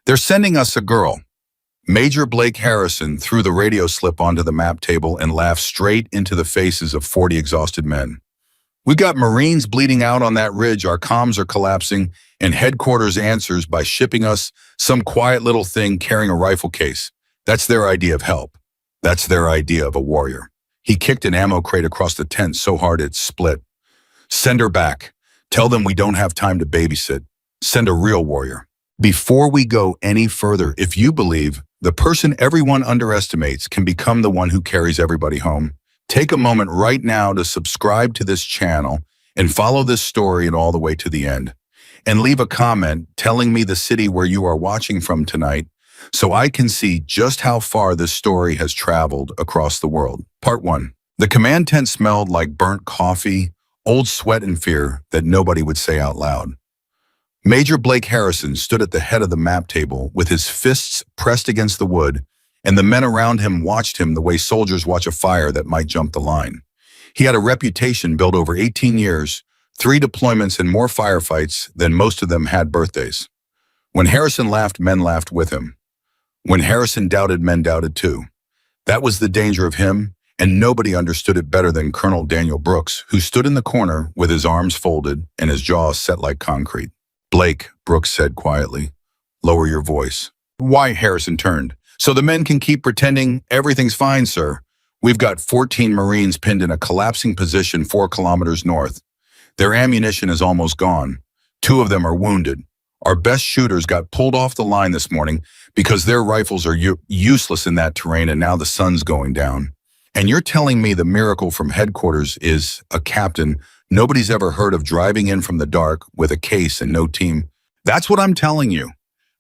They're sending us a girl. Major Blake Harrison threw the radio slip onto the map table and laughed straight into the faces of 40 exhausted men. We got Marines bleeding out on that ridge, our comms are collapsing, and headquarters answers by shipping us some quiet little thing carrying a rifle case. That's their idea of help. That's their idea of a warrior. He kicked an ammo crate across the tent so hard it split. Send her back. Tell them we don't have time to babysit. Send a real warrior. Before we go any further, if you believe the person everyone underestimates can become the one who carries everybody home, take a moment right now to subscribe to this channel and follow this story and all the way to the end. And leave a comment telling me the city where you are watching from tonight so I can see just how far this story has traveled across the world. Part 1. The command tent smelled like burnt coffee, old sweat and fear that nobody would say out loud. Major Blake Harrison stood at the head of the map table with his fists pressed against the wood, and the men around him watched him the way soldiers watch a fire that might jump the line. He had a reputation built over 18 years, 3 deployments and more firefights than most of them had birthdays. When Harrison laughed, men laughed with him. When Harrison doubted, men doubted too. That was the danger of him, and nobody understood it better than Colonel Daniel Brooks, who stood in the corner with his arms folded and his jaws set like concrete. Blake, Brooks said quietly, lower your voice. Why? Harrison turned. So the men can keep pretending everything's fine, sir. We've got 14 Marines pinned in a collapsing position 4 kilometers north. Their ammunition is almost gone. 2 of them are wounded. Our best shooters got pulled off the line this morning because their rifles are useless in that terrain, and now the sun's going down. And you're telling me the miracle from headquarters is a captain nobody's ever heard of driving in from the dark with a case and no team? That's what I'm telling you.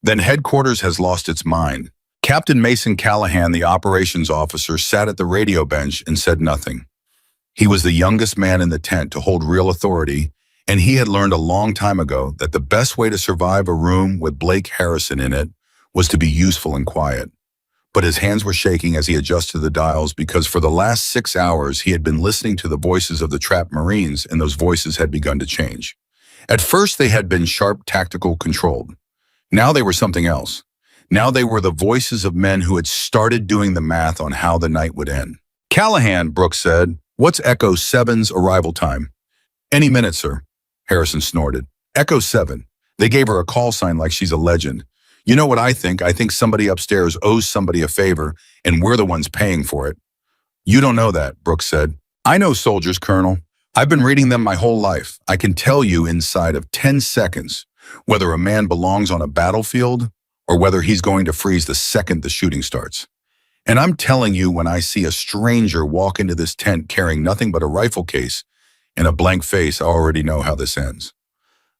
Then headquarters has lost its mind. Captain Mason Callahan, the operations officer, sat at the radio bench and said nothing. He was the youngest man in the tent to hold real authority, and he had learned a long time ago that the best way to survive a room with Blake Harrison in it was to be useful and quiet. But his hands were shaking as he adjusted the dials because for the last 6 hours he had been listening to the voices of the trapped Marines, and those voices had begun to change. At first they had been sharp, tactical, controlled. Now they were something else. Now they were the voices of men who had started doing the math on how the night would end. Callahan, Brooks said, what's Echo 7's arrival time? Any minute, sir. Harrison snorted. Echo 7. They gave her a call sign like she's a legend. You know what I think? I think somebody upstairs owes somebody a favor, and we're the ones paying for it. You don't know that, Brooks said. I know soldiers, Colonel. I've been reading them my whole life. I can tell you inside of 10 seconds whether a man belongs on a battlefield or whether he's going to freeze the second the shooting starts. And I'm telling you, when I see a stranger walk into this tent carrying nothing but a rifle case and a blank face, I already know how this ends.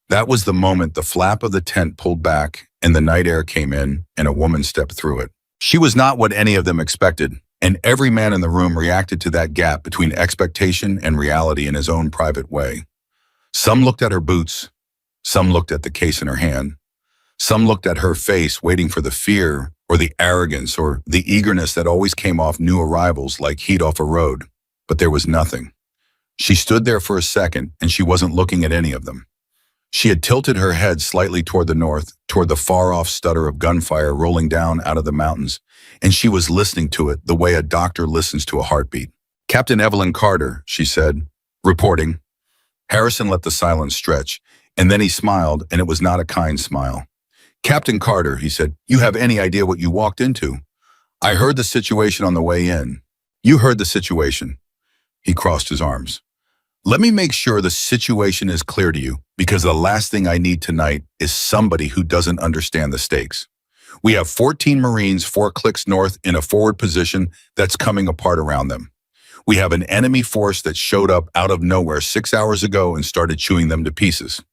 That was the moment the flap of the tent pulled back and the night air came in and a woman stepped through it. She was not what any of them expected, and every man in the room reacted to that gap between expectation and reality in his own private way. Some looked at her boots, some looked at the case in her hand, some looked at her face waiting for the fear or the arrogance or the eagerness that always came off new arrivals like heat off a road, but there was nothing. She stood there for a second and she wasn't looking at any of them. She had tilted her head slightly toward the north, toward the far-off stutter of gunfire rolling down out of the mountains, and she was listening to it the way a doctor listens to a heartbeat. Captain Evelyn Carter, she said, reporting. Harrison let the silence stretch, and then he smiled, and it was not a kind smile. Captain Carter, he said, you have any idea what you walked into? I heard the situation on the way in. You heard the situation. He crossed his arms. Let me make sure the situation is clear to you, because the last thing I need tonight is somebody who doesn't understand the stakes. We have 14 Marines 4 clicks north in a forward position that's coming apart around them. We have an enemy force that showed up out of nowhere 6 hours ago and started chewing them to pieces.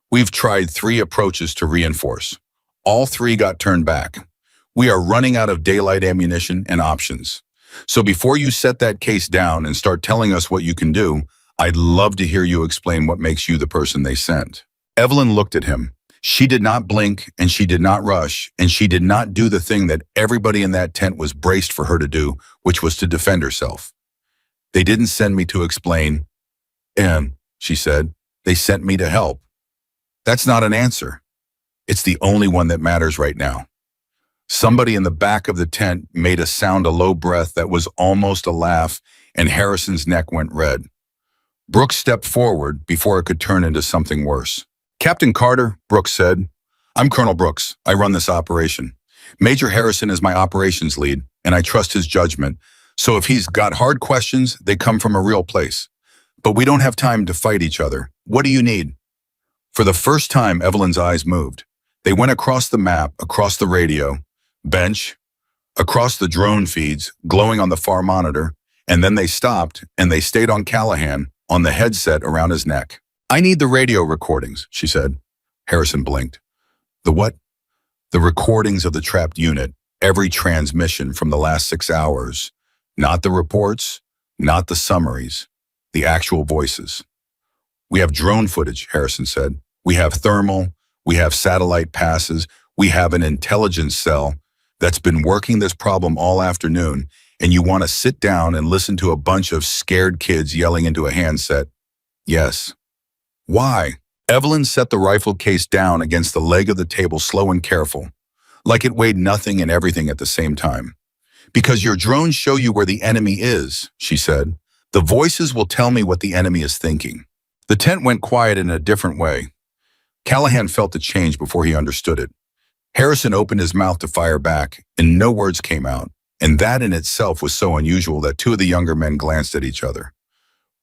We've tried 3 approaches to reinforce. All 3 got turned back. We are running out of daylight ammunition and options. So before you set that case down and start telling us what you can do, I'd love to hear you explain what makes you the person they sent. Evelyn looked at him. She did not blink, and she did not rush, and she did not do the thing that everybody in that tent was braced for her to do, which was to defend herself. They didn't send me to explain. And, she said, they sent me to help. That's not an answer. It's the only one that matters right now. Somebody in the back of the tent made a low breath that was almost a laugh, and Harrison's neck went red. Brooks stepped forward before it could turn into something worse. "Captain Carter," Brooks said. "I'm Colonel Brooks. I run this operation. Major Harrison is my operations lead, and I trust his judgment. So if he's got hard questions, they come from a real place. But we don't have time to fight each other. What do you need?" For the first time, Evelyn's eyes moved. They went across the map, across the radio, bench, across the drone feeds, glowing on the far monitor, and then they stopped and they stayed on Callahan, on the headset around his neck. "I need the radio recordings," she said. Harrison blinked. "The what?" "The recordings of the trapped unit, every transmission from the last 6 hours. Not the reports, not the summaries, the actual voices." "We have drone footage," Harrison said. "We have thermal, we have satellite passes, we have an intelligence cell that's been working this problem all afternoon, and you want to sit down and listen to a bunch of scared kids yelling into a handset?" "Yes." "Why?" Evelyn set the rifle case down against the leg of the table, slow and careful, like it weighed nothing and everything at the same time. "Because your drones show you where the enemy is," she said. "The voices will tell me what the enemy is thinking." The tent went quiet in a different way. Callahan felt the change before he understood it. Harrison opened his mouth to fire back, and no words came out, and that in itself was so unusual that two of the younger men glanced at each other.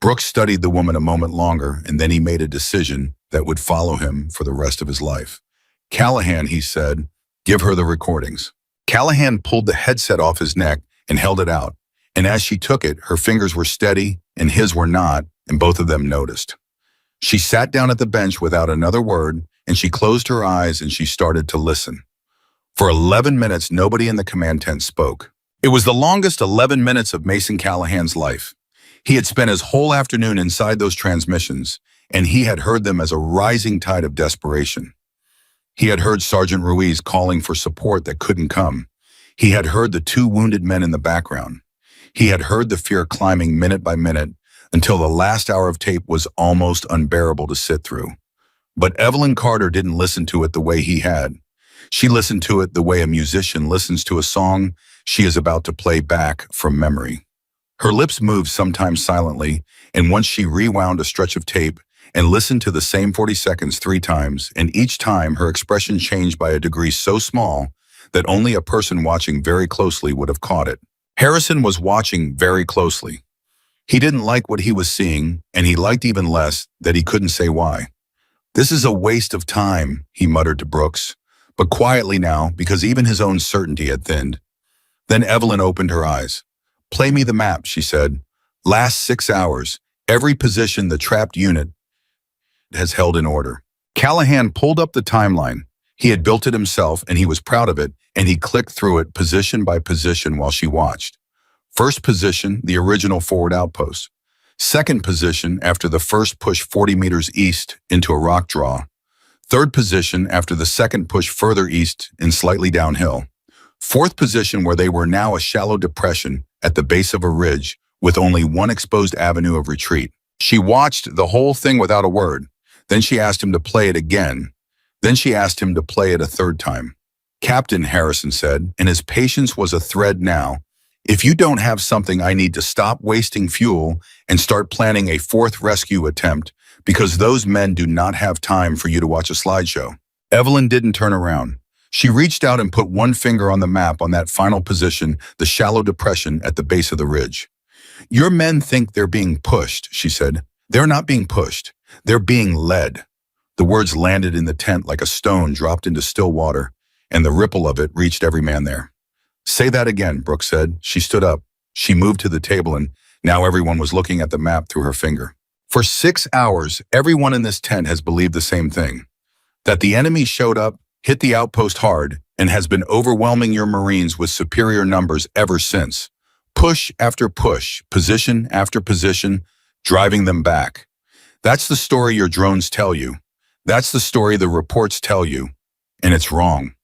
Brooks studied the woman a moment longer, and then he made a decision that would follow him for the rest of his life. "Callahan," he said, "give her the recordings." Callahan pulled the headset off his neck and held it out, and as she took it, her fingers were steady and his were not, and both of them noticed. She sat down at the bench without another word, and she closed her eyes and she started to listen. For 11 minutes, nobody in the command tent spoke. It was the longest 11 minutes of Mason Callahan's life. He had spent his whole afternoon inside those transmissions, and he had heard them as a rising tide of desperation. He had heard Sergeant Ruiz calling for support that couldn't come. He had heard the two wounded men in the background. He had heard the fear climbing minute by minute until the last hour of tape was almost unbearable to sit through. But Evelyn Carter didn't listen to it the way he had. She listened to it the way a musician listens to a song she is about to play back from memory. Her lips moved sometimes silently, and once she rewound a stretch of tape and listened to the same 40 seconds 3 times, and each time her expression changed by a degree so small that only a person watching very closely would have caught it. Harrison was watching very closely. He didn't like what he was seeing, and he liked even less that he couldn't say why. "This is a waste of time," he muttered to Brooks, but quietly now because even his own certainty had thinned. Then Evelyn opened her eyes. "Play me the map," she said. "Last 6 hours, every position the trapped unit has held in order." Callahan pulled up the timeline. He had built it himself, and he was proud of it, and he clicked through it position by position while she watched. First position, the original forward outpost. Second position, after the first push 40 meters east into a rock draw. Third position, after the second push further east and slightly downhill. Fourth position, where they were now a shallow depression at the base of a ridge with only one exposed avenue of retreat. She watched the whole thing without a word. Then she asked him to play it again. Then she asked him to play it a third time. "Captain," Harrison said, and his patience was a thread now, "if you don't have something, I need to stop wasting fuel and start planning a 4th rescue attempt, because those men do not have time for you to watch a slideshow." Evelyn didn't turn around. She reached out and put one finger on the map on that final position, the shallow depression at the base of the ridge. "Your men think they're being pushed," she said. "They're not being pushed. They're being led." The words landed in the tent like a stone dropped into still water, and the ripple of it reached every man there. "Say that again," Brooks said. She stood up. She moved to the table, and now everyone was looking at the map through her finger. "For 6 hours, everyone in this tent has believed the same thing. That the enemy showed up, hit the outpost hard, and has been overwhelming your Marines with superior numbers ever since. Push after push, position after position, driving them back. That's the story your drones tell you. That's the story the reports tell you. And it's wrong."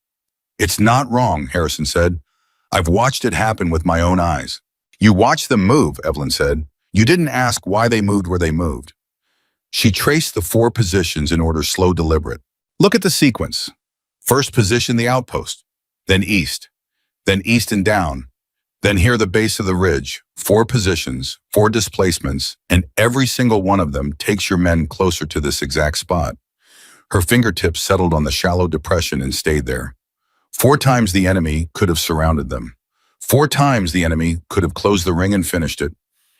"It's not wrong," Harrison said. "I've watched it happen with my own eyes." "You watched them move," Evelyn said. "You didn't ask why they moved where they moved." She traced the 4 positions in order, slow, deliberate. "Look at the sequence. First position, the outpost, then east and down, then here the base of the ridge, 4 positions, 4 displacements, and every single one of them takes your men closer to this exact spot. Her fingertips settled on the shallow depression and stayed there. 4 times the enemy could have surrounded them. 4 times the enemy could have closed the ring and finished it.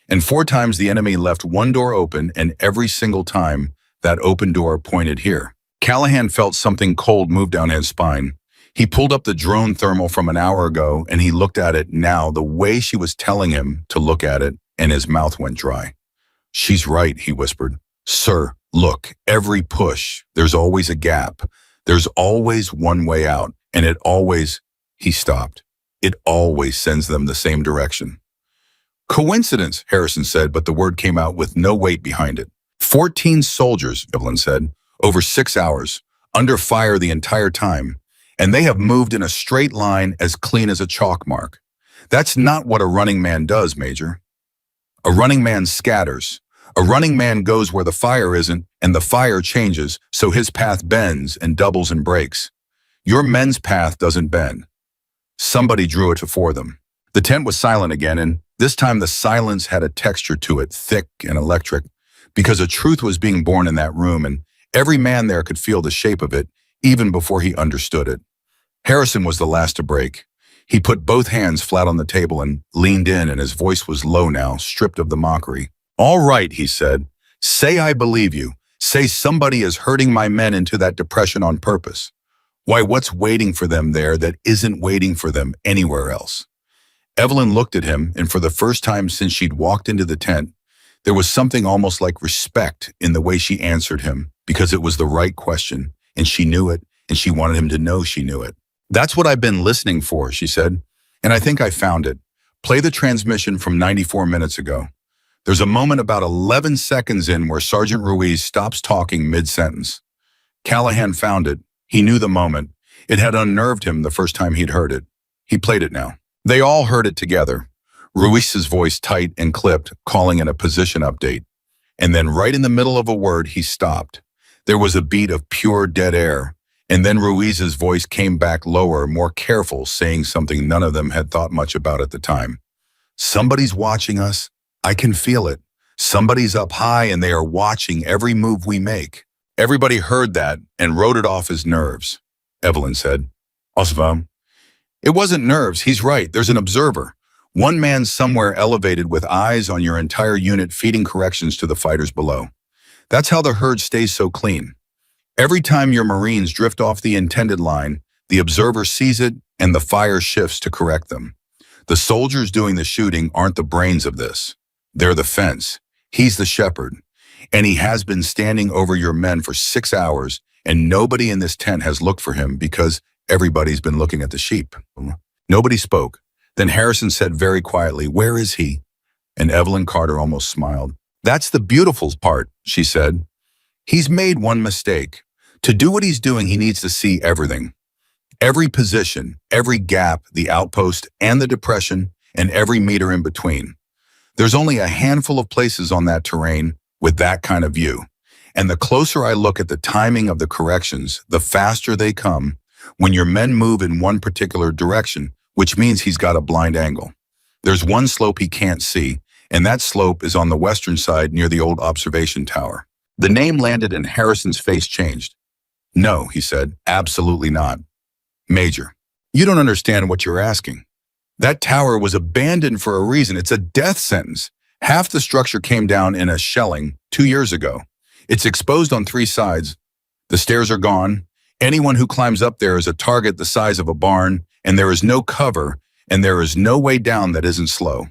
And 4 times the enemy left one door open, and every single time that open door pointed here. Callahan felt something cold move down his spine. He pulled up the drone thermal from an hour ago, and he looked at it now the way she was telling him to look at it, and his mouth went dry. "She's right," he whispered. "Sir, look, every push, there's always a gap. There's always one way out, and it always," he stopped, "it always sends them the same direction." "Coincidence," Harrison said, but the word came out with no weight behind it. 14 soldiers, Evelyn said, over 6 hours, under fire the entire time, and they have moved in a straight line as clean as a chalk mark. That's not what a running man does, Major. A running man scatters. A running man goes where the fire isn't, and the fire changes, so his path bends and doubles and breaks. Your men's path doesn't bend. Somebody drew it for them. The tent was silent again, and this time the silence had a texture to it, thick and electric, because a truth was being born in that room, and every man there could feel the shape of it, even before he understood it. Harrison was the last to break. He put both hands flat on the table and leaned in, and his voice was low now, stripped of the mockery. "All right," he said. "Say I believe you. Say somebody is herding my men into that depression on purpose. Why, what's waiting for them there that isn't waiting for them anywhere else?" Evelyn looked at him, and for the first time since she'd walked into the tent, there was something almost like respect in the way she answered him, because it was the right question, and she knew it, and she wanted him to know she knew it. "That's what I've been listening for," she said, "and I think I found it. Play the transmission from 94 minutes ago. There's a moment about 11 seconds in where Sergeant Ruiz stops talking mid-sentence. Callahan found it. He knew the moment. It had unnerved him the first time he'd heard it. He played it now. They all heard it together. Ruiz's voice tight and clipped, calling in a position update. And then right in the middle of a word, he stopped. There was a beat of pure dead air. And then Ruiz's voice came back lower, more careful, saying something none of them had thought much about at the time. "Somebody's watching us. I can feel it. Somebody's up high and they are watching every move we make." Everybody heard that and wrote it off as nerves, Evelyn said. "Osvam." "It wasn't nerves. He's right. There's an observer. One man somewhere elevated with eyes on your entire unit feeding corrections to the fighters below. That's how the herd stays so clean. Every time your Marines drift off the intended line, the observer sees it and the fire shifts to correct them. The soldiers doing the shooting aren't the brains of this. They're the fence. He's the shepherd. And he has been standing over your men for 6 hours, and nobody in this tent has looked for him because everybody's been looking at the sheep." Nobody spoke. Then Harrison said very quietly, "Where is he?" And Evelyn Carter almost smiled. "That's the beautiful part," she said. "He's made one mistake. To do what he's doing, he needs to see everything. Every position, every gap, the outpost and the depression, and every meter in between. There's only a handful of places on that terrain with that kind of view. And the closer I look at the timing of the corrections, the faster they come when your men move in one particular direction, which means he's got a blind angle. There's one slope he can't see, and that slope is on the western side near the old observation tower." The name landed and Harrison's face changed. "No," he said, "absolutely not. Major, you don't understand what you're asking. That tower was abandoned for a reason. It's a death sentence. Half the structure came down in a shelling 2 years ago. It's exposed on 3 sides. The stairs are gone. Anyone who climbs up there is a target the size of a barn, and there is no cover, and there is no way down that isn't slow.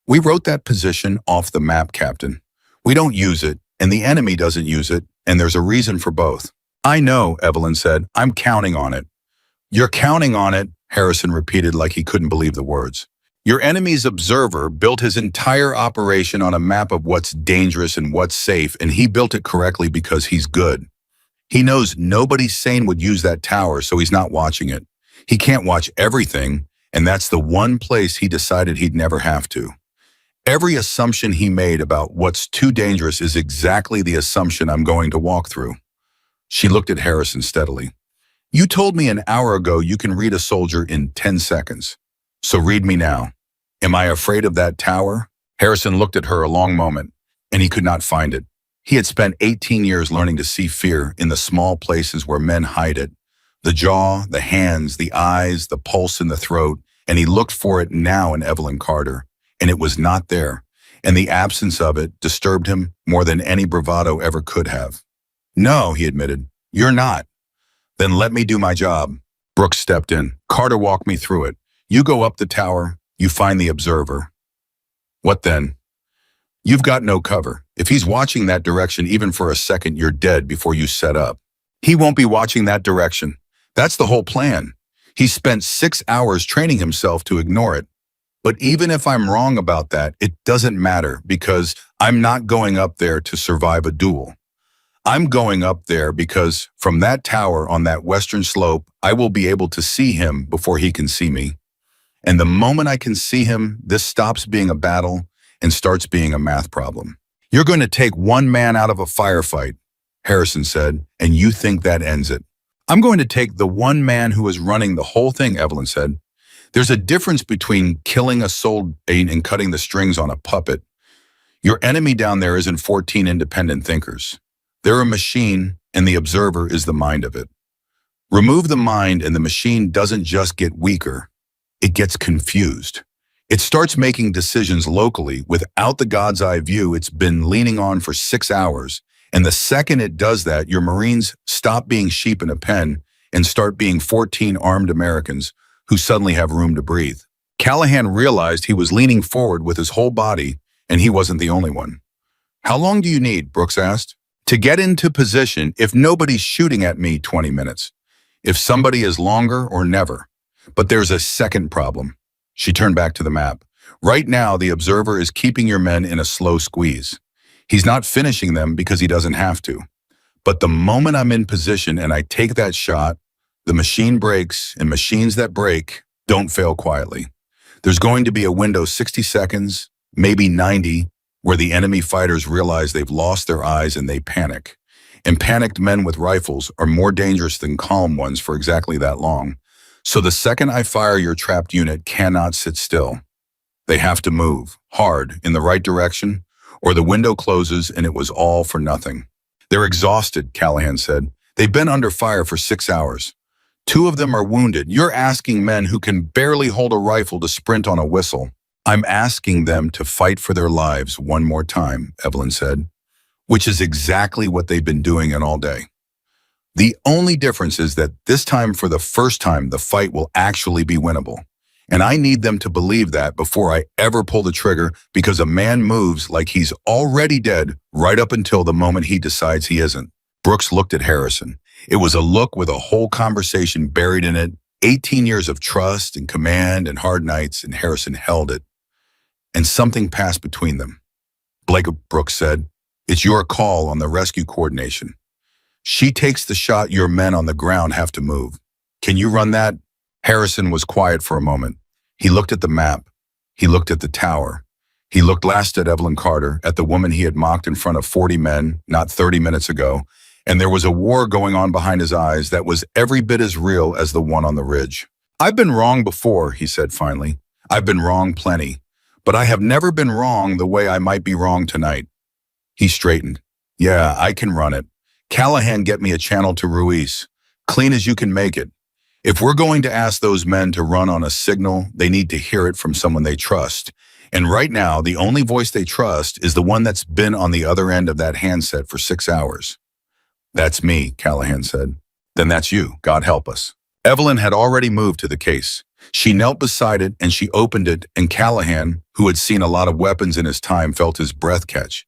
We wrote that position off the map, Captain. We don't use it, and the enemy doesn't use it, and there's a reason for both." "I know," Evelyn said. "I'm counting on it." "You're counting on it," Harrison repeated like he couldn't believe the words. "Your enemy's observer built his entire operation on a map of what's dangerous and what's safe, and he built it correctly because he's good. He knows nobody sane would use that tower, so he's not watching it. He can't watch everything, and that's the one place he decided he'd never have to. Every assumption he made about what's too dangerous is exactly the assumption I'm going to walk through." She looked at Harrison steadily. You told me an hour ago you can read a soldier in 10 seconds. So read me now. Am I afraid of that tower? Harrison looked at her a long moment, and he could not find it. He had spent 18 years learning to see fear in the small places where men hide it. The jaw, the hands, the eyes, the pulse in the throat, and he looked for it now in Evelyn Carter, and it was not there. And the absence of it disturbed him more than any bravado ever could have. No, he admitted, you're not. Then let me do my job. Brooks stepped in. Carter walked me through it. You go up the tower, you find the observer. What then? You've got no cover. If he's watching that direction even for a second, you're dead before you set up. He won't be watching that direction. That's the whole plan. He spent 6 hours training himself to ignore it. But even if I'm wrong about that, it doesn't matter because I'm not going up there to survive a duel. I'm going up there because from that tower on that western slope, I will be able to see him before he can see me. And the moment I can see him, this stops being a battle and starts being a math problem. You're going to take one man out of a firefight, Harrison said, and you think that ends it. I'm going to take the one man who is running the whole thing, Evelyn said. There's a difference between killing a soul and cutting the strings on a puppet. Your enemy down there isn't 14 independent thinkers. They're a machine, and the observer is the mind of it. Remove the mind, and the machine doesn't just get weaker. It gets confused. It starts making decisions locally without the God's eye view it's been leaning on for 6 hours. And the second it does that, your Marines stop being sheep in a pen and start being 14 armed Americans who suddenly have room to breathe. Callahan realized he was leaning forward with his whole body, and he wasn't the only one. How long do you need? Brooks asked. To get into position, if nobody's shooting at me, 20 minutes. If somebody is longer or never. But there's a second problem. She turned back to the map. Right now, the observer is keeping your men in a slow squeeze. He's not finishing them because he doesn't have to. But the moment I'm in position and I take that shot, the machine breaks, and machines that break don't fail quietly. There's going to be a window 60 seconds, maybe 90, where the enemy fighters realize they've lost their eyes and they panic. And panicked men with rifles are more dangerous than calm ones for exactly that long. So the second I fire, your trapped unit cannot sit still. They have to move, hard, in the right direction, or the window closes and it was all for nothing. They're exhausted, Callahan said. They've been under fire for 6 hours. 2 of them are wounded. You're asking men who can barely hold a rifle to sprint on a whistle. I'm asking them to fight for their lives one more time, Evelyn said, which is exactly what they've been doing all day. The only difference is that this time, for the first time, the fight will actually be winnable. And I need them to believe that before I ever pull the trigger, because a man moves like he's already dead right up until the moment he decides he isn't. Brooks looked at Harrison. It was a look with a whole conversation buried in it, 18 years of trust and command and hard nights, and Harrison held it. And something passed between them. Blake, Brooks said, it's your call on the rescue coordination. She takes the shot, your men on the ground have to move. Can you run that? Harrison was quiet for a moment. He looked at the map. He looked at the tower. He looked last at Evelyn Carter, at the woman he had mocked in front of 40 men not 30 minutes ago, and there was a war going on behind his eyes that was every bit as real as the one on the ridge. I've been wrong before, he said finally. I've been wrong plenty, but I have never been wrong the way I might be wrong tonight. He straightened. Yeah, I can run it. Callahan, get me a channel to Ruiz. Clean as you can make it. If we're going to ask those men to run on a signal, they need to hear it from someone they trust. And right now, the only voice they trust is the one that's been on the other end of that handset for 6 hours. That's me, Callahan said. Then that's you. God help us. Evelyn had already moved to the case. She knelt beside it and she opened it, and Callahan, who had seen a lot of weapons in his time, felt his breath catch.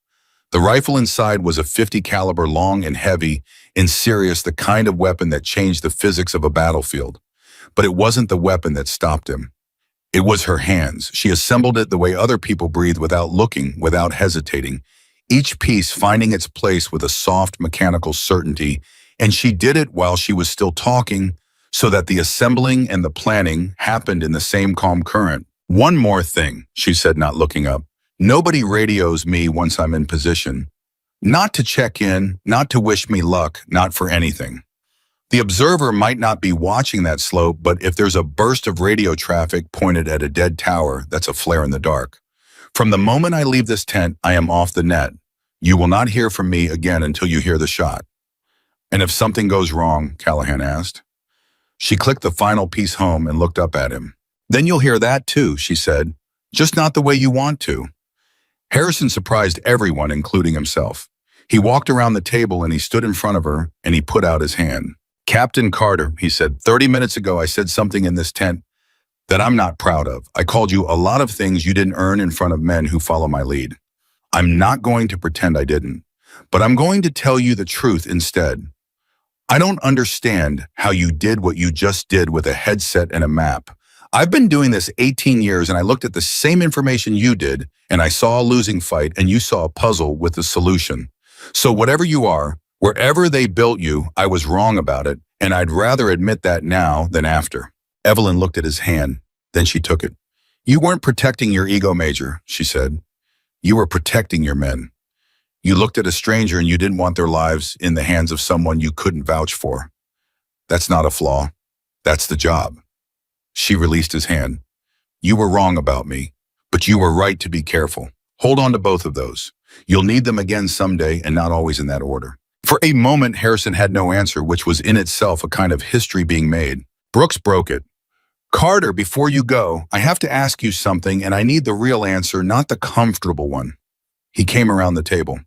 The rifle inside was a .50 caliber, long and heavy, and serious, the kind of weapon that changed the physics of a battlefield. But it wasn't the weapon that stopped him. It was her hands. She assembled it the way other people breathe, without looking, without hesitating, each piece finding its place with a soft mechanical certainty, and she did it while she was still talking, so that the assembling and the planning happened in the same calm current. One more thing, she said, not looking up. Nobody radios me once I'm in position. Not to check in, not to wish me luck, not for anything. The observer might not be watching that slope, but if there's a burst of radio traffic pointed at a dead tower, that's a flare in the dark. From the moment I leave this tent, I am off the net. You will not hear from me again until you hear the shot. And if something goes wrong, Callahan asked. She clicked the final piece home and looked up at him. Then you'll hear that too, she said. Just not the way you want to. Harrison surprised everyone, including himself. He walked around the table and he stood in front of her and he put out his hand. Captain Carter, he said, 30 minutes ago I said something in this tent that I'm not proud of. I called you a lot of things you didn't earn in front of men who follow my lead. I'm not going to pretend I didn't, but I'm going to tell you the truth instead. I don't understand how you did what you just did with a headset and a map. I've been doing this 18 years and I looked at the same information you did and I saw a losing fight and you saw a puzzle with the solution. So whatever you are, wherever they built you, I was wrong about it, and I'd rather admit that now than after. Evelyn looked at his hand, then she took it. You weren't protecting your ego, Major, she said. You were protecting your men. You looked at a stranger and you didn't want their lives in the hands of someone you couldn't vouch for. That's not a flaw. That's the job. She released his hand. You were wrong about me, but you were right to be careful. Hold on to both of those. You'll need them again someday and not always in that order. For a moment, Harrison had no answer, which was in itself a kind of history being made. Brooks broke it. Carter, before you go, I have to ask you something, and I need the real answer, not the comfortable one. He came around the table.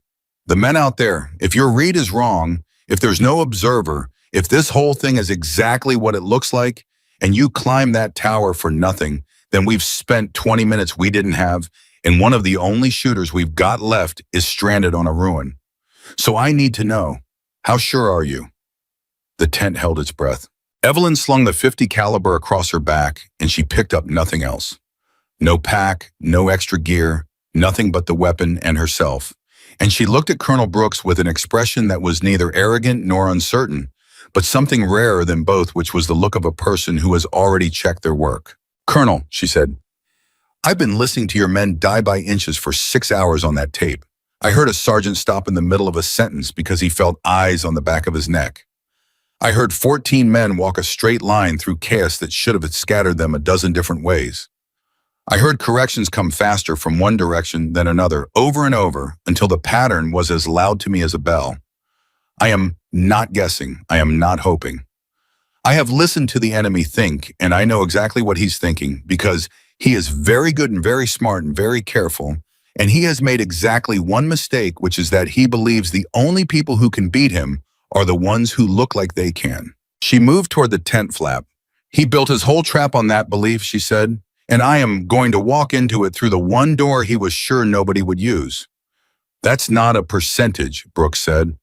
The men out there, if your read is wrong, if there's no observer, if this whole thing is exactly what it looks like, and you climb that tower for nothing, then we've spent 20 minutes we didn't have, and one of the only shooters we've got left is stranded on a ruin. So I need to know, how sure are you? The tent held its breath. Evelyn slung the .50 caliber across her back, and she picked up nothing else. No pack, no extra gear, nothing but the weapon and herself. And she looked at Colonel Brooks with an expression that was neither arrogant nor uncertain, but something rarer than both, which was the look of a person who has already checked their work. Colonel, she said, I've been listening to your men die by inches for 6 hours on that tape. I heard a sergeant stop in the middle of a sentence because he felt eyes on the back of his neck. I heard 14 men walk a straight line through chaos that should have scattered them a dozen different ways. I heard corrections come faster from one direction than another, over and over, until the pattern was as loud to me as a bell. I am not guessing. I am not hoping. I have listened to the enemy think, and I know exactly what he's thinking, because he is very good and very smart and very careful, and he has made exactly one mistake, which is that he believes the only people who can beat him are the ones who look like they can. She moved toward the tent flap. He built his whole trap on that belief, she said, and I am going to walk into it through the one door he was sure nobody would use. That's not a percentage, Brooks said.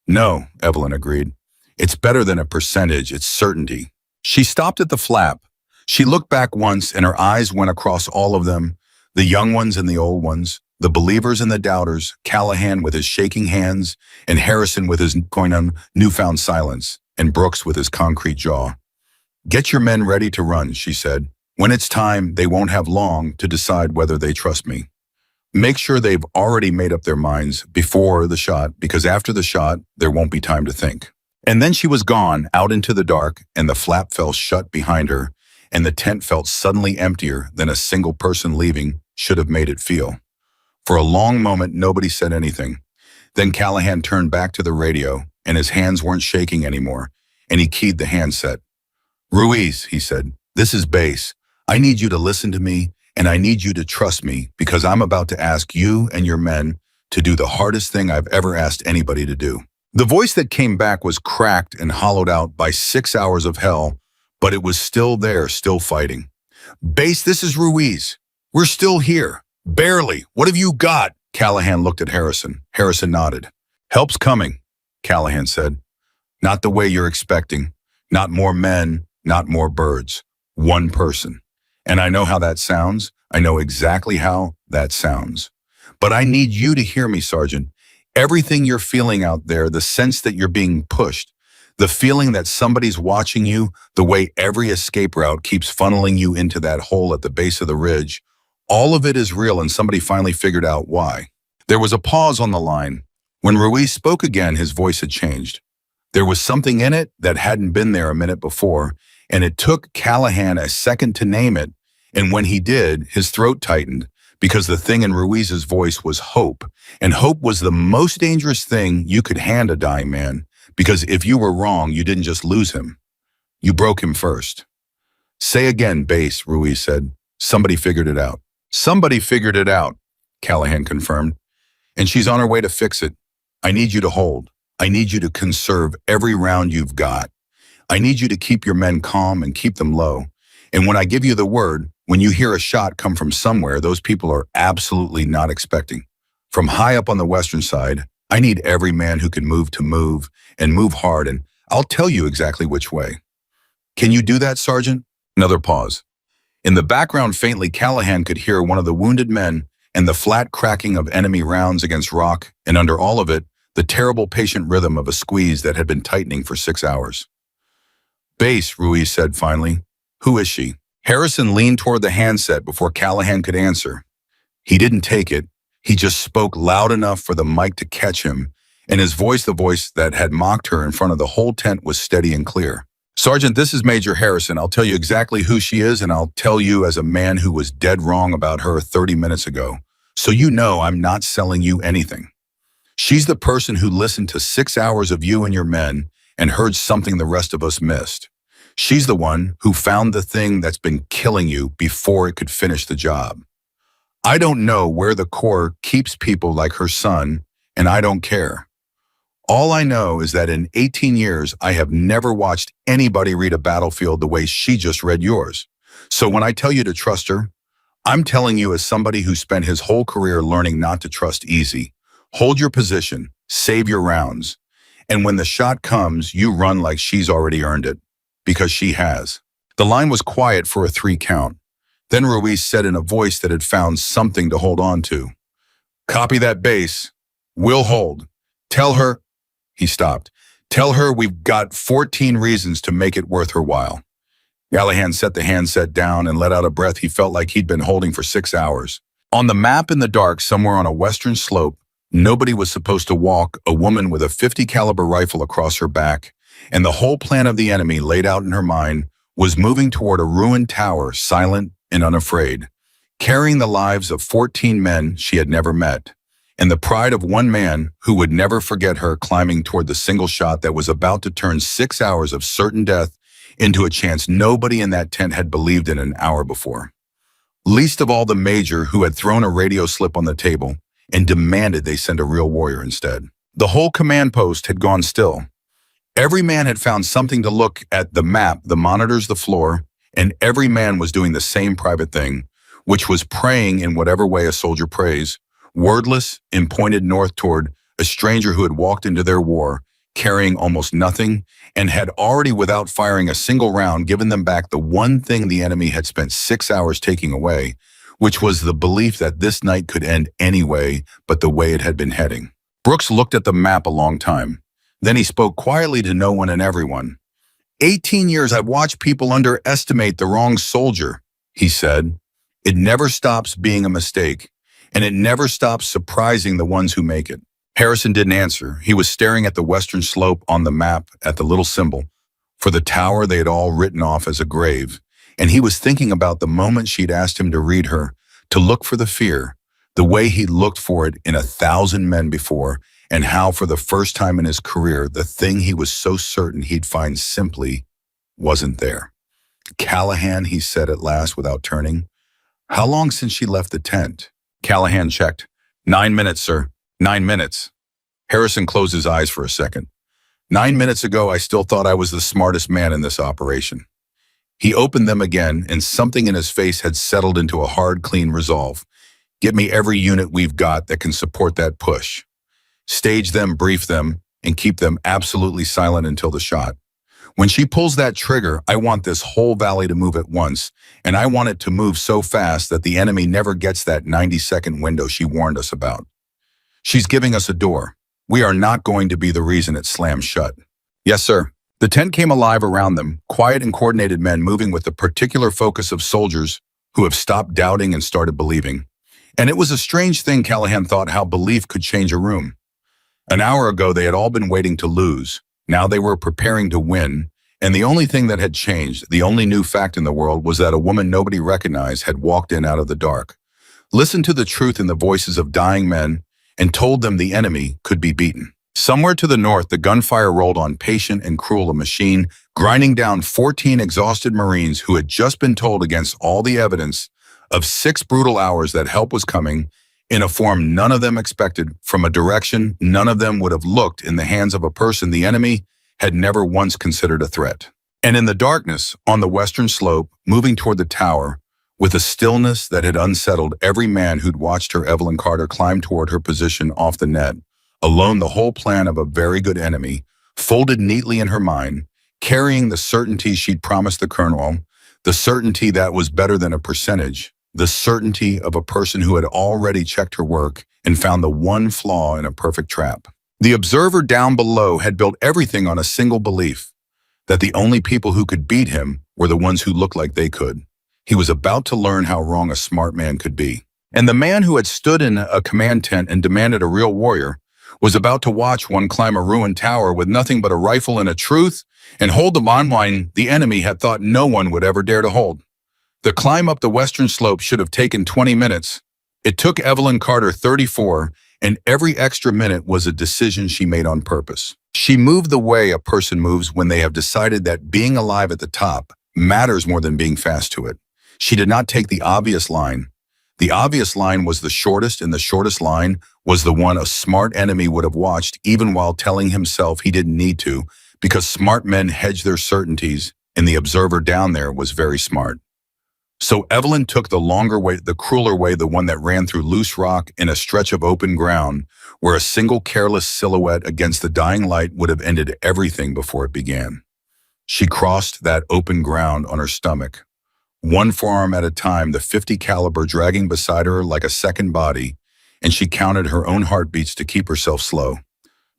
No, Evelyn agreed. It's better than a percentage, it's certainty. She stopped at the flap. She looked back once and her eyes went across all of them, the young ones and the old ones, the believers and the doubters, Callahan with his shaking hands, and Harrison with his newfound silence, and Brooks with his concrete jaw. Get your men ready to run, she said. When it's time, they won't have long to decide whether they trust me. Make sure they've already made up their minds before the shot, because after the shot, there won't be time to think. And then she was gone, out into the dark, and the flap fell shut behind her, and the tent felt suddenly emptier than a single person leaving should have made it feel. For a long moment, nobody said anything. Then Callahan turned back to the radio, and his hands weren't shaking anymore, and he keyed the handset. Ruiz, he said, this is base. I need you to listen to me, and I need you to trust me, because I'm about to ask you and your men to do the hardest thing I've ever asked anybody to do. The voice that came back was cracked and hollowed out by 6 hours of hell, but it was still there, still fighting. Base, this is Ruiz. We're still here. Barely. What have you got? Callahan looked at Harrison. Harrison nodded. Help's coming, Callahan said. Not the way you're expecting. Not more men, not more birds. One person. And I know how that sounds. I know exactly how that sounds. But I need you to hear me, Sergeant. Everything you're feeling out there, the sense that you're being pushed, the feeling that somebody's watching you, the way every escape route keeps funneling you into that hole at the base of the ridge, all of it is real, and somebody finally figured out why. There was a pause on the line. When Ruiz spoke again, his voice had changed. There was something in it that hadn't been there a minute before, and it took Callahan a second to name it, and when he did, his throat tightened, because the thing in Ruiz's voice was hope, and hope was the most dangerous thing you could hand a dying man, because if you were wrong, you didn't just lose him. You broke him first. Say again, Base, Ruiz said. Somebody figured it out. Somebody figured it out, Callahan confirmed, and she's on her way to fix it. I need you to hold. I need you to conserve every round you've got. I need you to keep your men calm and keep them low. And when I give you the word, when you hear a shot come from somewhere those people are absolutely not expecting. From high up on the western side, I need every man who can move to move and move hard, and I'll tell you exactly which way. Can you do that, Sergeant? Another pause. In the background faintly, Callahan could hear one of the wounded men and the flat cracking of enemy rounds against rock, and under all of it, the terrible patient rhythm of a squeeze that had been tightening for 6 hours. Base, Ruiz said finally. Who is she? Harrison leaned toward the handset before Callahan could answer. He didn't take it. He just spoke loud enough for the mic to catch him, and his voice, the voice that had mocked her in front of the whole tent, was steady and clear. Sergeant, this is Major Harrison. I'll tell you exactly who she is, and I'll tell you as a man who was dead wrong about her 30 minutes ago. So you know I'm not selling you anything. She's the person who listened to 6 hours of you and your men and heard something the rest of us missed. She's the one who found the thing that's been killing you before it could finish the job. I don't know where the Corps keeps people like her son, and I don't care. All I know is that in 18 years, I have never watched anybody read a battlefield the way she just read yours. So when I tell you to trust her, I'm telling you as somebody who spent his whole career learning not to trust easy. Hold your position, save your rounds, and when the shot comes, you run like she's already earned it, because she has. The line was quiet for a 3 count. Then Ruiz said in a voice that had found something to hold on to. Copy that, Base. We'll hold. Tell her. He stopped. Tell her we've got 14 reasons to make it worth her while. Callahan set the handset down and let out a breath he felt like he'd been holding for 6 hours. On the map in the dark, somewhere on a western slope, nobody was supposed to walk a woman with a .50 caliber rifle across her back, and the whole plan of the enemy laid out in her mind was moving toward a ruined tower, silent and unafraid, carrying the lives of 14 men she had never met, and the pride of one man who would never forget her climbing toward the single shot that was about to turn 6 hours of certain death into a chance nobody in that tent had believed in an hour before. Least of all the Major, who had thrown a radio slip on the table and demanded they send a real warrior instead. The whole command post had gone still. Every man had found something to look at: the map, the monitors, the floor, and every man was doing the same private thing, which was praying in whatever way a soldier prays, wordless and pointed north toward a stranger who had walked into their war, carrying almost nothing, and had already, without firing a single round, given them back the one thing the enemy had spent 6 hours taking away, which was the belief that this night could end anyway but the way it had been heading. Brooks looked at the map a long time. Then he spoke quietly to no one and everyone. 18 years I've watched people underestimate the wrong soldier, he said. It never stops being a mistake, and it never stops surprising the ones who make it. Harrison didn't answer. He was staring at the western slope on the map, at the little symbol for the tower they had all written off as a grave, and he was thinking about the moment she'd asked him to read her, to look for the fear, the way he'd looked for it in 1,000 men before, and how for the first time in his career, the thing he was so certain he'd find simply wasn't there. Callahan, he said at last without turning. How long since she left the tent? Callahan checked. 9 minutes, sir. 9 minutes. Harrison closed his eyes for a second. 9 minutes ago, I still thought I was the smartest man in this operation. He opened them again, and something in his face had settled into a hard, clean resolve. Get me every unit we've got that can support that push. Stage them, brief them, and keep them absolutely silent until the shot. When she pulls that trigger, I want this whole valley to move at once, and I want it to move so fast that the enemy never gets that 90-second window she warned us about. She's giving us a door. We are not going to be the reason it slams shut. Yes, sir. The tent came alive around them, quiet and coordinated men moving with the particular focus of soldiers who have stopped doubting and started believing. And it was a strange thing, Callahan thought, how belief could change a room. An hour ago, they had all been waiting to lose. Now they were preparing to win, and the only thing that had changed, the only new fact in the world, was that a woman nobody recognized had walked in out of the dark, listened to the truth in the voices of dying men, and told them the enemy could be beaten. Somewhere to the north, the gunfire rolled on, patient and cruel, a machine grinding down 14 exhausted Marines who had just been told, against all the evidence of 6 brutal hours, that help was coming in a form none of them expected, from a direction none of them would have looked, in the hands of a person the enemy had never once considered a threat. And in the darkness, on the western slope, moving toward the tower, with a stillness that had unsettled every man who'd watched her, Evelyn Carter climbed toward her position off the net, alone, the whole plan of a very good enemy, folded neatly in her mind, carrying the certainty she'd promised the colonel, the certainty that was better than a percentage, the certainty of a person who had already checked her work and found the one flaw in a perfect trap. The observer down below had built everything on a single belief, that the only people who could beat him were the ones who looked like they could. He was about to learn how wrong a smart man could be. And the man who had stood in a command tent and demanded a real warrior was about to watch one climb a ruined tower with nothing but a rifle and a truth, and hold the line the enemy had thought no one would ever dare to hold. The climb up the western slope should have taken 20 minutes. It took Evelyn Carter 34, and every extra minute was a decision she made on purpose. She moved the way a person moves when they have decided that being alive at the top matters more than being fast to it. She did not take the obvious line. The obvious line was the shortest, and the shortest line was the one a smart enemy would have watched, even while telling himself he didn't need to, because smart men hedge their certainties, and the observer down there was very smart. So Evelyn took the longer way, the crueler way, the one that ran through loose rock in a stretch of open ground, where a single careless silhouette against the dying light would have ended everything before it began. She crossed that open ground on her stomach, one forearm at a time, the .50 caliber dragging beside her like a second body, and she counted her own heartbeats to keep herself slow,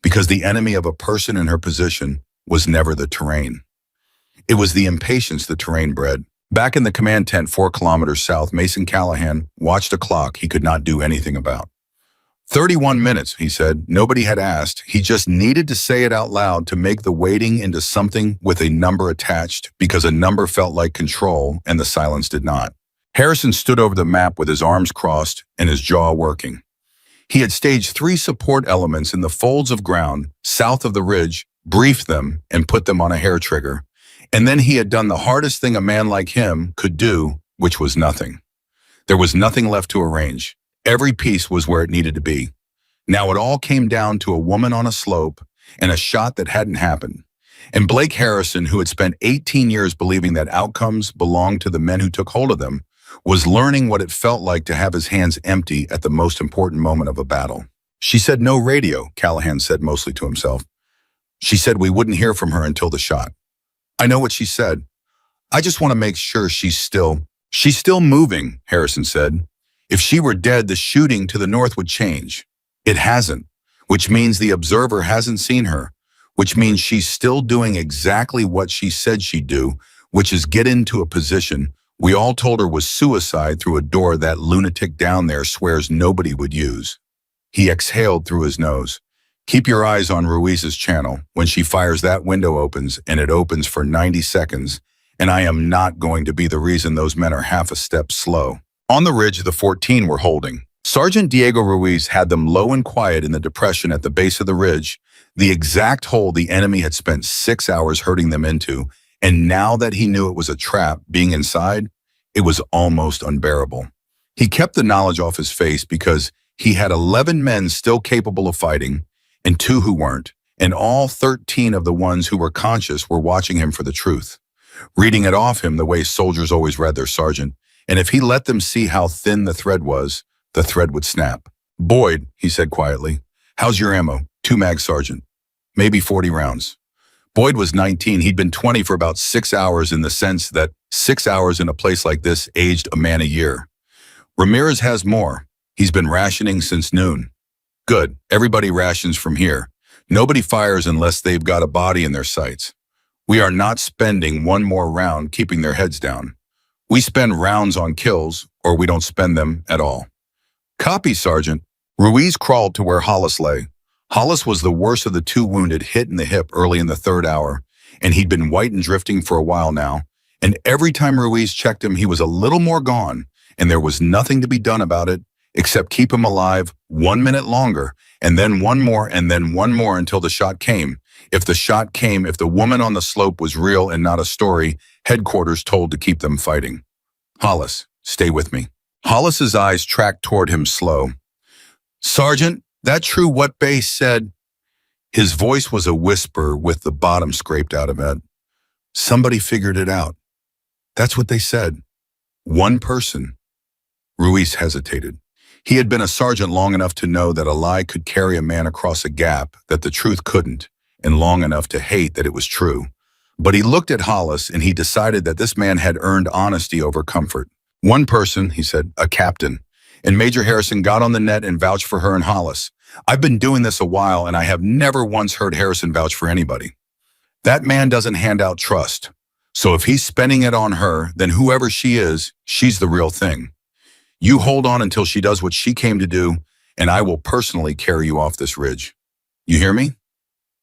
because the enemy of a person in her position was never the terrain. It was the impatience the terrain bred. Back in the command tent 4 kilometers south, Mason Callahan watched a clock he could not do anything about. 31 minutes, he said. Nobody had asked. He just needed to say it out loud to make the waiting into something with a number attached, because a number felt like control and the silence did not. Harrison stood over the map with his arms crossed and his jaw working. He had staged 3 support elements in the folds of ground south of the ridge, briefed them, and put them on a hair trigger. And then he had done the hardest thing a man like him could do, which was nothing. There was nothing left to arrange. Every piece was where it needed to be. Now it all came down to a woman on a slope and a shot that hadn't happened. And Blake Harrison, who had spent 18 years believing that outcomes belonged to the men who took hold of them, was learning what it felt like to have his hands empty at the most important moment of a battle. She said no radio, Callahan said mostly to himself. She said we wouldn't hear from her until the shot. I know what she said. I just want to make sure she's still moving, Harrison said. If she were dead, the shooting to the north would change. It hasn't, which means the observer hasn't seen her, which means she's still doing exactly what she said she'd do, which is get into a position we all told her was suicide through a door that lunatic down there swears nobody would use. He exhaled through his nose. Keep your eyes on Ruiz's channel. When she fires, that window opens, and it opens for 90 seconds, and I am not going to be the reason those men are half a step slow. On the ridge, the 14 were holding. Sergeant Diego Ruiz had them low and quiet in the depression at the base of the ridge, the exact hole the enemy had spent 6 hours herding them into, and now that he knew it was a trap, being inside, it was almost unbearable. He kept the knowledge off his face because he had 11 men still capable of fighting, and 2 who weren't, and all 13 of the ones who were conscious were watching him for the truth, reading it off him the way soldiers always read their sergeant, and if he let them see how thin the thread was, the thread would snap. Boyd, he said quietly, how's your ammo? 2 mags, Sergeant. Maybe 40 rounds. Boyd was 19. He'd been 20 for about 6 hours, in the sense that 6 hours in a place like this aged a man a year. Ramirez has more. He's been rationing since noon. Good. Everybody rations from here. Nobody fires unless they've got a body in their sights. We are not spending one more round keeping their heads down. We spend rounds on kills, or we don't spend them at all. Copy, Sergeant. Ruiz crawled to where Hollis lay. Hollis was the worst of the two wounded hit in the hip early in the third hour, and he'd been white and drifting for a while now, and every time Ruiz checked him he was a little more gone, and there was nothing to be done about it except keep him alive 1 minute longer, and then one more, and then one more until the shot came. If the shot came, if the woman on the slope was real and not a story, headquarters told to keep them fighting. Hollis, stay with me. Hollis's eyes tracked toward him slow. Sergeant, that true what Base said? His voice was a whisper with the bottom scraped out of it. Somebody figured it out. That's what they said. One person. Ruiz hesitated. He had been a sergeant long enough to know that a lie could carry a man across a gap that the truth couldn't, and long enough to hate that it was true. But he looked at Hollis and he decided that this man had earned honesty over comfort. One person, he said, a captain. And Major Harrison got on the net and vouched for her and Hollis. I've been doing this a while and I have never once heard Harrison vouch for anybody. That man doesn't hand out trust. So if he's spending it on her, then whoever she is, she's the real thing. You hold on until she does what she came to do, and I will personally carry you off this ridge. You hear me?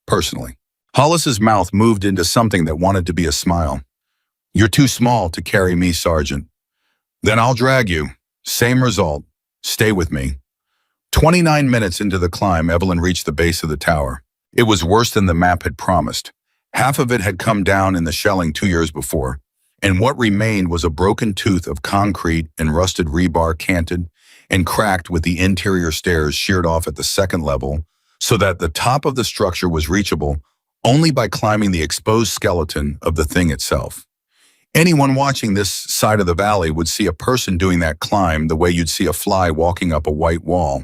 Personally. Hollis's mouth moved into something that wanted to be a smile. You're too small to carry me, Sergeant. Then I'll drag you. Same result. Stay with me. 29 minutes into the climb, Evelyn reached the base of the tower. It was worse than the map had promised. Half of it had come down in the shelling 2 years before, and what remained was a broken tooth of concrete and rusted rebar canted and cracked with the interior stairs sheared off at the second level so that the top of the structure was reachable only by climbing the exposed skeleton of the thing itself. Anyone watching this side of the valley would see a person doing that climb the way you'd see a fly walking up a white wall.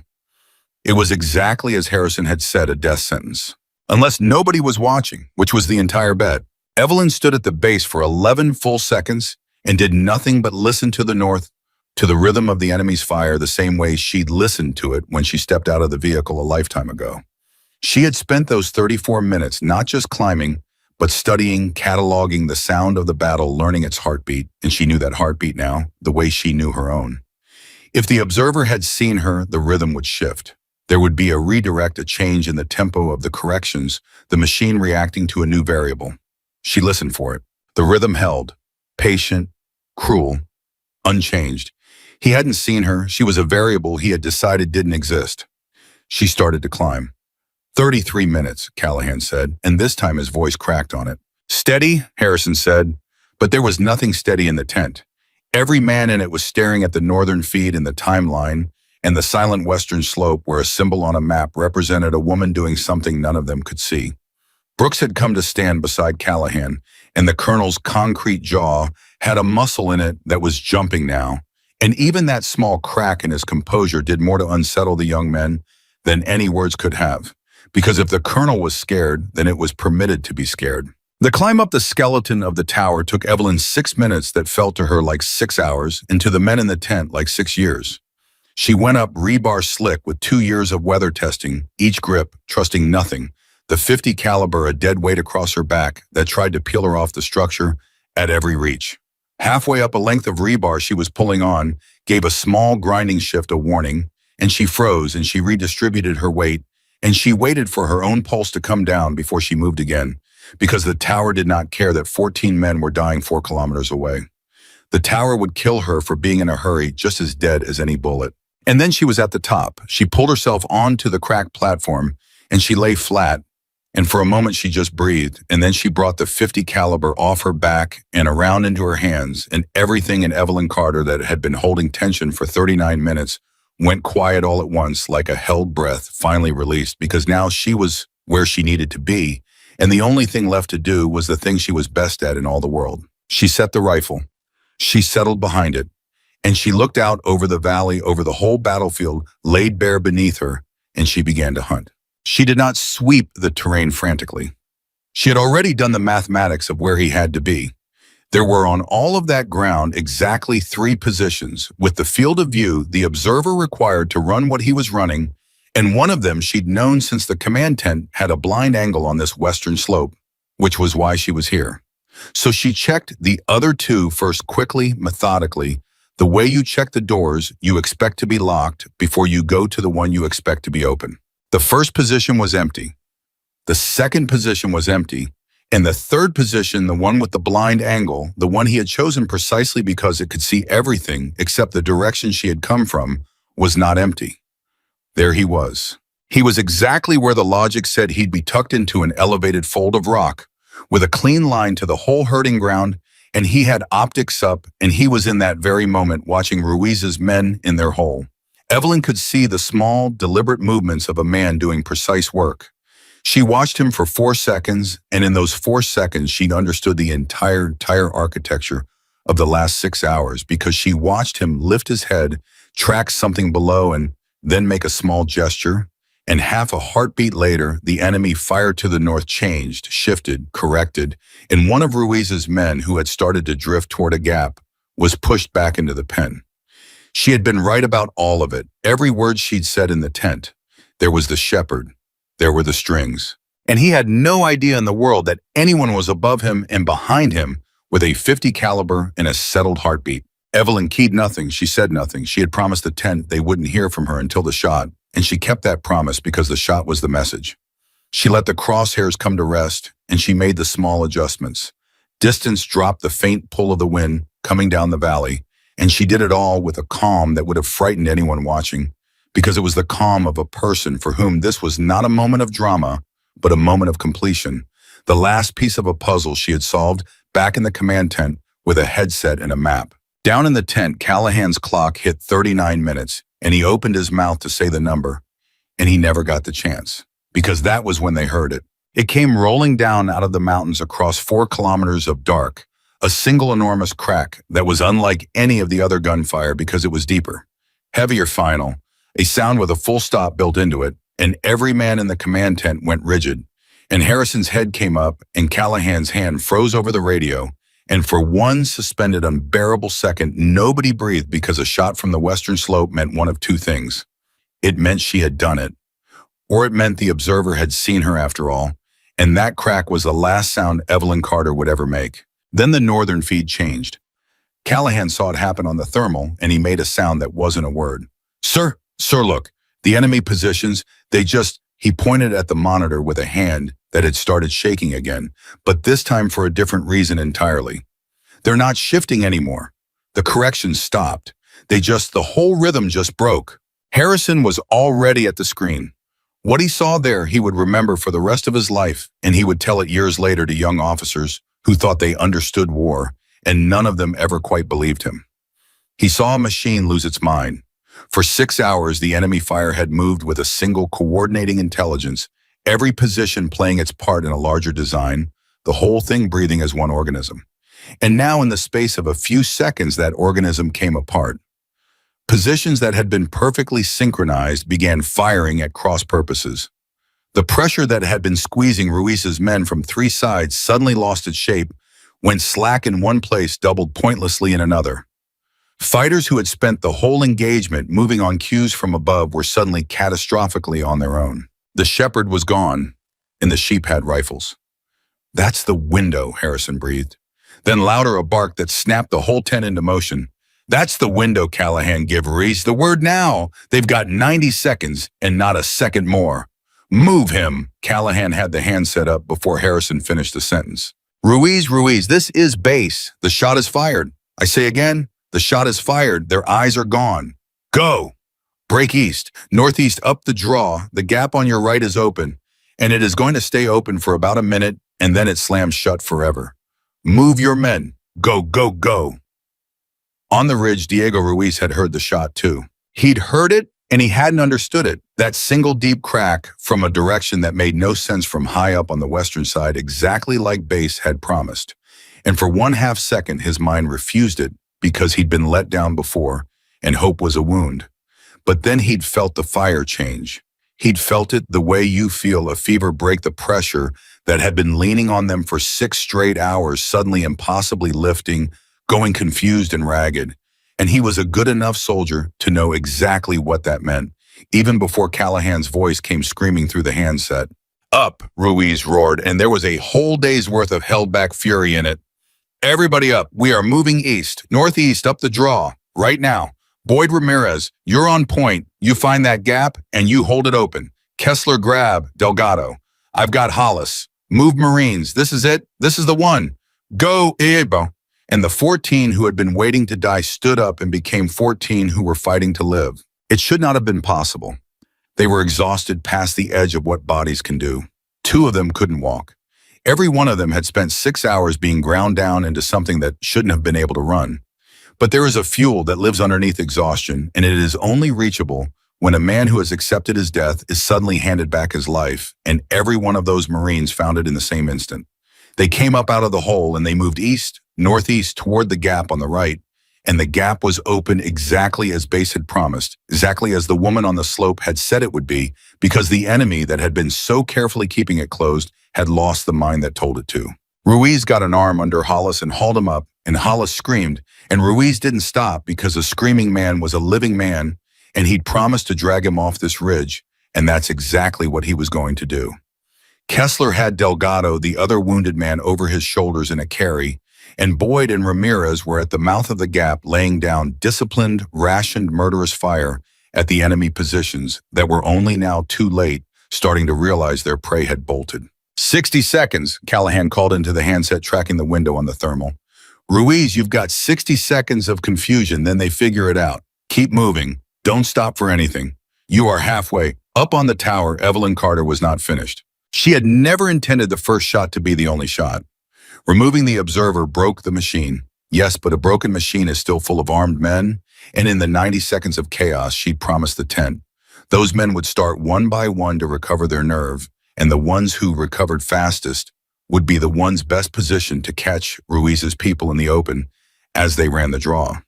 It was exactly as Harrison had said, a death sentence. Unless nobody was watching, which was the entire bet. Evelyn stood at the base for 11 full seconds and did nothing but listen to the north, to the rhythm of the enemy's fire the same way she'd listened to it when she stepped out of the vehicle a lifetime ago. She had spent those 34 minutes not just climbing, but studying, cataloging the sound of the battle, learning its heartbeat, and she knew that heartbeat now, the way she knew her own. If the observer had seen her, the rhythm would shift. There would be a redirect, a change in the tempo of the corrections, the machine reacting to a new variable. She listened for it. The rhythm held, patient, cruel, unchanged. He hadn't seen her. She was a variable he had decided didn't exist. She started to climb. 33 minutes, Callahan said, and this time his voice cracked on it. Steady, Harrison said, but there was nothing steady in the tent. Every man in it was staring at the northern feed in the timeline and the silent western slope where a symbol on a map represented a woman doing something none of them could see. Brooks had come to stand beside Callahan, and the colonel's concrete jaw had a muscle in it that was jumping now, and even that small crack in his composure did more to unsettle the young men than any words could have, because if the colonel was scared, then it was permitted to be scared. The climb up the skeleton of the tower took Evelyn 6 minutes that felt to her like 6 hours, and to the men in the tent like 6 years. She went up rebar slick with 2 years of weather testing, each grip, trusting nothing, the .50 caliber a dead weight across her back that tried to peel her off the structure at every reach. Halfway up a length of rebar she was pulling on gave a small grinding shift a warning, and she froze and she redistributed her weight, and she waited for her own pulse to come down before she moved again, because the tower did not care that 14 men were dying 4 kilometers away. The tower would kill her for being in a hurry, just as dead as any bullet. And then she was at the top. She pulled herself onto the cracked platform, and she lay flat, and for a moment she just breathed, and then she brought the .50 caliber off her back and around into her hands, and everything in Evelyn Carter that had been holding tension for 39 minutes went quiet all at once, like a held breath finally released, because now she was where she needed to be, and the only thing left to do was the thing she was best at in all the world. She set the rifle. She settled behind it, and she looked out over the valley, over the whole battlefield laid bare beneath her, and she began to hunt. She did not sweep the terrain frantically. She had already done the mathematics of where he had to be. There were on all of that ground exactly 3 positions, with the field of view the observer required to run what he was running, and one of them she'd known since the command tent had a blind angle on this western slope, which was why she was here. So she checked the other 2 first quickly, methodically, the way you check the doors you expect to be locked before you go to the one you expect to be open. The first position was empty. The second position was empty. And the third position, the one with the blind angle, the one he had chosen precisely because it could see everything except the direction she had come from, was not empty. There he was. He was exactly where the logic said he'd be, tucked into an elevated fold of rock, with a clean line to the whole hurting ground, and he had optics up, and he was in that very moment watching Ruiz's men in their hole. Evelyn could see the small, deliberate movements of a man doing precise work. She watched him for 4 seconds, and in those 4 seconds, she'd understood the entire architecture of the last 6 hours, because she watched him lift his head, track something below, and then make a small gesture. And half a heartbeat later, the enemy fired to the north changed, shifted, corrected, and one of Ruiz's men, who had started to drift toward a gap, was pushed back into the pen. She had been right about all of it, every word she'd said in the tent. There was the shepherd. There were the strings. And he had no idea in the world that anyone was above him and behind him with a .50 caliber and a settled heartbeat. Evelyn keyed nothing. She said nothing. She had promised the tent they wouldn't hear from her until the shot, and she kept that promise because the shot was the message. She let the crosshairs come to rest, and she made the small adjustments. Distance dropped the faint pull of the wind coming down the valley, and she did it all with a calm that would have frightened anyone watching, because it was the calm of a person for whom this was not a moment of drama, but a moment of completion. The last piece of a puzzle she had solved back in the command tent with a headset and a map. Down in the tent, Callahan's clock hit 39 minutes, and he opened his mouth to say the number, and he never got the chance, because that was when they heard it. It came rolling down out of the mountains across 4 kilometers of dark, a single enormous crack that was unlike any of the other gunfire because it was deeper, heavier, final, a sound with a full stop built into it, and every man in the command tent went rigid, and Harrison's head came up, and Callahan's hand froze over the radio, and for one suspended, unbearable second, nobody breathed, because a shot from the western slope meant one of 2 things. It meant she had done it, or it meant the observer had seen her after all, and that crack was the last sound Evelyn Carter would ever make. Then the northern feed changed. Callahan saw it happen on the thermal, and he made a sound that wasn't a word. Sir, look, the enemy positions, he pointed at the monitor with a hand that had started shaking again, but this time for a different reason entirely. They're not shifting anymore. The corrections stopped. The whole rhythm just broke. Harrison was already at the screen. What he saw there, he would remember for the rest of his life, and he would tell it years later to young officers who thought they understood war, and none of them ever quite believed him. He saw a machine lose its mind. For 6 hours, the enemy fire had moved with a single coordinating intelligence, every position playing its part in a larger design, the whole thing breathing as one organism. And now, in the space of a few seconds, that organism came apart. Positions that had been perfectly synchronized began firing at cross purposes. The pressure that had been squeezing Ruiz's men from 3 sides suddenly lost its shape, went slack in one place, doubled pointlessly in another. Fighters who had spent the whole engagement moving on cues from above were suddenly catastrophically on their own. The shepherd was gone, and the sheep had rifles. "That's the window," Harrison breathed. Then louder, a bark that snapped the whole tent into motion. "That's the window, Callahan, give Ruiz the word now. They've got 90 seconds and not a second more. Move him." Callahan had the hand set up before Harrison finished the sentence. Ruiz, this is base. The shot is fired. I say again, the shot is fired. Their eyes are gone. Go. Break east, northeast up the draw. The gap on your right is open, and it is going to stay open for about a minute, and then it slams shut forever. Move your men. Go, go, go. On the ridge, Diego Ruiz had heard the shot too. He'd heard it, and he hadn't understood it. That single deep crack from a direction that made no sense from high up on the western side, exactly like base had promised. And for 1/2 second, his mind refused it because he'd been let down before, and hope was a wound. But then he'd felt the fire change. He'd felt it the way you feel a fever break the pressure that had been leaning on them for 6 straight hours, suddenly impossibly lifting, going confused and ragged. And he was a good enough soldier to know exactly what that meant, even before Callahan's voice came screaming through the handset. Up, Ruiz roared, and there was a whole day's worth of held-back fury in it. Everybody up. We are moving east, northeast, up the draw, right now. Boyd Ramirez, you're on point. You find that gap, and you hold it open. Kessler, grab. Delgado. I've got Hollis. Move Marines. This is it. This is the one. Go, Ebo. And the 14 who had been waiting to die stood up and became 14 who were fighting to live. It should not have been possible. They were exhausted past the edge of what bodies can do. 2 of them couldn't walk. Every one of them had spent 6 hours being ground down into something that shouldn't have been able to run. But there is a fuel that lives underneath exhaustion, and it is only reachable when a man who has accepted his death is suddenly handed back his life, and every one of those Marines found it in the same instant. They came up out of the hole and they moved east, northeast toward the gap on the right, and the gap was open exactly as Base had promised, exactly as the woman on the slope had said it would be, because the enemy that had been so carefully keeping it closed had lost the mind that told it to. Ruiz got an arm under Hollis and hauled him up, and Hollis screamed, and Ruiz didn't stop because a screaming man was a living man, and he'd promised to drag him off this ridge, and that's exactly what he was going to do. Kessler had Delgado, the other wounded man, over his shoulders in a carry, and Boyd and Ramirez were at the mouth of the gap laying down disciplined, rationed, murderous fire at the enemy positions that were only now too late, starting to realize their prey had bolted. 60 seconds, Callahan called into the handset tracking the window on the thermal. Ruiz, you've got 60 seconds of confusion, then they figure it out. Keep moving. Don't stop for anything. You are halfway. Up on the tower, Evelyn Carter was not finished. She had never intended the first shot to be the only shot. Removing the observer broke the machine. Yes, but a broken machine is still full of armed men, and in the 90 seconds of chaos, she'd promised the tent. Those men would start one by one to recover their nerve, and the ones who recovered fastest would be the ones best positioned to catch Ruiz's people in the open as they ran the draw.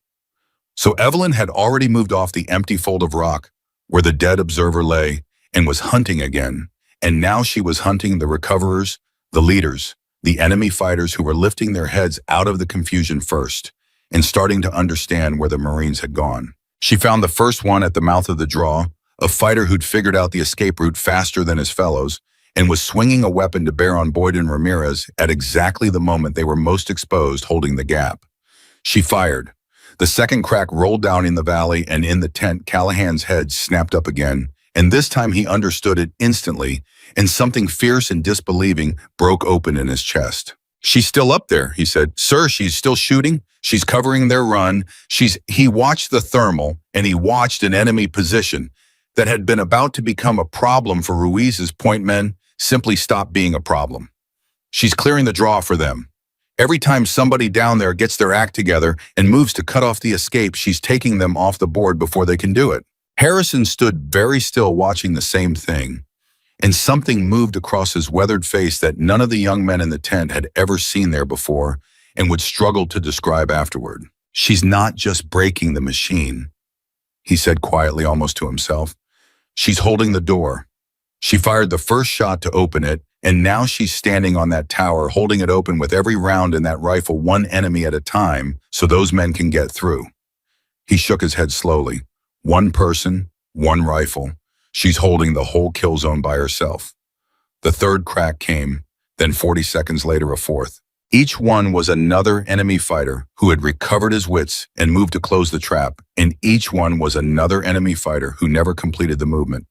So Evelyn had already moved off the empty fold of rock where the dead observer lay and was hunting again, and now she was hunting the recoverers, the leaders, the enemy fighters who were lifting their heads out of the confusion first and starting to understand where the Marines had gone. She found the first one at the mouth of the draw, a fighter who'd figured out the escape route faster than his fellows and was swinging a weapon to bear on Boyd and Ramirez at exactly the moment they were most exposed, holding the gap. She fired. The second crack rolled down in the valley, and in the tent, Callahan's head snapped up again, and this time he understood it instantly, and something fierce and disbelieving broke open in his chest. "She's still up there," he said. "Sir, she's still shooting. She's covering their run. He watched the thermal, and he watched an enemy position that had been about to become a problem for Ruiz's point men simply stop being a problem. She's clearing the draw for them. Every time somebody down there gets their act together and moves to cut off the escape, she's taking them off the board before they can do it." Harrison stood very still watching the same thing, and something moved across his weathered face that none of the young men in the tent had ever seen there before and would struggle to describe afterward. "She's not just breaking the machine," he said quietly, almost to himself. "She's holding the door. She fired the first shot to open it, and now she's standing on that tower, holding it open with every round in that rifle, one enemy at a time, so those men can get through." He shook his head slowly. One person, one rifle. She's holding the whole kill zone by herself. The third crack came, then 40 seconds later a fourth. Each one was another enemy fighter who had recovered his wits and moved to close the trap, and each one was another enemy fighter who never completed the movement.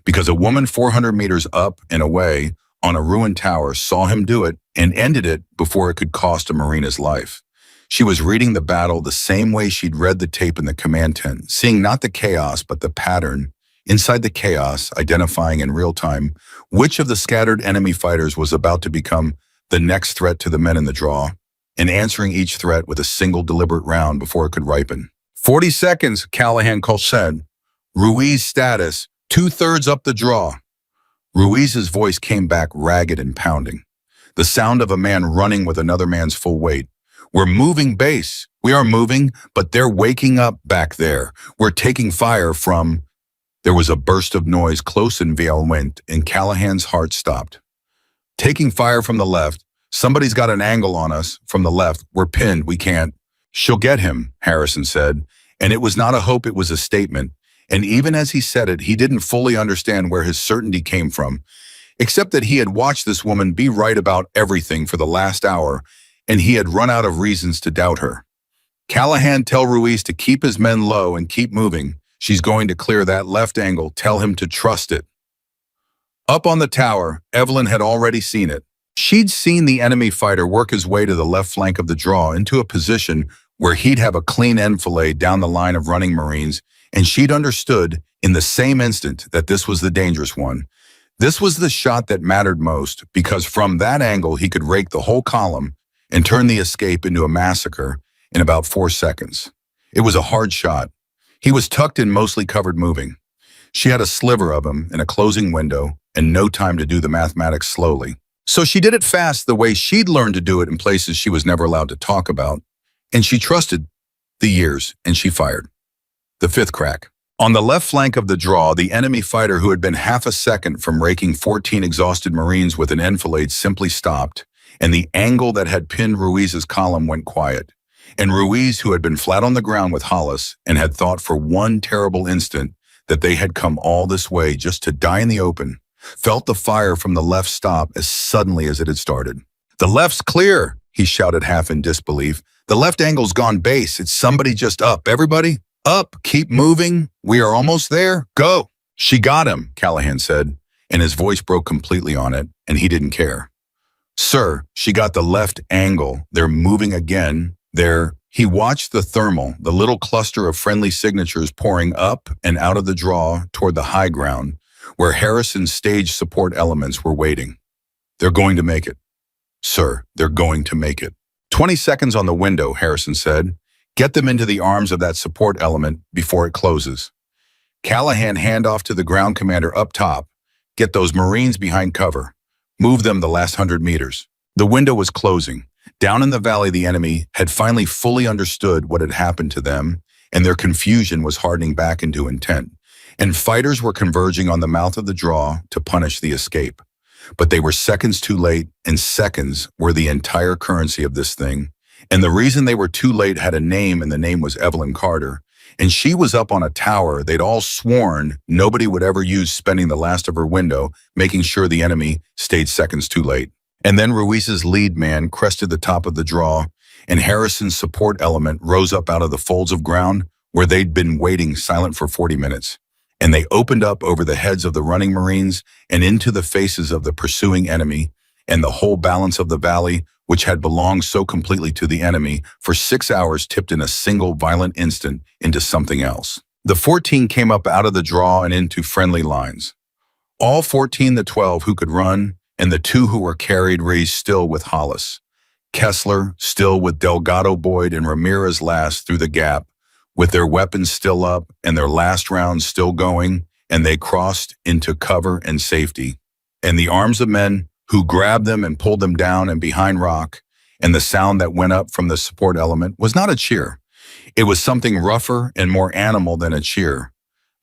Because a woman 400 meters up and away on a ruined tower saw him do it and ended it before it could cost a Marine his life. She was reading the battle the same way she'd read the tape in the command tent, seeing not the chaos but the pattern inside the chaos, identifying in real time which of the scattered enemy fighters was about to become the next threat to the men in the draw, and answering each threat with a single deliberate round before it could ripen. 40 seconds, Callahan said. Ruiz status, 2/3 up the draw. Ruiz's voice came back ragged and pounding. The sound of a man running with another man's full weight. "We're moving base. We are moving, but they're waking up back there. We're taking fire from..." There was a burst of noise close and violent, and Callahan's heart stopped. "Taking fire from the left. Somebody's got an angle on us from the left. We're pinned. We can't..." "She'll get him," Harrison said, and it was not a hope, it was a statement. And even as he said it, he didn't fully understand where his certainty came from, except that he had watched this woman be right about everything for the last hour, and he had run out of reasons to doubt her. "Callahan, tell Ruiz to keep his men low and keep moving. She's going to clear that left angle. Tell him to trust it." Up on the tower, Evelyn had already seen it. She'd seen the enemy fighter work his way to the left flank of the draw into a position where he'd have a clean enfilade down the line of running Marines, and she'd understood in the same instant that this was the dangerous one. This was the shot that mattered most, because from that angle he could rake the whole column and turn the escape into a massacre in about 4 seconds. It was a hard shot. He was tucked in, mostly covered, moving. She had a sliver of him in a closing window and no time to do the mathematics slowly. So she did it fast, the way she'd learned to do it in places she was never allowed to talk about. And she trusted the years, and she fired. The fifth crack. On the left flank of the draw, the enemy fighter, who had been half a second from raking 14 exhausted Marines with an enfilade, simply stopped, and the angle that had pinned Ruiz's column went quiet. And Ruiz, who had been flat on the ground with Hollis and had thought for one terrible instant that they had come all this way just to die in the open, felt the fire from the left stop as suddenly as it had started. "The left's clear," he shouted, half in disbelief. "The left angle's gone base. It's somebody just up. Everybody, up, keep moving. We are almost there. Go." "She got him," Callahan said, and his voice broke completely on it, and he didn't care. "Sir, she got the left angle. They're moving again. He watched the thermal, the little cluster of friendly signatures pouring up and out of the draw toward the high ground, where Harrison's stage support elements were waiting. "They're going to make it. Sir, they're going to make it." 20 seconds on the window, Harrison said. "Get them into the arms of that support element before it closes." Callahan, hand off to the ground commander up top. "Get those Marines behind cover. Move them the last 100 meters. The window was closing. Down in the valley, the enemy had finally fully understood what had happened to them, and their confusion was hardening back into intent. And fighters were converging on the mouth of the draw to punish the escape. But they were seconds too late, and seconds were the entire currency of this thing. And the reason they were too late had a name, and the name was Evelyn Carter. And she was up on a tower they'd all sworn nobody would ever use, spending the last of her window making sure the enemy stayed seconds too late. And then Ruiz's lead man crested the top of the draw, and Harrison's support element rose up out of the folds of ground where they'd been waiting silent for 40 minutes. And they opened up over the heads of the running Marines and into the faces of the pursuing enemy, and the whole balance of the valley, which had belonged so completely to the enemy for 6 hours, tipped in a single violent instant into something else. The 14 came up out of the draw and into friendly lines. All 14, the 12 who could run, and the 2 who were carried, Reese still with Hollis, Kessler still with Delgado, Boyd, and Ramirez last through the gap, with their weapons still up and their last rounds still going, and they crossed into cover and safety. And the arms of men who grabbed them and pulled them down and behind rock, and the sound that went up from the support element was not a cheer. It was something rougher and more animal than a cheer.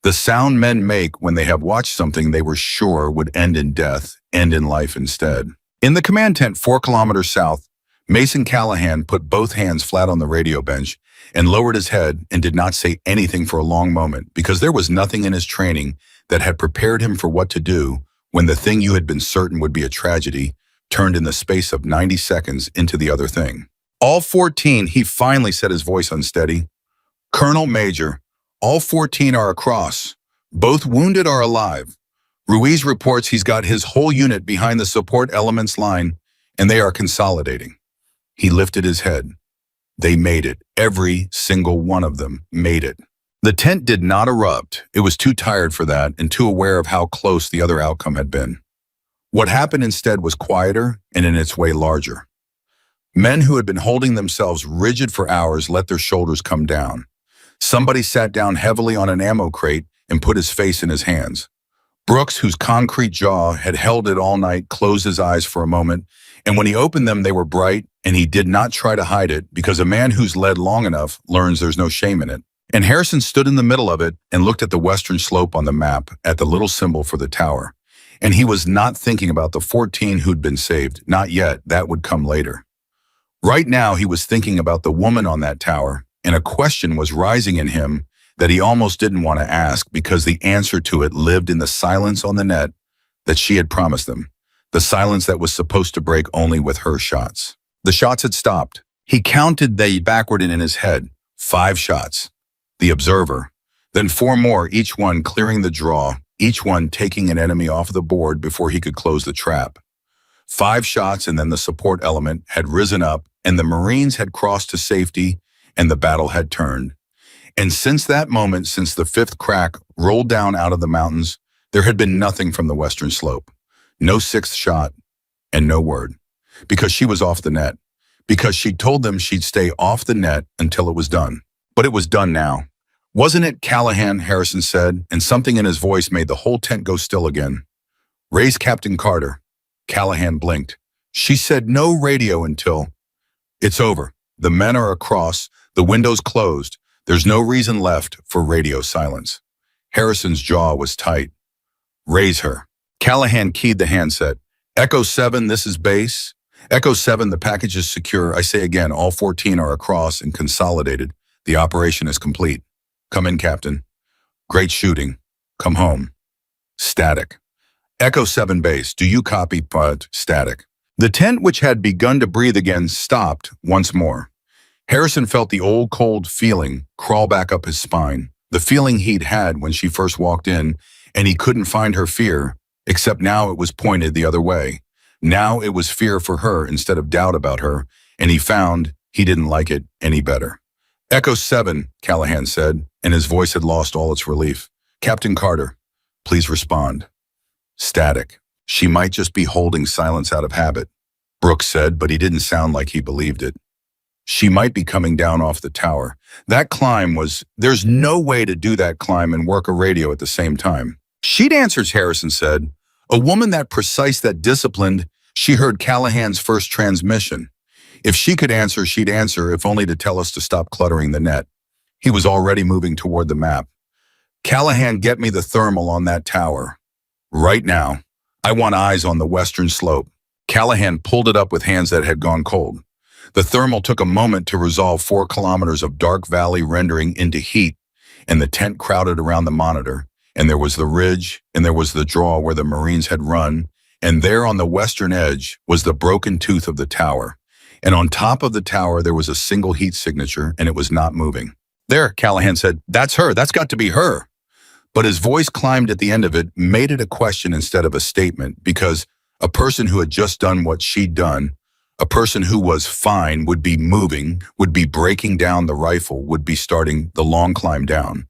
The sound men make when they have watched something they were sure would end in death, end in life instead. In the command tent 4 kilometers south, Mason Callahan put both hands flat on the radio bench and lowered his head and did not say anything for a long moment, because there was nothing in his training that had prepared him for what to do when the thing you had been certain would be a tragedy turned in the space of 90 seconds into the other thing. "All 14, he finally said, his voice unsteady. "Colonel Major, all 14 are across. Both wounded are alive. Ruiz reports he's got his whole unit behind the support elements line, and they are consolidating." He lifted his head. They made it. Every single one of them made it. The tent did not erupt. It was too tired for that and too aware of how close the other outcome had been. What happened instead was quieter and in its way larger. Men who had been holding themselves rigid for hours let their shoulders come down. Somebody sat down heavily on an ammo crate and put his face in his hands. Brooks, whose concrete jaw had held it all night, closed his eyes for a moment, and when he opened them, they were bright, and he did not try to hide it, because a man who's led long enough learns there's no shame in it. And Harrison stood in the middle of it and looked at the western slope on the map, at the little symbol for the tower. And he was not thinking about the 14 who'd been saved. Not yet. That would come later. Right now, he was thinking about the woman on that tower, and a question was rising in him that he almost didn't want to ask, because the answer to it lived in the silence on the net that she had promised them, the silence that was supposed to break only with her shots. The shots had stopped. He counted they backward in his head. 5 shots. The observer. Then 4 more, each one clearing the draw, each one taking an enemy off the board before he could close the trap. 5 shots and then the support element had risen up and the Marines had crossed to safety and the battle had turned. And since that moment, since the 5th crack rolled down out of the mountains, there had been nothing from the western slope. No 6th shot and no word. Because she was off the net. Because she told them she'd stay off the net until it was done. But it was done now. Wasn't it, Callahan? Harrison said, and something in his voice made the whole tent go still again. Raise Captain Carter. Callahan blinked. She said no radio until... It's over. The men are across. The window's closed. There's no reason left for radio silence. Harrison's jaw was tight. Raise her. Callahan keyed the handset. Echo 7, this is base. Echo 7, the package is secure. I say again, all 14 are across and consolidated. The operation is complete. Come in, Captain. Great shooting. Come home. Static. Echo 7 base, do you copy? Static. The tent, which had begun to breathe again, stopped once more. Harrison felt the old cold feeling crawl back up his spine, the feeling he'd had when she first walked in, and he couldn't find her fear, except now it was pointed the other way. Now it was fear for her instead of doubt about her, and he found he didn't like it any better. Echo 7, Callahan said, and his voice had lost all its relief. Captain Carter, please respond. Static. She might just be holding silence out of habit, Brooks said, but he didn't sound like he believed it. She might be coming down off the tower. That climb was... There's no way to do that climb and work a radio at the same time. She'd answer, Harrison said. A woman that precise, that disciplined, she heard Callahan's first transmission. If she could answer, she'd answer, if only to tell us to stop cluttering the net. He was already moving toward the map. Callahan, get me the thermal on that tower. Right now. I want eyes on the western slope. Callahan pulled it up with hands that had gone cold. The thermal took a moment to resolve 4 kilometers of dark valley rendering into heat, and the tent crowded around the monitor, and there was the ridge, and there was the draw where the Marines had run, and there on the western edge was the broken tooth of the tower. And on top of the tower there was a single heat signature, and it was not moving. There, Callahan said, that's her, that's got to be her. But his voice climbed at the end of it, made it a question instead of a statement, because a person who had just done what she'd done, a person who was fine, would be moving, would be breaking down the rifle, would be starting the long climb down.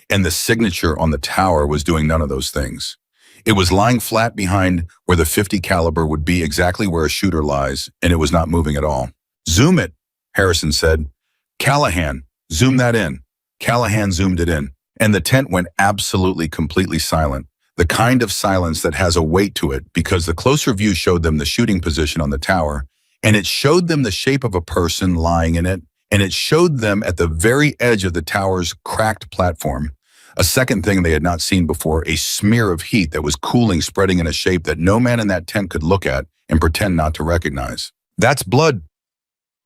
And the signature on the tower was doing none of those things. It was lying flat behind where the .50 caliber would be, exactly where a shooter lies, and it was not moving at all. Zoom it, Harrison said. Callahan, zoom that in. Callahan zoomed it in. And the tent went absolutely, completely silent. The kind of silence that has a weight to it, because the closer view showed them the shooting position on the tower, and it showed them the shape of a person lying in it, and it showed them at the very edge of the tower's cracked platform. A second thing they had not seen before, a smear of heat that was cooling, spreading in a shape that no man in that tent could look at and pretend not to recognize. That's blood.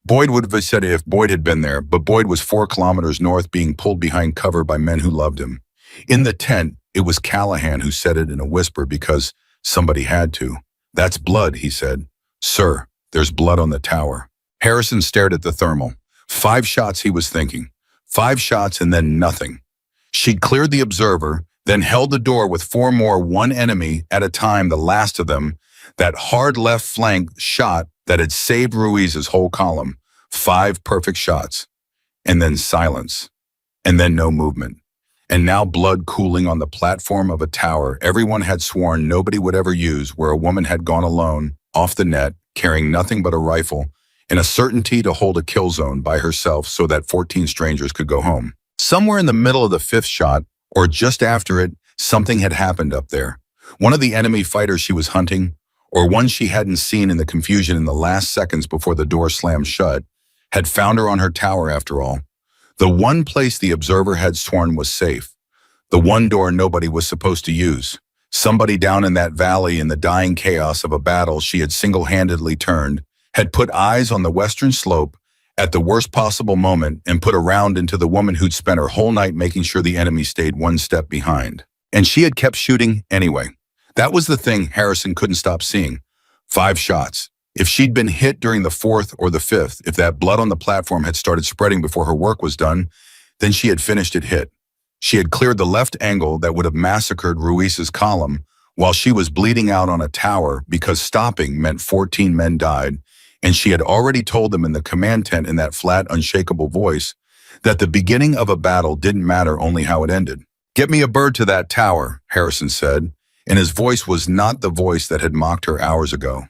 Boyd would have said it if Boyd had been there, but Boyd was 4 kilometers north, being pulled behind cover by men who loved him. In the tent, it was Callahan who said it in a whisper because somebody had to. That's blood, he said. Sir, there's blood on the tower. Harrison stared at the thermal. 5 shots, he was thinking. 5 shots and then nothing. She'd cleared the observer, then held the door with 4 more, one enemy at a time, the last of them, that hard left flank shot that had saved Ruiz's whole column. 5 perfect shots. And then silence. And then no movement. And now blood cooling on the platform of a tower everyone had sworn nobody would ever use, where a woman had gone alone, off the net, carrying nothing but a rifle, and a certainty to hold a kill zone by herself so that 14 strangers could go home. Somewhere in the middle of the 5th shot, or just after it, something had happened up there. One of the enemy fighters she was hunting, or one she hadn't seen in the confusion in the last seconds before the door slammed shut, had found her on her tower after all. The one place the observer had sworn was safe. The one door nobody was supposed to use. Somebody down in that valley in the dying chaos of a battle she had single-handedly turned, had put eyes on the western slope at the worst possible moment and put a round into the woman who'd spent her whole night making sure the enemy stayed one step behind. And she had kept shooting anyway. That was the thing Harrison couldn't stop seeing. 5 shots. If she'd been hit during the 4th or the 5th, if that blood on the platform had started spreading before her work was done, then she had finished it hit. She had cleared the left angle that would have massacred Ruiz's column while she was bleeding out on a tower because stopping meant 14 men died, and she had already told them in the command tent in that flat, unshakable voice that the beginning of a battle didn't matter, only how it ended. "Get me a bird to that tower," Harrison said, and his voice was not the voice that had mocked her hours ago.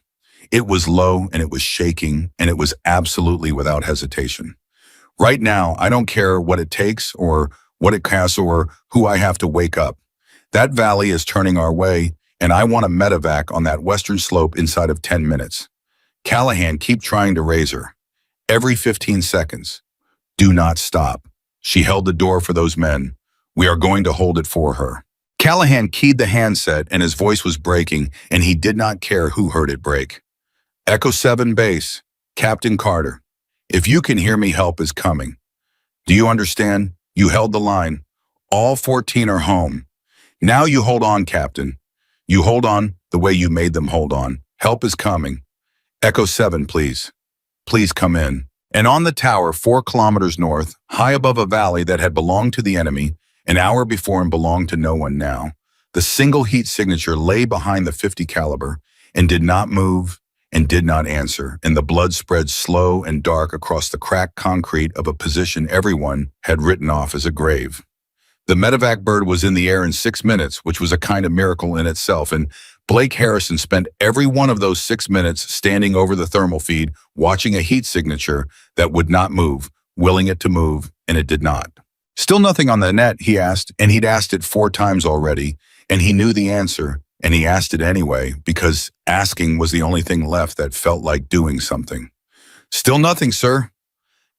It was low, and it was shaking, and it was absolutely without hesitation. "Right now, I don't care what it takes or what it costs or who I have to wake up. That valley is turning our way, and I want a medevac on that western slope inside of 10 minutes. Callahan, keep trying to raise her. Every 15 seconds. Do not stop." She held the door for those men. "We are going to hold it for her." Callahan keyed the handset, and his voice was breaking, and he did not care who heard it break. "Echo 7 base, Captain Carter. If you can hear me, help is coming. Do you understand? You held the line. All 14 are home. Now you hold on, Captain. You hold on the way you made them hold on. Help is coming. Echo 7, please. Please come in." And on the tower, 4 kilometers north, high above a valley that had belonged to the enemy an hour before and belonged to no one now, the single heat signature lay behind the 50 caliber and did not move and did not answer, and the blood spread slow and dark across the cracked concrete of a position everyone had written off as a grave. The medevac bird was in the air in 6 minutes, which was a kind of miracle in itself, and Blake Harrison spent every one of those 6 minutes standing over the thermal feed, watching a heat signature that would not move, willing it to move, and it did not. "Still nothing on the net?" he asked, and he'd asked it 4 times already, and he knew the answer, and he asked it anyway, because asking was the only thing left that felt like doing something. "Still nothing, sir."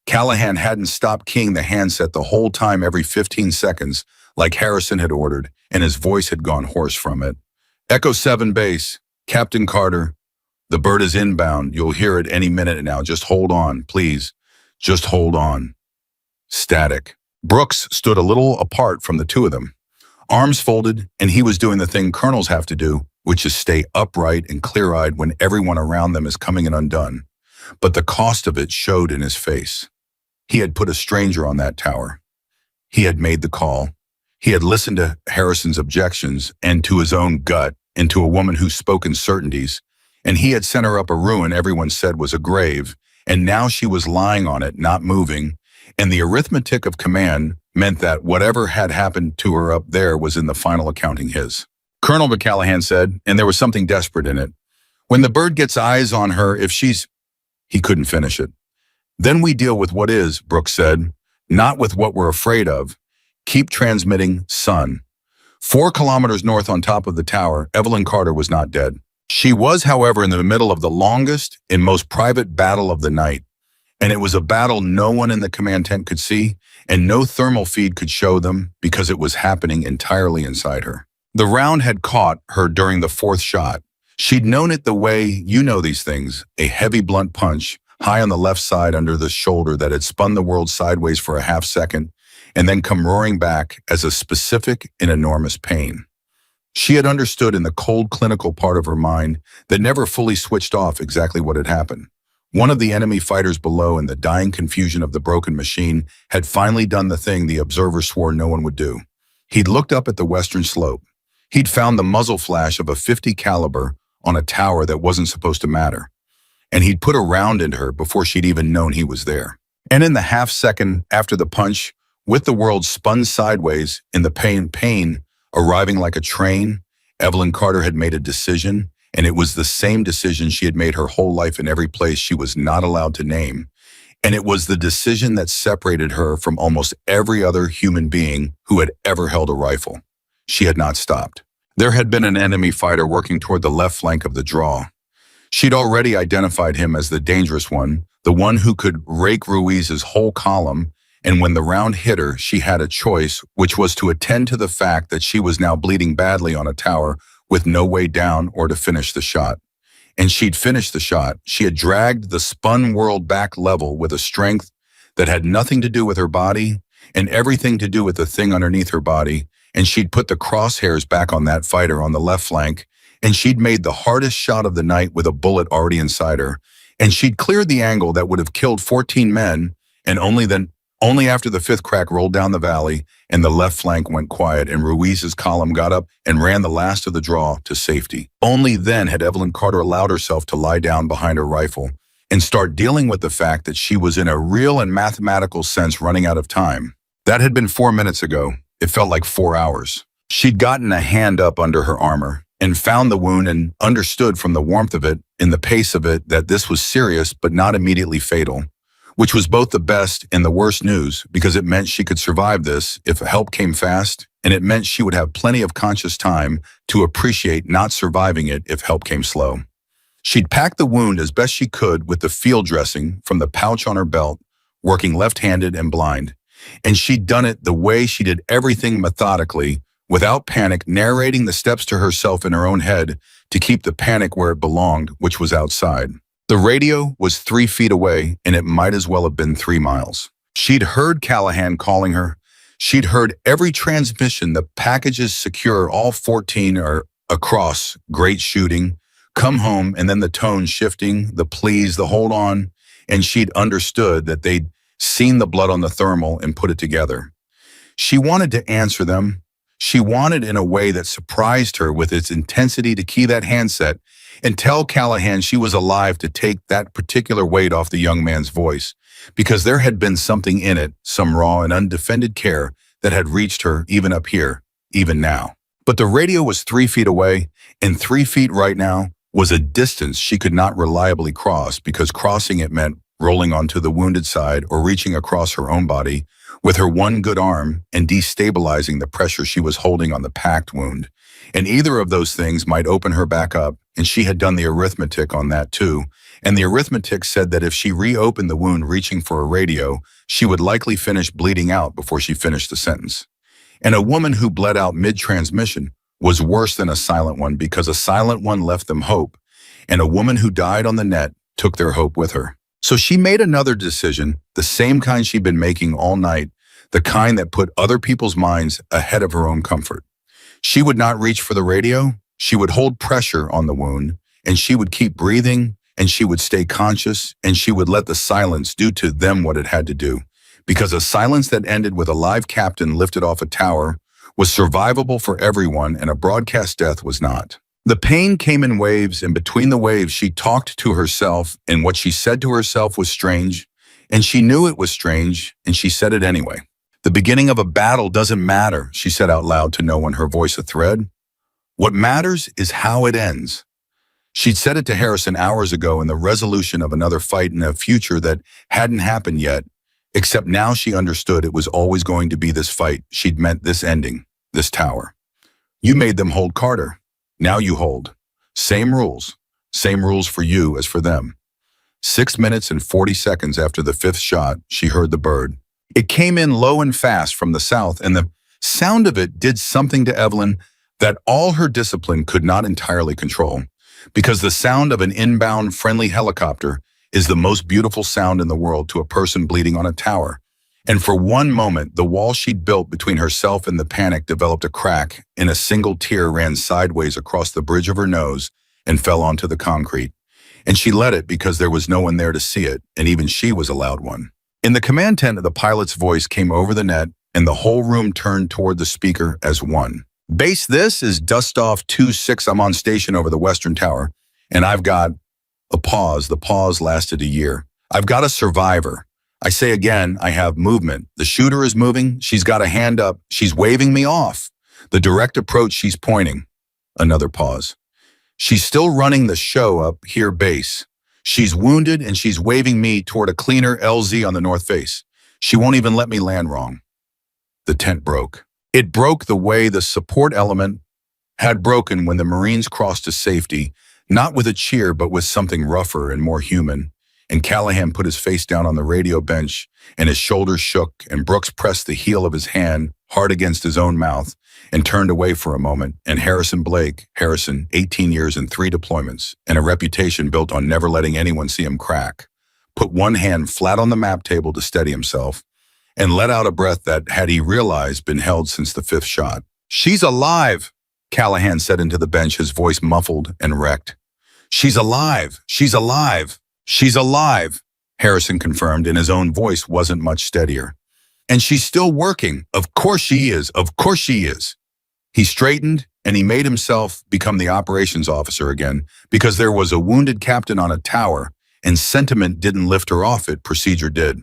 Callahan hadn't stopped keying the handset the whole time, every 15 seconds, like Harrison had ordered, and his voice had gone hoarse from it. "Echo 7 base, Captain Carter. The bird is inbound. You'll hear it any minute now. Just hold on, please. Just hold on." Static. Brooks stood a little apart from the two of them, arms folded, and he was doing the thing colonels have to do, which is stay upright and clear-eyed when everyone around them is coming in undone. But the cost of it showed in his face. He had put a stranger on that tower. He had made the call. He had listened to Harrison's objections and to his own gut and to a woman who spoke in certainties, and he had sent her up a ruin everyone said was a grave, and now she was lying on it, not moving, and the arithmetic of command meant that whatever had happened to her up there was in the final accounting his. "Colonel," Callahan said, and there was something desperate in it, "when the bird gets eyes on her, if she's—" He couldn't finish it. "Then we deal with what is," Brooks said, "not with what we're afraid of. Keep transmitting, son." 4 kilometers north on top of the tower, Evelyn Carter was not dead. She was, however, in the middle of the longest and most private battle of the night, and it was a battle no one in the command tent could see, and no thermal feed could show them because it was happening entirely inside her. The round had caught her during the 4th shot. She'd known it the way you know these things, a heavy blunt punch, high on the left side under the shoulder that had spun the world sideways for a half second, and then come roaring back as a specific and enormous pain. She had understood in the cold clinical part of her mind that never fully switched off exactly what had happened. One of the enemy fighters below, in the dying confusion of the broken machine, had finally done the thing the observer swore no one would do. He'd looked up at the western slope. He'd found the muzzle flash of a 50 caliber on a tower that wasn't supposed to matter, and he'd put a round into her before she'd even known he was there. And in the half second after the punch, with the world spun sideways in the pain arriving like a train, Evelyn Carter had made a decision, and it was the same decision she had made her whole life in every place she was not allowed to name. And it was the decision that separated her from almost every other human being who had ever held a rifle. She had not stopped. There had been an enemy fighter working toward the left flank of the draw. She'd already identified him as the dangerous one, the one who could rake Ruiz's whole column, and when the round hit her, she had a choice, which was to attend to the fact that she was now bleeding badly on a tower with no way down, or to finish the shot. And she'd finished the shot. She had dragged the spun world back level with a strength that had nothing to do with her body and everything to do with the thing underneath her body, and she'd put the crosshairs back on that fighter on the left flank, and she'd made the hardest shot of the night with a bullet already inside her, and she'd cleared the angle that would have killed 14 men, and only then Only after the fifth crack rolled down the valley and the left flank went quiet and Ruiz's column got up and ran the last of the draw to safety. Only then had Evelyn Carter allowed herself to lie down behind her rifle and start dealing with the fact that she was in a real and mathematical sense running out of time. That had been 4 minutes ago. It felt like 4 hours. She'd gotten a hand up under her armor and found the wound and understood from the warmth of it, in the pace of it, that this was serious but not immediately fatal, which was both the best and the worst news because it meant she could survive this if help came fast, and it meant she would have plenty of conscious time to appreciate not surviving it if help came slow. She'd packed the wound as best she could with the field dressing from the pouch on her belt, working left-handed and blind. And she'd done it the way she did everything methodically, without panic, narrating the steps to herself in her own head to keep the panic where it belonged, which was outside. The radio was 3 feet away, and it might as well have been 3 miles. She'd heard Callahan calling her. She'd heard every transmission, the packages secure, all 14 are across, great shooting, come home, and then the tone shifting, the please, the hold on, and she'd understood that they'd seen the blood on the thermal and put it together. She wanted to answer them. She wanted in a way that surprised her with its intensity to key that handset and tell Callahan she was alive to take that particular weight off the young man's voice, because there had been something in it, some raw and undefended care that had reached her even up here, even now. But the radio was 3 feet away, and 3 feet right now was a distance she could not reliably cross, because crossing it meant rolling onto the wounded side or reaching across her own body with her one good arm and destabilizing the pressure she was holding on the packed wound. And either of those things might open her back up, and she had done the arithmetic on that too. And the arithmetic said that if she reopened the wound reaching for a radio, she would likely finish bleeding out before she finished the sentence. And a woman who bled out mid-transmission was worse than a silent one, because a silent one left them hope, and a woman who died on the net took their hope with her. So she made another decision, the same kind she'd been making all night, the kind that put other people's minds ahead of her own comfort. She would not reach for the radio, she would hold pressure on the wound, and she would keep breathing, and she would stay conscious, and she would let the silence do to them what it had to do. Because a silence that ended with a live captain lifted off a tower was survivable for everyone, and a broadcast death was not. The pain came in waves, and between the waves she talked to herself, and what she said to herself was strange, and she knew it was strange, and she said it anyway. The beginning of a battle doesn't matter, she said out loud to no one, her voice a thread. What matters is how it ends. She'd said it to Harrison hours ago in the resolution of another fight in a future that hadn't happened yet, except now she understood it was always going to be this fight. She'd meant this ending, this tower. You made them hold Carter. Now you hold. Same rules for you as for them. 6 minutes and 40 seconds after the fifth shot, she heard the bird. It came in low and fast from the south, and the sound of it did something to Evelyn that all her discipline could not entirely control, because the sound of an inbound friendly helicopter is the most beautiful sound in the world to a person bleeding on a tower. And for one moment, the wall she'd built between herself and the panic developed a crack, and a single tear ran sideways across the bridge of her nose and fell onto the concrete. And she let it because there was no one there to see it, and even she was allowed one. In the command tent, the pilot's voice came over the net, and the whole room turned toward the speaker as one. Base, this is Dustoff 2-6. I'm on station over the Western Tower, and I've got a pause. The pause lasted a year. I've got a survivor. I say again, I have movement. The shooter is moving. She's got a hand up. She's waving me off. The direct approach, she's pointing. Another pause. She's still running the show up here base. She's wounded, and she's waving me toward a cleaner LZ on the north face. She won't even let me land wrong. The tent broke. It broke the way the support element had broken when the Marines crossed to safety, not with a cheer, but with something rougher and more human. And Callahan put his face down on the radio bench, and his shoulders shook, and Brooks pressed the heel of his hand hard against his own mouth and turned away for a moment. And Harrison, 18 years and 3 deployments, and a reputation built on never letting anyone see him crack, put one hand flat on the map table to steady himself, and let out a breath that, had he realized, been held since the fifth shot. She's alive, Callahan said into the bench, his voice muffled and wrecked. She's alive, she's alive. She's alive, Harrison confirmed, and his own voice wasn't much steadier. And she's still working. Of course she is. Of course she is. He straightened and he made himself become the operations officer again because there was a wounded captain on a tower and sentiment didn't lift her off it, procedure did.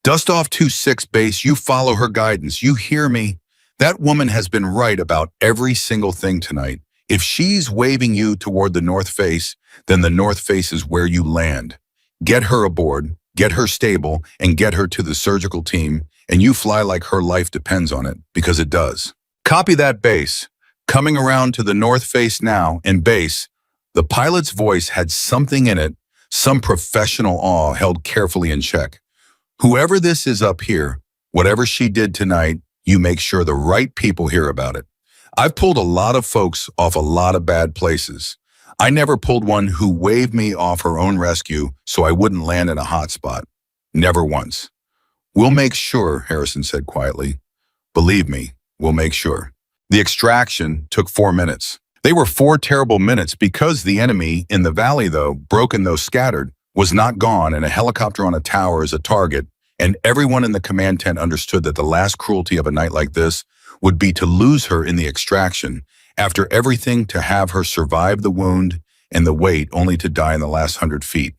Dust off 2-6 base, you follow her guidance, you hear me? That woman has been right about every single thing tonight. If she's waving you toward the north face, then the north face is where you land. Get her aboard, get her stable, and get her to the surgical team, and you fly like her life depends on it, because it does. Copy that, base. Coming around to the north face now, and base. The pilot's voice had something in it, some professional awe held carefully in check. Whoever this is up here, whatever she did tonight, you make sure the right people hear about it. I've pulled a lot of folks off a lot of bad places. I never pulled one who waved me off her own rescue so I wouldn't land in a hot spot. Never once. We'll make sure, Harrison said quietly. Believe me, we'll make sure. The extraction took 4 minutes. They were 4 terrible minutes because the enemy in the valley, though, broken though scattered, was not gone, and a helicopter on a tower is a target, and everyone in the command tent understood that the last cruelty of a night like this would be to lose her in the extraction, after everything to have her survive the wound and the wait only to die in the last 100 feet.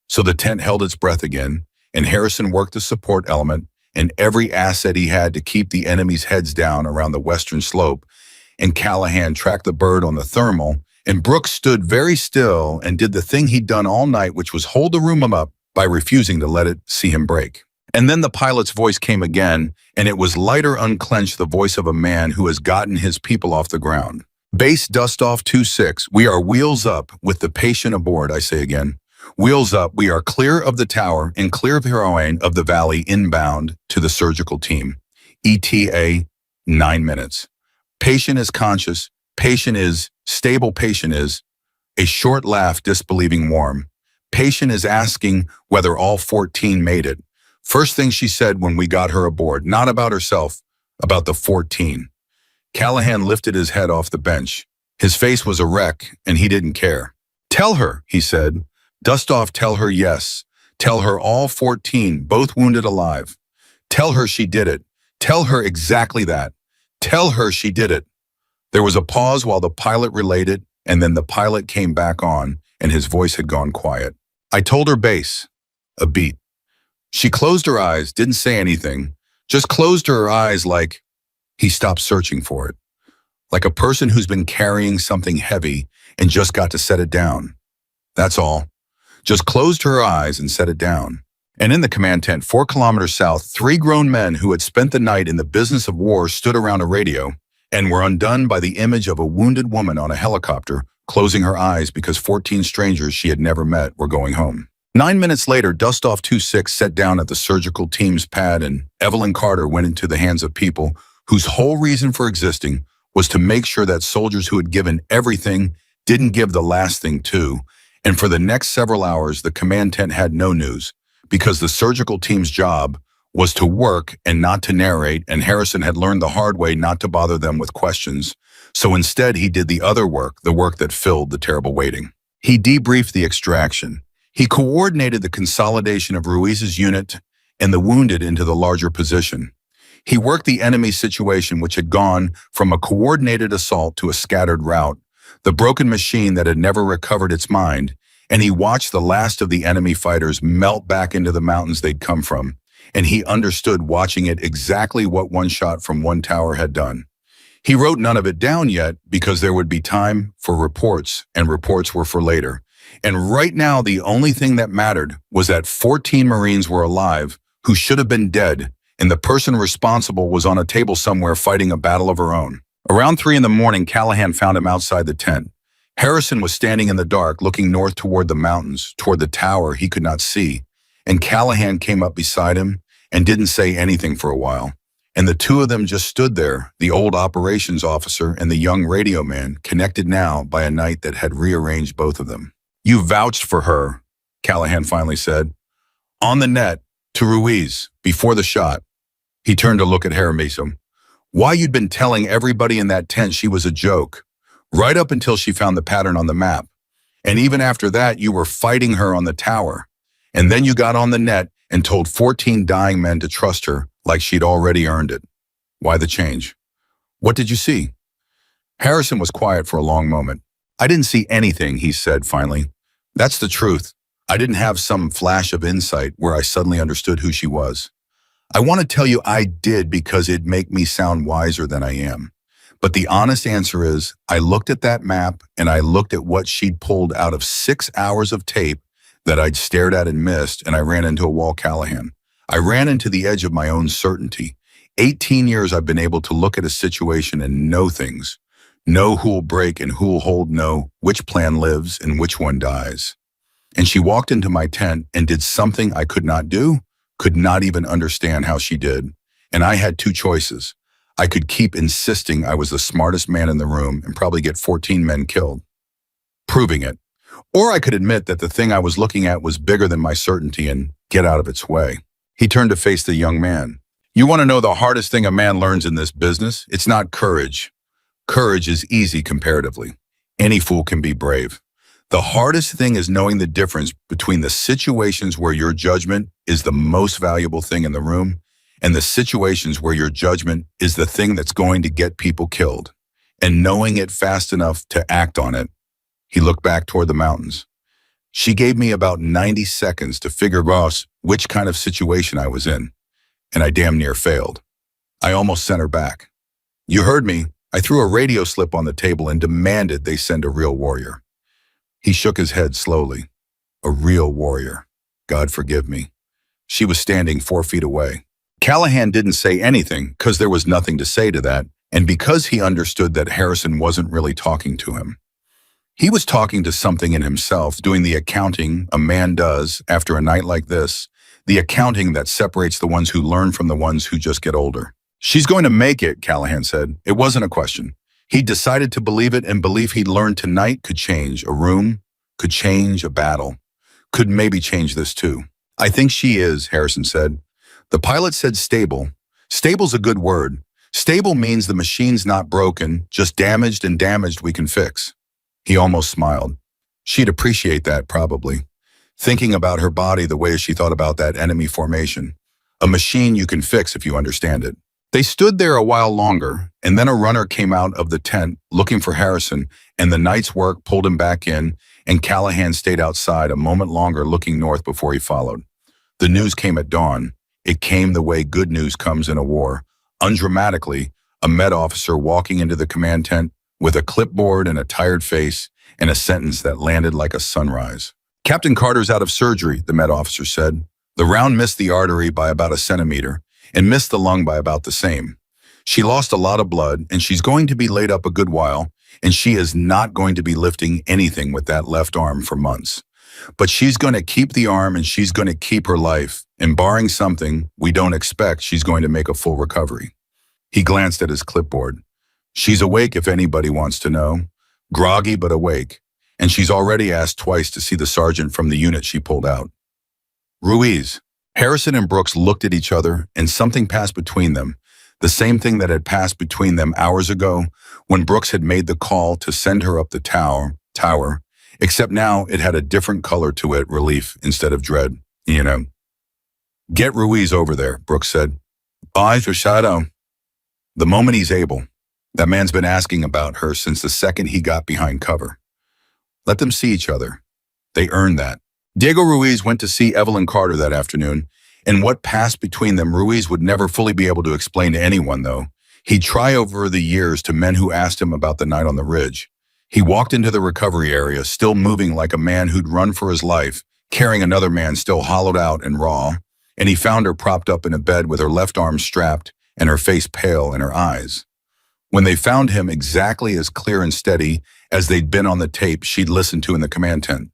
So the tent held its breath again, and Harrison worked the support element and every asset he had to keep the enemy's heads down around the western slope, and Callahan tracked the bird on the thermal, and Brooks stood very still and did the thing he'd done all night, which was hold the room up by refusing to let it see him break. And then the pilot's voice came again, and it was lighter, unclenched, the voice of a man who has gotten his people off the ground. Base dust off 2-6. We are wheels up with the patient aboard, I say again. Wheels up, we are clear of the tower and clear of the heroine of the valley inbound to the surgical team. ETA, 9 minutes. Patient is conscious. Patient is stable. Patient is a short laugh, disbelieving warm. Patient is asking whether all 14 made it. First thing she said when we got her aboard, not about herself, about the 14. Callahan lifted his head off the bench. His face was a wreck, and he didn't care. Tell her, he said. Dust off, tell her yes. Tell her all 14, both wounded alive. Tell her she did it. Tell her exactly that. Tell her she did it. There was a pause while the pilot relayed it, and then the pilot came back on, and his voice had gone quiet. I told her base. A beat. She closed her eyes, didn't say anything, just closed her eyes like he stopped searching for it. Like a person who's been carrying something heavy and just got to set it down. That's all. Just closed her eyes and set it down. And in the command tent, 4 kilometers south, 3 grown men who had spent the night in the business of war stood around a radio and were undone by the image of a wounded woman on a helicopter, closing her eyes because 14 strangers she had never met were going home. 9 minutes later, Dust Off 2-6 sat down at the surgical team's pad, and Evelyn Carter went into the hands of people whose whole reason for existing was to make sure that soldiers who had given everything didn't give the last thing too. And for the next several hours, the command tent had no news, because the surgical team's job was to work and not to narrate, and Harrison had learned the hard way not to bother them with questions. So instead, he did the other work, the work that filled the terrible waiting. He debriefed the extraction. He coordinated the consolidation of Ruiz's unit and the wounded into the larger position. He worked the enemy situation, which had gone from a coordinated assault to a scattered rout, the broken machine that had never recovered its mind, and he watched the last of the enemy fighters melt back into the mountains they'd come from, and he understood watching it exactly what one shot from one tower had done. He wrote none of it down yet because there would be time for reports, and reports were for later. And right now, the only thing that mattered was that 14 Marines were alive who should have been dead, and the person responsible was on a table somewhere fighting a battle of her own. Around 3 in the morning, Callahan found him outside the tent. Harrison was standing in the dark, looking north toward the mountains, toward the tower he could not see, and Callahan came up beside him and didn't say anything for a while. And the two of them just stood there, the old operations officer and the young radio man, connected now by a night that had rearranged both of them. You vouched for her, Callahan finally said. On the net, to Ruiz, before the shot. He turned to look at Harrison. Why you'd been telling everybody in that tent she was a joke, right up until she found the pattern on the map. And even after that, you were fighting her on the tower. And then you got on the net and told 14 dying men to trust her, like she'd already earned it. Why the change? What did you see? Harrison was quiet for a long moment. I didn't see anything, he said finally. That's the truth. I didn't have some flash of insight where I suddenly understood who she was. I want to tell you I did because it'd make me sound wiser than I am. But the honest answer is, I looked at that map and I looked at what she'd pulled out of 6 hours of tape that I'd stared at and missed, and I ran into a wall, Callahan. I ran into the edge of my own certainty. 18 years I've been able to look at a situation and know things. Know who'll break and who'll hold, know which plan lives and which one dies. And she walked into my tent and did something I could not do, could not even understand how she did. And I had two choices. I could keep insisting I was the smartest man in the room and probably get 14 men killed, proving it. Or I could admit that the thing I was looking at was bigger than my certainty and get out of its way. He turned to face the young man. You want to know the hardest thing a man learns in this business? It's not courage. Courage is easy comparatively. Any fool can be brave. The hardest thing is knowing the difference between the situations where your judgment is the most valuable thing in the room and the situations where your judgment is the thing that's going to get people killed, and knowing it fast enough to act on it. He looked back toward the mountains. She gave me about 90 seconds to figure out which kind of situation I was in, and I damn near failed. I almost sent her back. You heard me. I threw a radio slip on the table and demanded they send a real warrior. He shook his head slowly. A real warrior. God forgive me. She was standing 4 feet away. Callahan didn't say anything because there was nothing to say to that, and because he understood that Harrison wasn't really talking to him. He was talking to something in himself, doing the accounting a man does after a night like this, the accounting that separates the ones who learn from the ones who just get older. She's going to make it, Callahan said. It wasn't a question. He decided to believe it, and believe he'd learned tonight could change a room, could change a battle, could maybe change this too. I think she is, Harrison said. The pilot said stable. Stable's a good word. Stable means the machine's not broken, just damaged, and damaged we can fix. He almost smiled. She'd appreciate that, probably. Thinking about her body the way she thought about that enemy formation. A machine you can fix if you understand it. They stood there a while longer, and then a runner came out of the tent looking for Harrison, and the night's work pulled him back in, and Callahan stayed outside a moment longer looking north before he followed. The news came at dawn. It came the way good news comes in a war. Undramatically, a med officer walking into the command tent with a clipboard and a tired face and a sentence that landed like a sunrise. Captain Carter's out of surgery, the med officer said. The round missed the artery by about a centimeter and missed the lung by about the same. She lost a lot of blood, and she's going to be laid up a good while, and she is not going to be lifting anything with that left arm for months. But she's going to keep the arm, and she's going to keep her life, and barring something we don't expect, she's going to make a full recovery. He glanced at his clipboard. She's awake if anybody wants to know. Groggy but awake, and she's already asked twice to see the sergeant from the unit she pulled out. Ruiz. Harrison and Brooks looked at each other, and something passed between them, the same thing that had passed between them hours ago when Brooks had made the call to send her up the tower, except now it had a different color to it, relief instead of dread, you know. Get Ruiz over there, Brooks said. Eyes or shadow? The moment he's able. That man's been asking about her since the second he got behind cover. Let them see each other. They earned that. Diego Ruiz went to see Evelyn Carter that afternoon, and what passed between them Ruiz would never fully be able to explain to anyone, though. He'd try over the years to men who asked him about the night on the ridge. He walked into the recovery area, still moving like a man who'd run for his life, carrying another man still hollowed out and raw, and he found her propped up in a bed with her left arm strapped and her face pale and her eyes. When they found him exactly as clear and steady as they'd been on the tape she'd listened to in the command tent.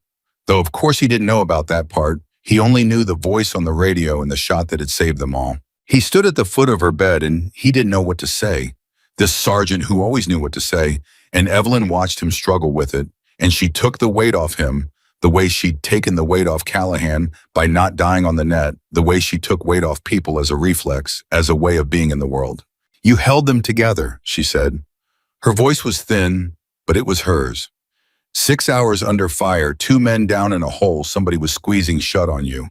Though of course he didn't know about that part, he only knew the voice on the radio and the shot that had saved them all. He stood at the foot of her bed and he didn't know what to say. This sergeant who always knew what to say, and Evelyn watched him struggle with it, and she took the weight off him, the way she'd taken the weight off Callahan by not dying on the net, the way she took weight off people as a reflex, as a way of being in the world. You held them together, she said. Her voice was thin, but it was hers. 6 hours under fire, 2 men down in a hole somebody was squeezing shut on you.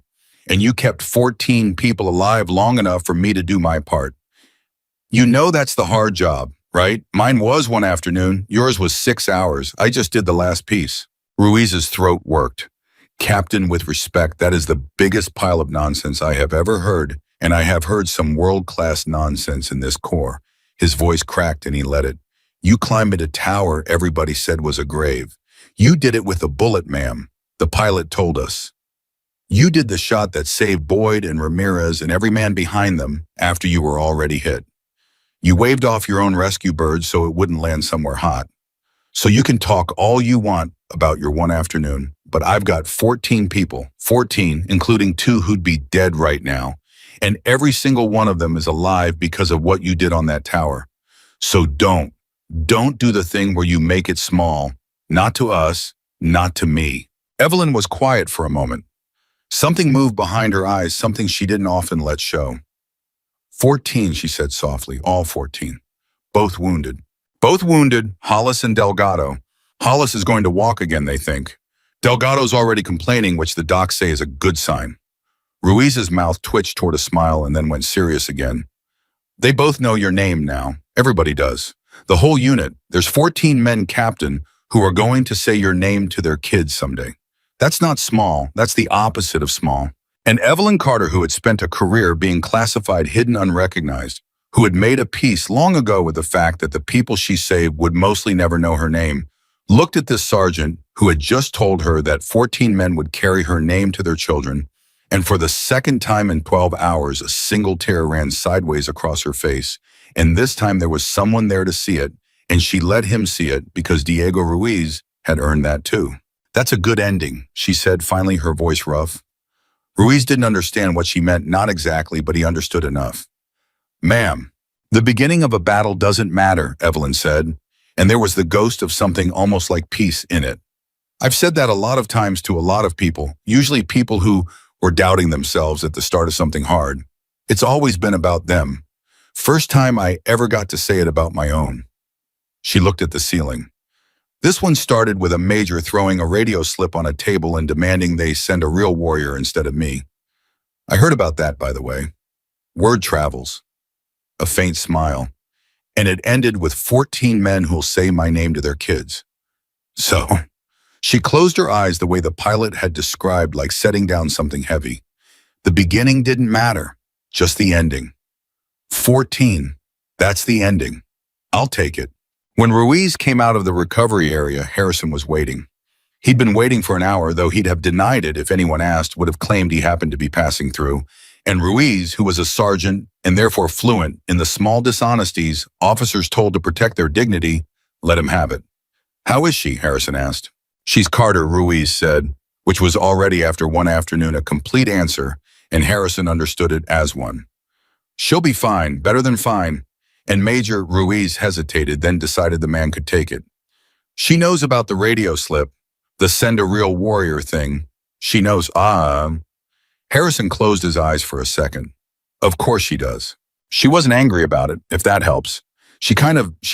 and you kept 14 people alive long enough for me to do my part. You know that's the hard job, right? Mine was one afternoon. Yours was 6 hours. I just did the last piece. Ruiz's throat worked. Captain, with respect, that is the biggest pile of nonsense I have ever heard, and I have heard some world-class nonsense in this corps. His voice cracked and he let it. You climbed a tower everybody said was a grave. You did it with a bullet, ma'am. The pilot told us. You did the shot that saved Boyd and Ramirez and every man behind them after you were already hit. You waved off your own rescue bird so it wouldn't land somewhere hot. So you can talk all you want about your one afternoon, but I've got 14 people, 14, including 2 who'd be dead right now, and every single one of them is alive because of what you did on that tower. So don't do the thing where you make it small. Not to us, not to me. Evelyn was quiet for a moment. Something moved behind her eyes, something she didn't often let show. 14, she said softly, all 14. Both wounded. Both wounded, Hollis and Delgado. Hollis is going to walk again, they think. Delgado's already complaining, which the docs say is a good sign. Ruiz's mouth twitched toward a smile and then went serious again. They both know your name now. Everybody does. The whole unit. There's 14 men, Captain, who are going to say your name to their kids someday. That's not small. That's the opposite of small. And Evelyn Carter, who had spent a career being classified hidden unrecognized, who had made a peace long ago with the fact that the people she saved would mostly never know her name, looked at this sergeant who had just told her that 14 men would carry her name to their children, and for the second time in 12 hours, a single tear ran sideways across her face, and this time there was someone there to see it, and she let him see it because Diego Ruiz had earned that too. That's a good ending, she said, finally, her voice rough. Ruiz didn't understand what she meant, not exactly, but he understood enough. Ma'am, the beginning of a battle doesn't matter, Evelyn said, and there was the ghost of something almost like peace in it. I've said that a lot of times to a lot of people, usually people who were doubting themselves at the start of something hard. It's always been about them. First time I ever got to say it about my own. She looked at the ceiling. This one started with a major throwing a radio slip on a table and demanding they send a real warrior instead of me. I heard about that, by the way. Word travels. A faint smile. And it ended with 14 men who'll say my name to their kids. So, she closed her eyes the way the pilot had described, like setting down something heavy. The beginning didn't matter, just the ending. 14, that's the ending. I'll take it. When Ruiz came out of the recovery area, Harrison was waiting. He'd been waiting for an hour, though he'd have denied it if anyone asked, would have claimed he happened to be passing through. And Ruiz, who was a sergeant and therefore fluent in the small dishonesties officers told to protect their dignity, let him have it. How is she? Harrison asked. She's Carter, Ruiz said, which was already after one afternoon a complete answer, and Harrison understood it as one. She'll be fine, better than fine. And Major Ruiz hesitated, then decided the man could take it. She knows about the radio slip, the send a real warrior thing. She knows, Harrison closed his eyes for a second. Of course she does. She wasn't angry about it, if that helps. She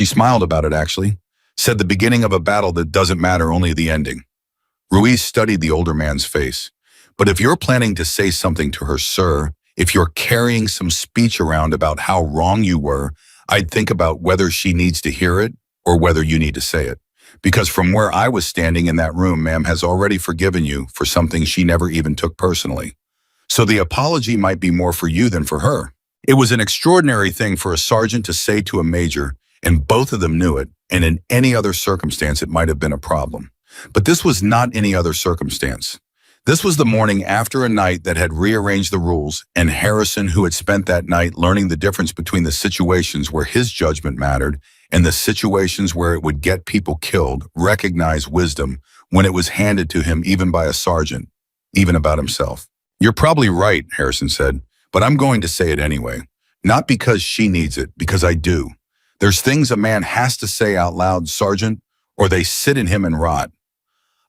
smiled about it, actually. Said the beginning of a battle that doesn't matter, only the ending. Ruiz studied the older man's face. But if you're planning to say something to her, sir, if you're carrying some speech around about how wrong you were, I'd think about whether she needs to hear it or whether you need to say it. Because from where I was standing in that room, ma'am has already forgiven you for something she never even took personally. So the apology might be more for you than for her. It was an extraordinary thing for a sergeant to say to a major, and both of them knew it, and in any other circumstance it might have been a problem. But this was not any other circumstance. This was the morning after a night that had rearranged the rules, and Harrison, who had spent that night learning the difference between the situations where his judgment mattered and the situations where it would get people killed, recognized wisdom when it was handed to him even by a sergeant, even about himself. You're probably right, Harrison said, but I'm going to say it anyway. Not because she needs it, because I do. There's things a man has to say out loud, Sergeant, or they sit in him and rot.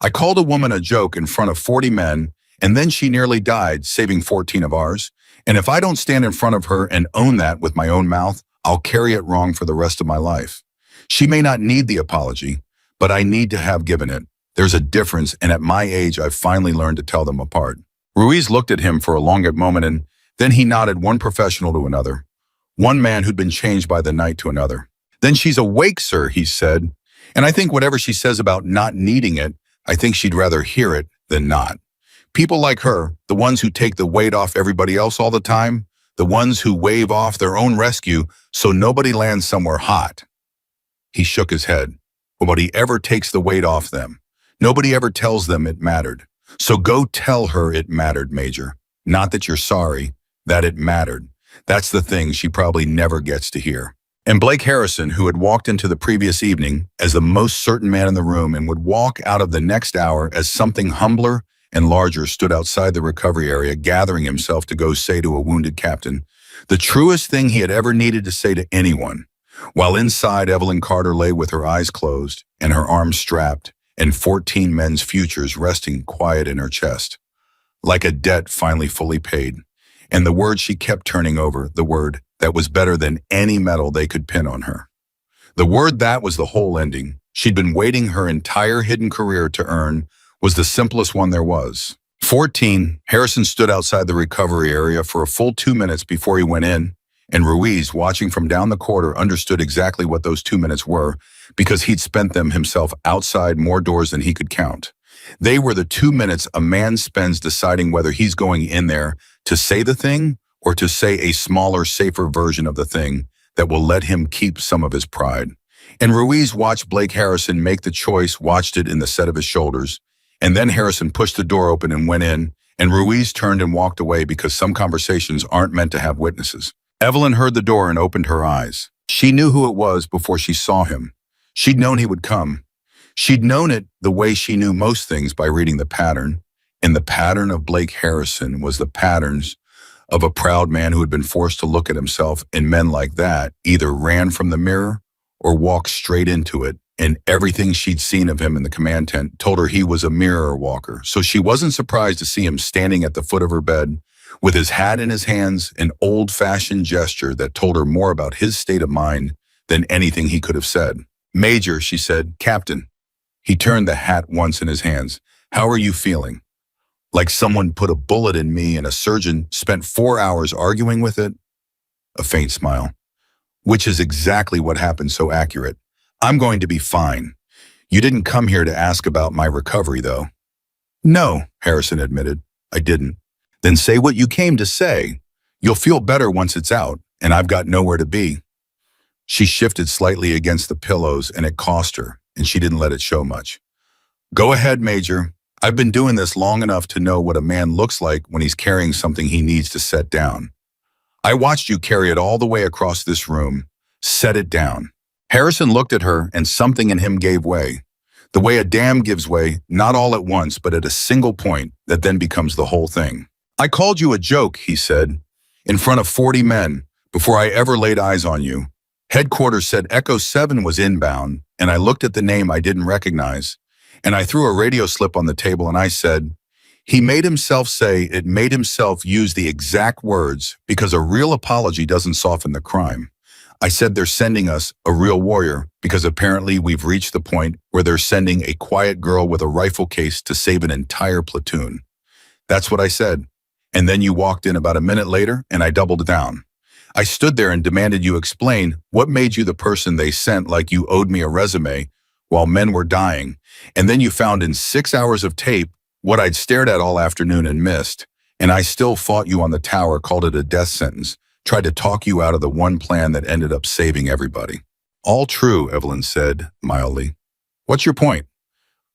I called a woman a joke in front of 40 men, and then she nearly died, saving 14 of ours. And if I don't stand in front of her and own that with my own mouth, I'll carry it wrong for the rest of my life. She may not need the apology, but I need to have given it. There's a difference, and at my age, I've finally learned to tell them apart. Ruiz looked at him for a long moment and then he nodded one professional to another, one man who'd been changed by the night to another. Then she's awake, sir, he said. And I think whatever she says about not needing it, I think she'd rather hear it than not. People like her, the ones who take the weight off everybody else all the time, the ones who wave off their own rescue so nobody lands somewhere hot. He shook his head. Nobody ever takes the weight off them. Nobody ever tells them it mattered. So go tell her it mattered, Major. Not that you're sorry, that it mattered. That's the thing she probably never gets to hear. And Blake Harrison, who had walked into the previous evening as the most certain man in the room and would walk out of the next hour as something humbler and larger, stood outside the recovery area, gathering himself to go say to a wounded captain the truest thing he had ever needed to say to anyone. While inside, Evelyn Carter lay with her eyes closed and her arms strapped and 14 men's futures resting quiet in her chest, like a debt finally fully paid. And the word she kept turning over, the word that was better than any medal they could pin on her. The word that was the whole ending she'd been waiting her entire hidden career to earn, was the simplest one there was. 14, Harrison stood outside the recovery area for a full 2 minutes before he went in, and Ruiz, watching from down the corridor, understood exactly what those 2 minutes were because he'd spent them himself outside more doors than he could count. They were the 2 minutes a man spends deciding whether he's going in there to say the thing or to say a smaller, safer version of the thing that will let him keep some of his pride. And Ruiz watched Blake Harrison make the choice, watched it in the set of his shoulders, and then Harrison pushed the door open and went in, and Ruiz turned and walked away because some conversations aren't meant to have witnesses. Evelyn heard the door and opened her eyes. She knew who it was before she saw him. She'd known he would come. She'd known it the way she knew most things, by reading the pattern. And the pattern of Blake Harrison was the patterns of a proud man who had been forced to look at himself, and men like that either ran from the mirror or walked straight into it. And everything she'd seen of him in the command tent told her he was a mirror walker. So she wasn't surprised to see him standing at the foot of her bed with his hat in his hands, an old-fashioned gesture that told her more about his state of mind than anything he could have said. "Major," she said. "Captain." He turned the hat once in his hands. "How are you feeling?" "Like someone put a bullet in me and a surgeon spent 4 hours arguing with it?" A faint smile. "Which is exactly what happened, so accurate. I'm going to be fine. You didn't come here to ask about my recovery, though." "No," Harrison admitted. "I didn't." "Then say what you came to say. You'll feel better once it's out, and I've got nowhere to be." She shifted slightly against the pillows, and it cost her, and she didn't let it show much. "Go ahead, Major. I've been doing this long enough to know what a man looks like when he's carrying something he needs to set down. I watched you carry it all the way across this room. Set it down." Harrison looked at her, and something in him gave way. The way a dam gives way, not all at once, but at a single point that then becomes the whole thing. "I called you a joke," he said, "in front of 40 men before I ever laid eyes on you. Headquarters said Echo 7 was inbound, and I looked at the name I didn't recognize, and I threw a radio slip on the table and I said, he made himself say it, made himself use the exact words, because a real apology doesn't soften the crime. I said they're sending us a real warrior because apparently we've reached the point where they're sending a quiet girl with a rifle case to save an entire platoon. That's what I said. And then you walked in about a minute later and I doubled down. I stood there and demanded you explain what made you the person they sent, like you owed me a resume while men were dying. And then you found in 6 hours of tape what I'd stared at all afternoon and missed. And I still fought you on the tower, called it a death sentence, tried to talk you out of the one plan that ended up saving everybody." "All true," Evelyn said mildly. "What's your point?"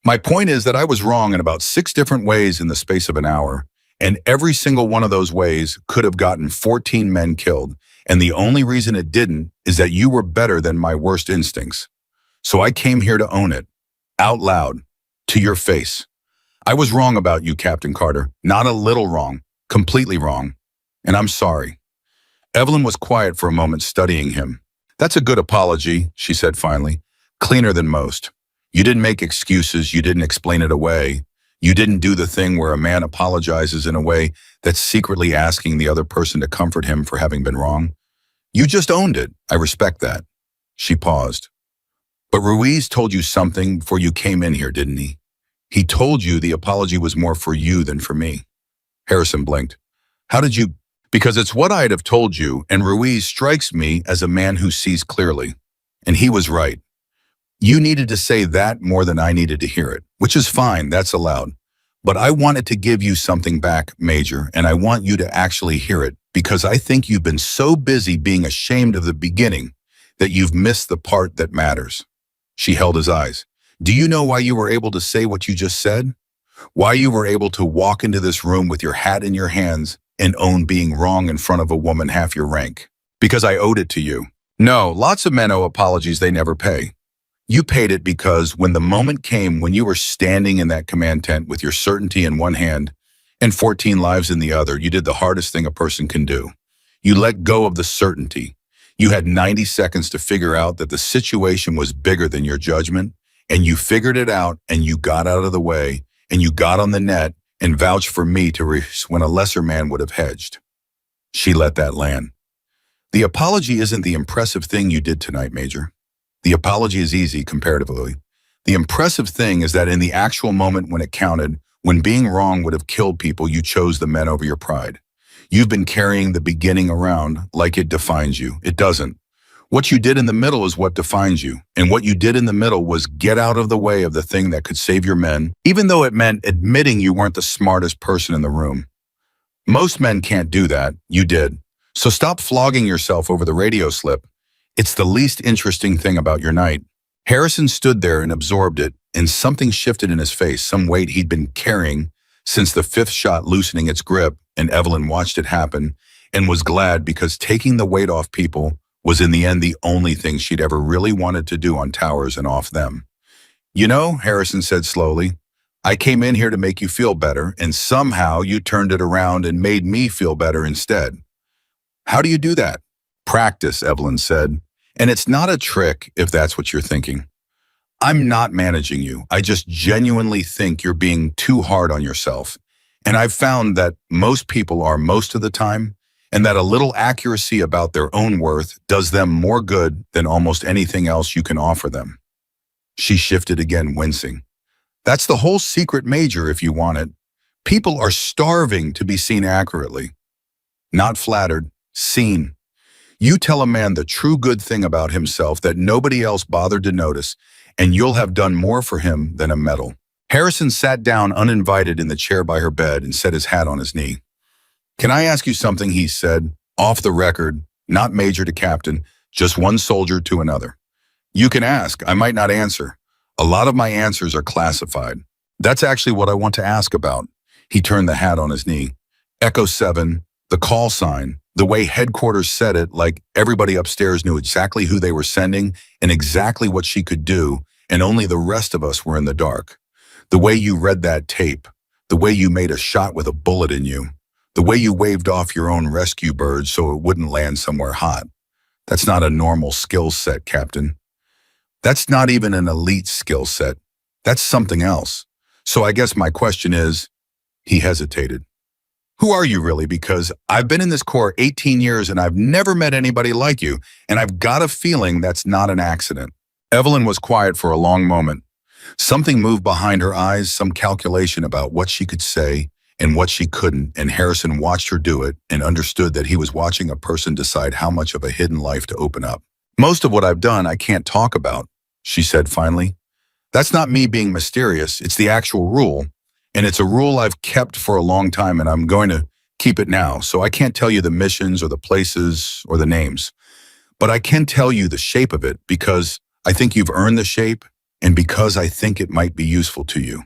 "My point is that I was wrong in about 6 different ways in the space of an hour, and every single one of those ways could have gotten 14 men killed, and the only reason it didn't is that you were better than my worst instincts. So I came here to own it, out loud, to your face. I was wrong about you, Captain Carter, not a little wrong, completely wrong, and I'm sorry." Evelyn was quiet for a moment, studying him. "That's a good apology," she said finally. "Cleaner than most. You didn't make excuses, you didn't explain it away. You didn't do the thing where a man apologizes in a way that's secretly asking the other person to comfort him for having been wrong. You just owned it. I respect that." She paused. "But Ruiz told you something before you came in here, didn't he? He told you the apology was more for you than for me." Harrison blinked. How did you? Because it's what I'd have told you, and Ruiz strikes me as a man who sees clearly. And he was right. You needed to say that more than I needed to hear it, which is fine, that's allowed. But I wanted to give you something back, Major, and I want you to actually hear it, because I think you've been so busy being ashamed of the beginning that you've missed the part that matters. She held his eyes. Do you know why you were able to say what you just said? Why you were able to walk into this room with your hat in your hands and own being wrong in front of a woman half your rank? Because I owed it to you. No, lots of men owe apologies they never pay. You paid it because when the moment came when you were standing in that command tent with your certainty in one hand and 14 lives in the other, you did the hardest thing a person can do. You let go of the certainty. You had 90 seconds to figure out that the situation was bigger than your judgment, and you figured it out, and you got out of the way, and you got on the net and vouched for me to race when a lesser man would have hedged. She let that land. The apology isn't the impressive thing you did tonight, Major. The apology is easy, comparatively. The impressive thing is that in the actual moment when it counted, when being wrong would have killed people, you chose the men over your pride. You've been carrying the beginning around like it defines you. It doesn't. What you did in the middle is what defines you. And what you did in the middle was get out of the way of the thing that could save your men, even though it meant admitting you weren't the smartest person in the room. Most men can't do that. You did. So stop flogging yourself over the radio slip. It's the least interesting thing about your night. Harrison stood there and absorbed it, and something shifted in his face, some weight he'd been carrying since the fifth shot loosening its grip, and Evelyn watched it happen and was glad because taking the weight off people was in the end the only thing she'd ever really wanted to do on towers and off them. You know, Harrison said slowly, I came in here to make you feel better, and somehow you turned it around and made me feel better instead. How do you do that? Practice, Evelyn said. And it's not a trick if that's what you're thinking. I'm not managing you. I just genuinely think you're being too hard on yourself. And I've found that most people are most of the time, and that a little accuracy about their own worth does them more good than almost anything else you can offer them. She shifted again, wincing. That's the whole secret, Major, if you want it. People are starving to be seen accurately. Not flattered, seen. You tell a man the true good thing about himself that nobody else bothered to notice, and you'll have done more for him than a medal. Harrison sat down uninvited in the chair by her bed and set his hat on his knee. Can I ask you something, he said, off the record, not major to captain, just one soldier to another. You can ask, I might not answer. A lot of my answers are classified. That's actually what I want to ask about. He turned the hat on his knee. Echo 7, the call sign, the way headquarters said it, like everybody upstairs knew exactly who they were sending and exactly what she could do, and only the rest of us were in the dark. The way you read that tape, the way you made a shot with a bullet in you, the way you waved off your own rescue bird so it wouldn't land somewhere hot. That's not a normal skill set, Captain. That's not even an elite skill set. That's something else. So I guess my question is, he hesitated. Who are you really? Because I've been in this Corps 18 years and I've never met anybody like you, and I've got a feeling that's not an accident. Evelyn was quiet for a long moment. Something moved behind her eyes, some calculation about what she could say and what she couldn't, and Harrison watched her do it and understood that he was watching a person decide how much of a hidden life to open up. Most of what I've done I can't talk about, she said finally. That's not me being mysterious, it's the actual rule. And it's a rule I've kept for a long time, and I'm going to keep it now. So I can't tell you the missions or the places or the names. But I can tell you the shape of it because I think you've earned the shape and because I think it might be useful to you.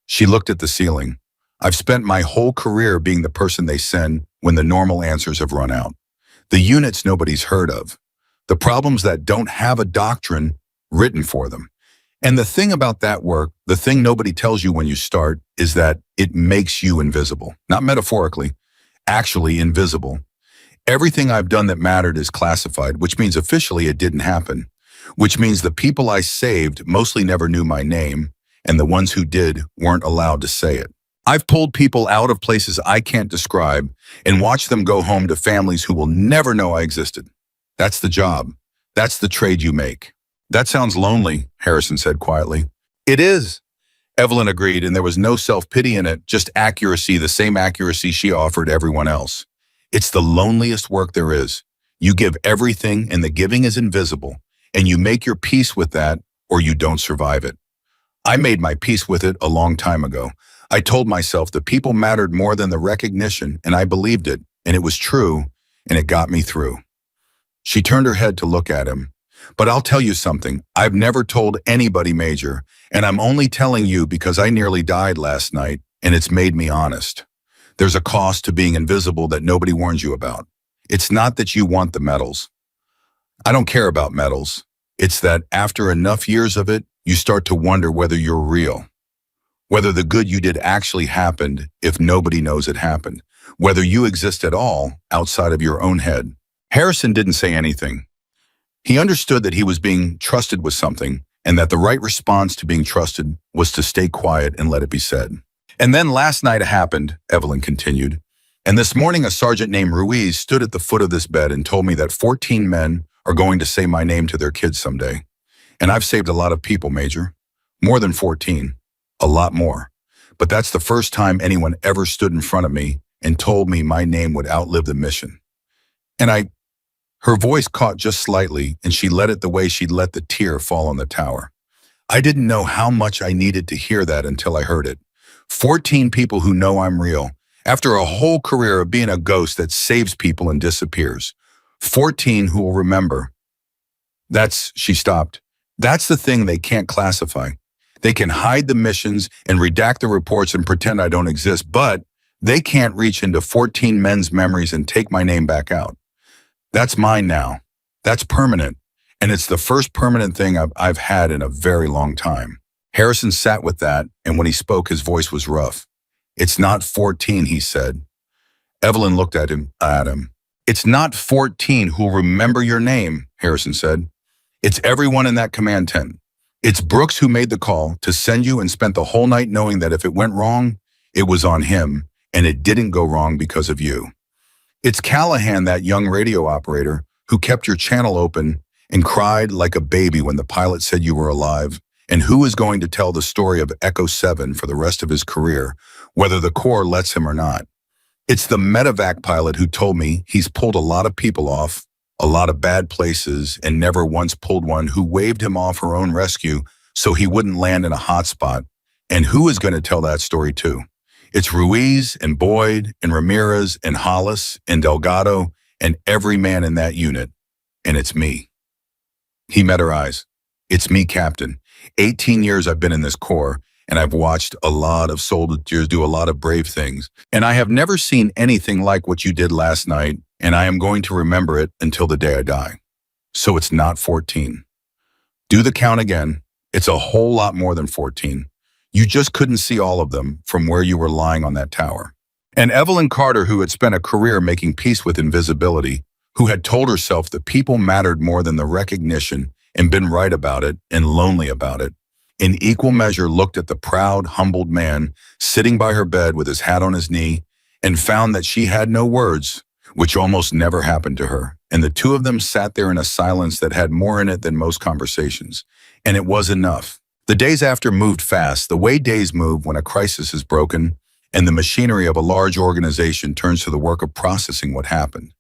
She looked at the ceiling. I've spent my whole career being the person they send when the normal answers have run out. The units nobody's heard of. The problems that don't have a doctrine written for them. And the thing about that work, the thing nobody tells you when you start, is that it makes you invisible. Not metaphorically, actually invisible. Everything I've done that mattered is classified, which means officially it didn't happen. Which means the people I saved mostly never knew my name, and the ones who did weren't allowed to say it. I've pulled people out of places I can't describe and watched them go home to families who will never know I existed. That's the job. That's the trade you make. That sounds lonely, Harrison said quietly. It is. Evelyn agreed, and there was no self-pity in it, just accuracy, the same accuracy she offered everyone else. It's the loneliest work there is. You give everything, and the giving is invisible, and you make your peace with that, or you don't survive it. I made my peace with it a long time ago. I told myself that people mattered more than the recognition, and I believed it, and it was true, and it got me through. She turned her head to look at him. But I'll tell you something, I've never told anybody, Major, and I'm only telling you because I nearly died last night, and it's made me honest. There's a cost to being invisible that nobody warns you about. It's not that you want the medals. I don't care about medals. It's that after enough years of it, you start to wonder whether you're real. Whether the good you did actually happened if nobody knows it happened. Whether you exist at all outside of your own head. Harrison didn't say anything. He understood that he was being trusted with something, and that the right response to being trusted was to stay quiet and let it be said. And then last night it happened, Evelyn continued, and this morning a sergeant named Ruiz stood at the foot of this bed and told me that 14 men are going to say my name to their kids someday. And I've saved a lot of people, Major. More than 14. A lot more. But that's the first time anyone ever stood in front of me and told me my name would outlive the mission. And her voice caught just slightly, and she let it the way she'd let the tear fall on the tower. I didn't know how much I needed to hear that until I heard it. 14 people who know I'm real, after a whole career of being a ghost that saves people and disappears. 14 who will remember. She stopped. That's the thing they can't classify. They can hide the missions and redact the reports and pretend I don't exist, but they can't reach into 14 men's memories and take my name back out. That's mine now. That's permanent. And it's the first permanent thing I've had in a very long time. Harrison sat with that, and when he spoke, his voice was rough. It's not 14, he said. Evelyn looked at him. It's not 14 who'll remember your name, Harrison said. It's everyone in that command tent. It's Brooks who made the call to send you and spent the whole night knowing that if it went wrong, it was on him, and it didn't go wrong because of you. It's Callahan, that young radio operator, who kept your channel open and cried like a baby when the pilot said you were alive, and who is going to tell the story of Echo 7 for the rest of his career, whether the Corps lets him or not. It's the medevac pilot who told me he's pulled a lot of people off, a lot of bad places, and never once pulled one who waved him off her own rescue so he wouldn't land in a hot spot. And who is going to tell that story too? It's Ruiz and Boyd and Ramirez and Hollis and Delgado and every man in that unit. And it's me. He met her eyes. It's me, Captain. 18 years I've been in this Corps, and I've watched a lot of soldiers do a lot of brave things. And I have never seen anything like what you did last night, and I am going to remember it until the day I die. So it's not 14. Do the count again. It's a whole lot more than 14. You just couldn't see all of them from where you were lying on that tower. And Evelyn Carter, who had spent a career making peace with invisibility, who had told herself that people mattered more than the recognition and been right about it and lonely about it, in equal measure looked at the proud, humbled man sitting by her bed with his hat on his knee and found that she had no words, which almost never happened to her. And the two of them sat there in a silence that had more in it than most conversations. And it was enough. The days after moved fast, the way days move when a crisis is broken and the machinery of a large organization turns to the work of processing what happened.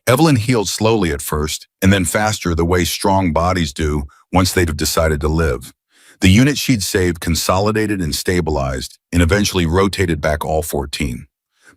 Evelyn healed slowly at first, and then faster the way strong bodies do once they've decided to live. The unit she'd saved consolidated and stabilized, and eventually rotated back all 14.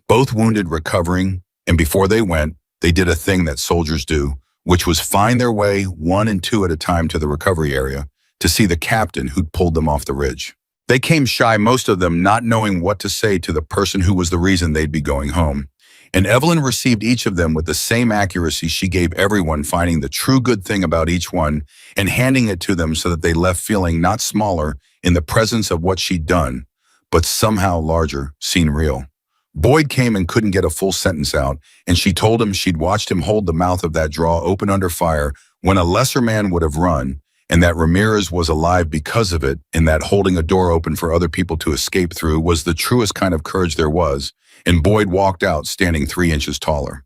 Both wounded recovering, and before they went, they did a thing that soldiers do, which was find their way 1 and 2 at a time to the recovery area to see the captain who'd pulled them off the ridge. They came shy, most of them not knowing what to say to the person who was the reason they'd be going home. And Evelyn received each of them with the same accuracy she gave everyone, finding the true good thing about each one and handing it to them so that they left feeling not smaller in the presence of what she'd done, but somehow larger, seen real. Boyd came and couldn't get a full sentence out, and she told him she'd watched him hold the mouth of that drawer open under fire when a lesser man would have run, and that Ramirez was alive because of it, and that holding a door open for other people to escape through was the truest kind of courage there was, and Boyd walked out standing 3 inches taller.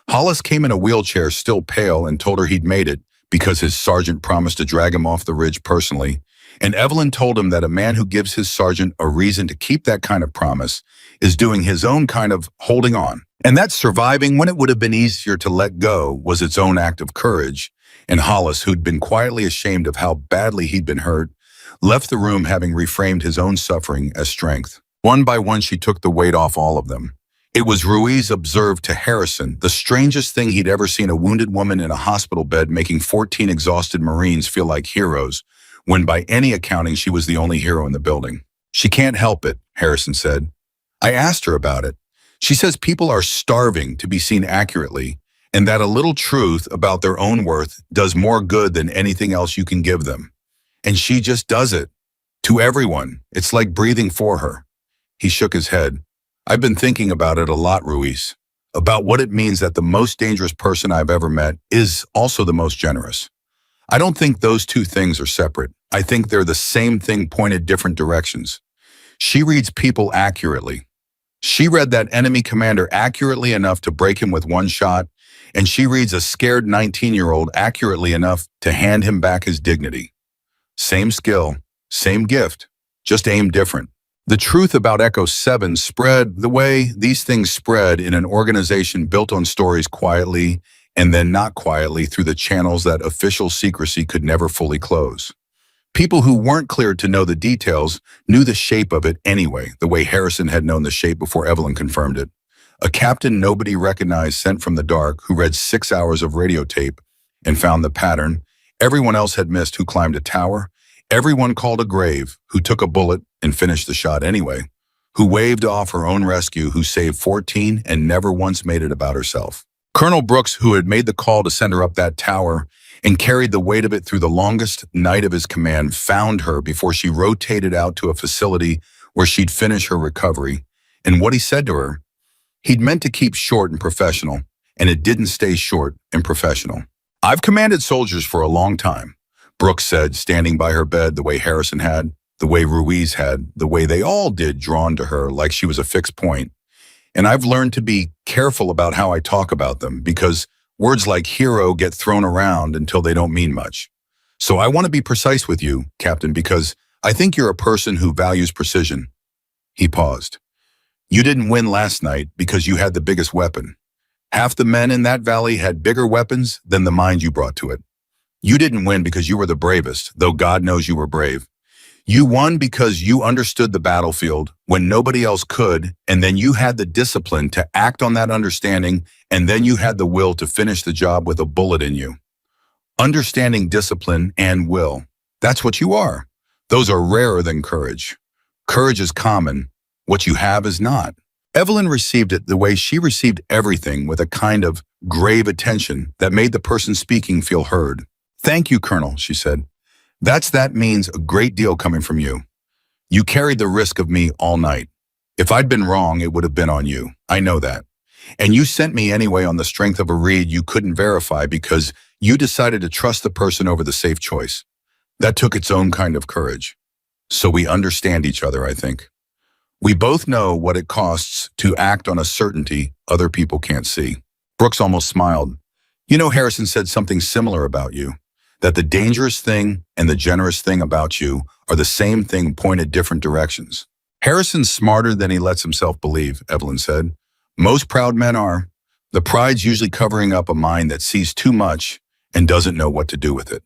Hollis came in a wheelchair, still pale, and told her he'd made it, because his sergeant promised to drag him off the ridge personally, and Evelyn told him that a man who gives his sergeant a reason to keep that kind of promise is doing his own kind of holding on. And that surviving when it would have been easier to let go was its own act of courage, and Hollis, who'd been quietly ashamed of how badly he'd been hurt, left the room having reframed his own suffering as strength. One by one, she took the weight off all of them. It was, Ruiz observed to Harrison, the strangest thing he'd ever seen: a wounded woman in a hospital bed making 14 exhausted Marines feel like heroes, when by any accounting she was the only hero in the building. "She can't help it," Harrison said. "I asked her about it. She says people are starving to be seen accurately, and that a little truth about their own worth does more good than anything else you can give them. And she just does it. To everyone. It's like breathing for her." He shook his head. "I've been thinking about it a lot, Ruiz, about what it means that the most dangerous person I've ever met is also the most generous. I don't think those two things are separate. I think they're the same thing pointed different directions. She reads people accurately. She read that enemy commander accurately enough to break him with one shot, and she reads a scared 19-year-old accurately enough to hand him back his dignity. Same skill, same gift, just aimed different. The truth about Echo 7 spread the way these things spread in an organization built on stories quietly and then not quietly through the channels that official secrecy could never fully close. People who weren't cleared to know the details knew the shape of it anyway, the way Harrison had known the shape before Evelyn confirmed it. A captain nobody recognized sent from the dark who read 6 hours of radio tape and found the pattern. Everyone else had missed who climbed a tower. Everyone called a grave who took a bullet and finished the shot anyway. Who waved off her own rescue, who saved 14 and never once made it about herself. Colonel Brooks, who had made the call to send her up that tower and carried the weight of it through the longest night of his command, found her before she rotated out to a facility where she'd finish her recovery. And what he said to her, he'd meant to keep short and professional, and it didn't stay short and professional. "I've commanded soldiers for a long time," Brooks said, standing by her bed the way Harrison had, the way Ruiz had, the way they all did, drawn to her like she was a fixed point. "And I've learned to be careful about how I talk about them, because words like hero get thrown around until they don't mean much. So I want to be precise with you, Captain, because I think you're a person who values precision." He paused. "You didn't win last night because you had the biggest weapon. Half the men in that valley had bigger weapons than the mind you brought to it. You didn't win because you were the bravest, though God knows you were brave. You won because you understood the battlefield when nobody else could, and then you had the discipline to act on that understanding, and then you had the will to finish the job with a bullet in you. Understanding, discipline, and will. That's what you are. Those are rarer than courage. Courage is common. What you have is not." Evelyn received it the way she received everything, with a kind of grave attention that made the person speaking feel heard. "Thank you, Colonel," she said. That means a great deal coming from you. You carried the risk of me all night. If I'd been wrong, it would have been on you. I know that. And you sent me anyway on the strength of a read you couldn't verify because you decided to trust the person over the safe choice. That took its own kind of courage. So we understand each other, I think. We both know what it costs to act on a certainty other people can't see." Brooks almost smiled. "You know, Harrison said something similar about you. That the dangerous thing and the generous thing about you are the same thing pointed different directions." "Harrison's smarter than he lets himself believe," Evelyn said. "Most proud men are. The pride's usually covering up a mind that sees too much and doesn't know what to do with it."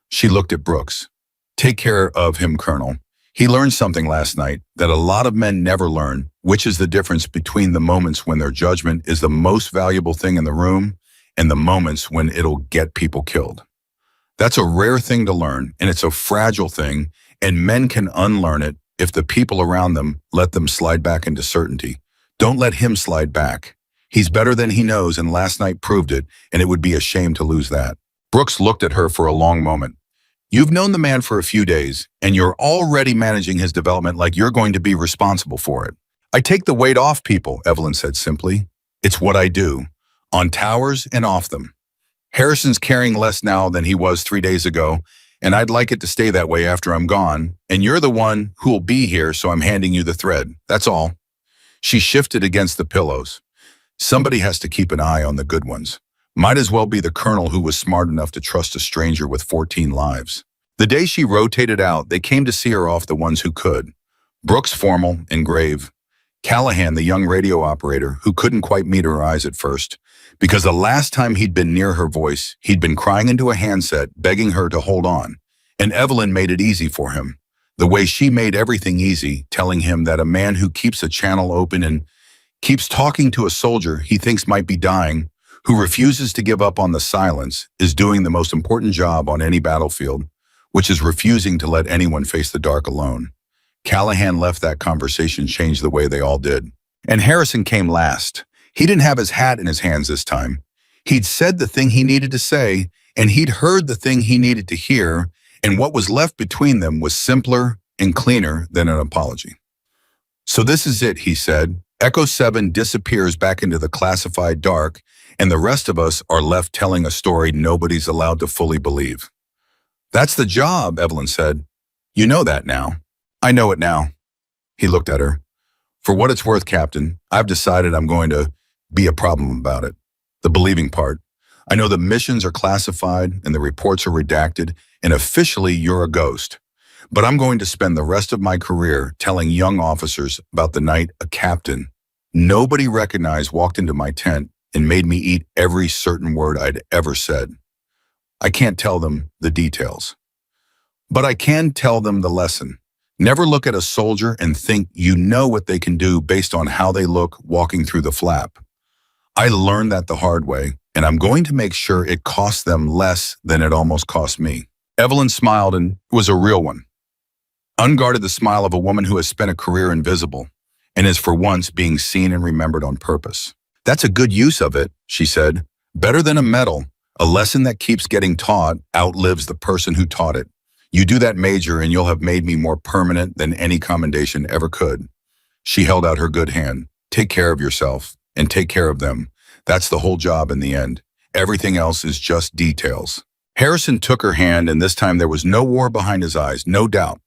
She looked at Brooks. "Take care of him, Colonel. He learned something last night that a lot of men never learn, which is the difference between the moments when their judgment is the most valuable thing in the room and the moments when it'll get people killed. That's a rare thing to learn, and it's a fragile thing, and men can unlearn it if the people around them let them slide back into certainty. Don't let him slide back. He's better than he knows, and last night proved it, and it would be a shame to lose that." Brooks looked at her for a long moment. "You've known the man for a few days, and you're already managing his development like you're going to be responsible for it." "I take the weight off people," Evelyn said simply. "It's what I do, on towers and off them. Harrison's carrying less now than he was 3 days ago, and I'd like it to stay that way after I'm gone, and you're the one who'll be here, so I'm handing you the thread. That's all." She shifted against the pillows. "Somebody has to keep an eye on the good ones. Might as well be the colonel who was smart enough to trust a stranger with 14 lives. The day she rotated out, they came to see her off, the ones who could. Brooks, formal and grave. Callahan, the young radio operator, who couldn't quite meet her eyes at first, because the last time he'd been near her voice, he'd been crying into a handset, begging her to hold on. And Evelyn made it easy for him. The way she made everything easy, telling him that a man who keeps a channel open and keeps talking to a soldier he thinks might be dying, who refuses to give up on the silence, is doing the most important job on any battlefield, which is refusing to let anyone face the dark alone. Callahan left that conversation changed the way they all did. And Harrison came last. He didn't have his hat in his hands this time. He'd said the thing he needed to say, and he'd heard the thing he needed to hear, and what was left between them was simpler and cleaner than an apology. "So this is it," he said. "Echo 7 disappears back into the classified dark, and the rest of us are left telling a story nobody's allowed to fully believe." "That's the job," Evelyn said. "You know that now." "I know it now." He looked at her. "For what it's worth, Captain, I've decided I'm going to be a problem about it. The believing part. I know the missions are classified and the reports are redacted, and officially you're a ghost. But I'm going to spend the rest of my career telling young officers about the night a captain nobody recognized walked into my tent and made me eat every certain word I'd ever said. I can't tell them the details. But I can tell them the lesson. Never look at a soldier and think you know what they can do based on how they look walking through the flap. I learned that the hard way, and I'm going to make sure it costs them less than it almost cost me." Evelyn smiled, and it was a real one. Unguarded, the smile of a woman who has spent a career invisible and is for once being seen and remembered on purpose. "That's a good use of it," she said. "Better than a medal. A lesson that keeps getting taught outlives the person who taught it. You do that, Major, and you'll have made me more permanent than any commendation ever could." She held out her good hand. "Take care of yourself, and take care of them. That's the whole job in the end. Everything else is just details." Harrison took her hand, and this time there was no war behind his eyes, no doubt.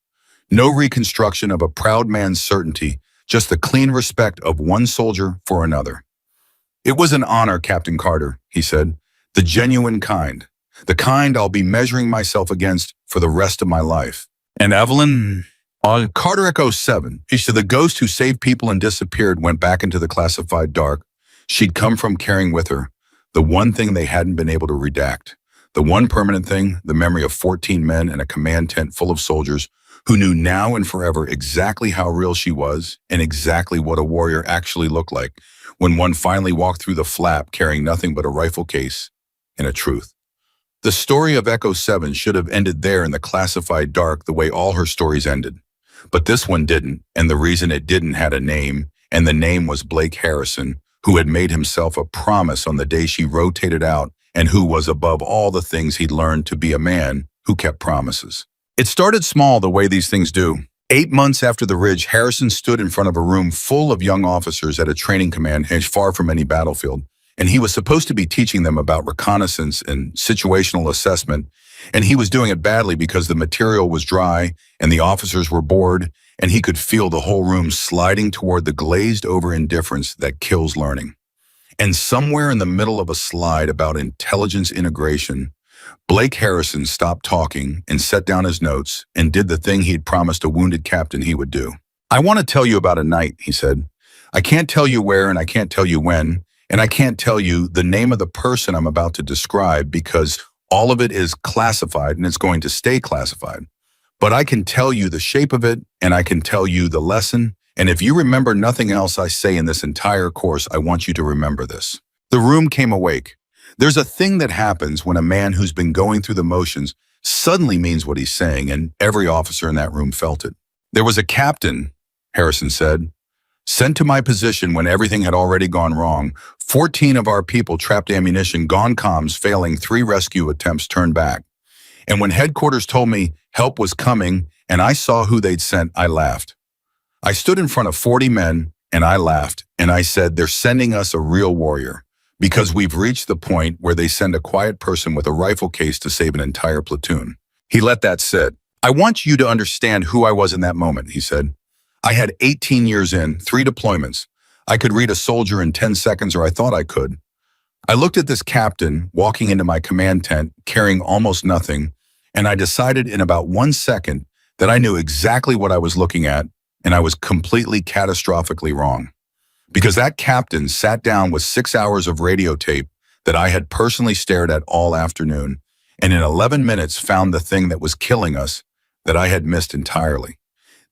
No reconstruction of a proud man's certainty, just the clean respect of one soldier for another. "It was an honor, Captain Carter," he said. "The genuine kind. The kind I'll be measuring myself against for the rest of my life." And Evelyn, on Carter Echo 7, she said the ghost who saved people and disappeared went back into the classified dark she'd come from carrying with her, the one thing they hadn't been able to redact. The one permanent thing, the memory of 14 men in a command tent full of soldiers who knew now and forever exactly how real she was and exactly what a warrior actually looked like when one finally walked through the flap carrying nothing but a rifle case and a truth. The story of Echo 7 should have ended there in the classified dark the way all her stories ended. But this one didn't, and the reason it didn't had a name, and the name was Blake Harrison, who had made himself a promise on the day she rotated out and who was above all the things he'd learned to be a man who kept promises. It started small the way these things do. 8 months after the Ridge, Harrison stood in front of a room full of young officers at a training command hedge far from any battlefield, and he was supposed to be teaching them about reconnaissance and situational assessment, and he was doing it badly because the material was dry and the officers were bored, and he could feel the whole room sliding toward the glazed-over indifference that kills learning. And somewhere in the middle of a slide about intelligence integration, Blake Harrison stopped talking and set down his notes and did the thing he'd promised a wounded captain he would do. "I want to tell you about a night," he said. "I can't tell you where and I can't tell you when, and I can't tell you the name of the person I'm about to describe because all of it is classified and it's going to stay classified. But I can tell you the shape of it, and I can tell you the lesson, and if you remember nothing else I say in this entire course, I want you to remember this." The room came awake. There's a thing that happens when a man who's been going through the motions suddenly means what he's saying, and every officer in that room felt it. "There was a captain," Harrison said, "sent to my position when everything had already gone wrong. 14 of our people trapped ammunition, gone comms, failing, 3 rescue attempts turned back. And when headquarters told me help was coming and I saw who they'd sent, I laughed. I stood in front of 40 men and I laughed and I said, they're sending us a real warrior because we've reached the point where they send a quiet person with a rifle case to save an entire platoon." He let that sit. "I want you to understand who I was in that moment," he said. "I had 18 years in, 3 deployments. I could read a soldier in 10 seconds, or I thought I could. I looked at this captain walking into my command tent carrying almost nothing, and I decided in about 1 second that I knew exactly what I was looking at, and I was completely catastrophically wrong. Because that captain sat down with 6 hours of radio tape that I had personally stared at all afternoon, and in 11 minutes found the thing that was killing us that I had missed entirely.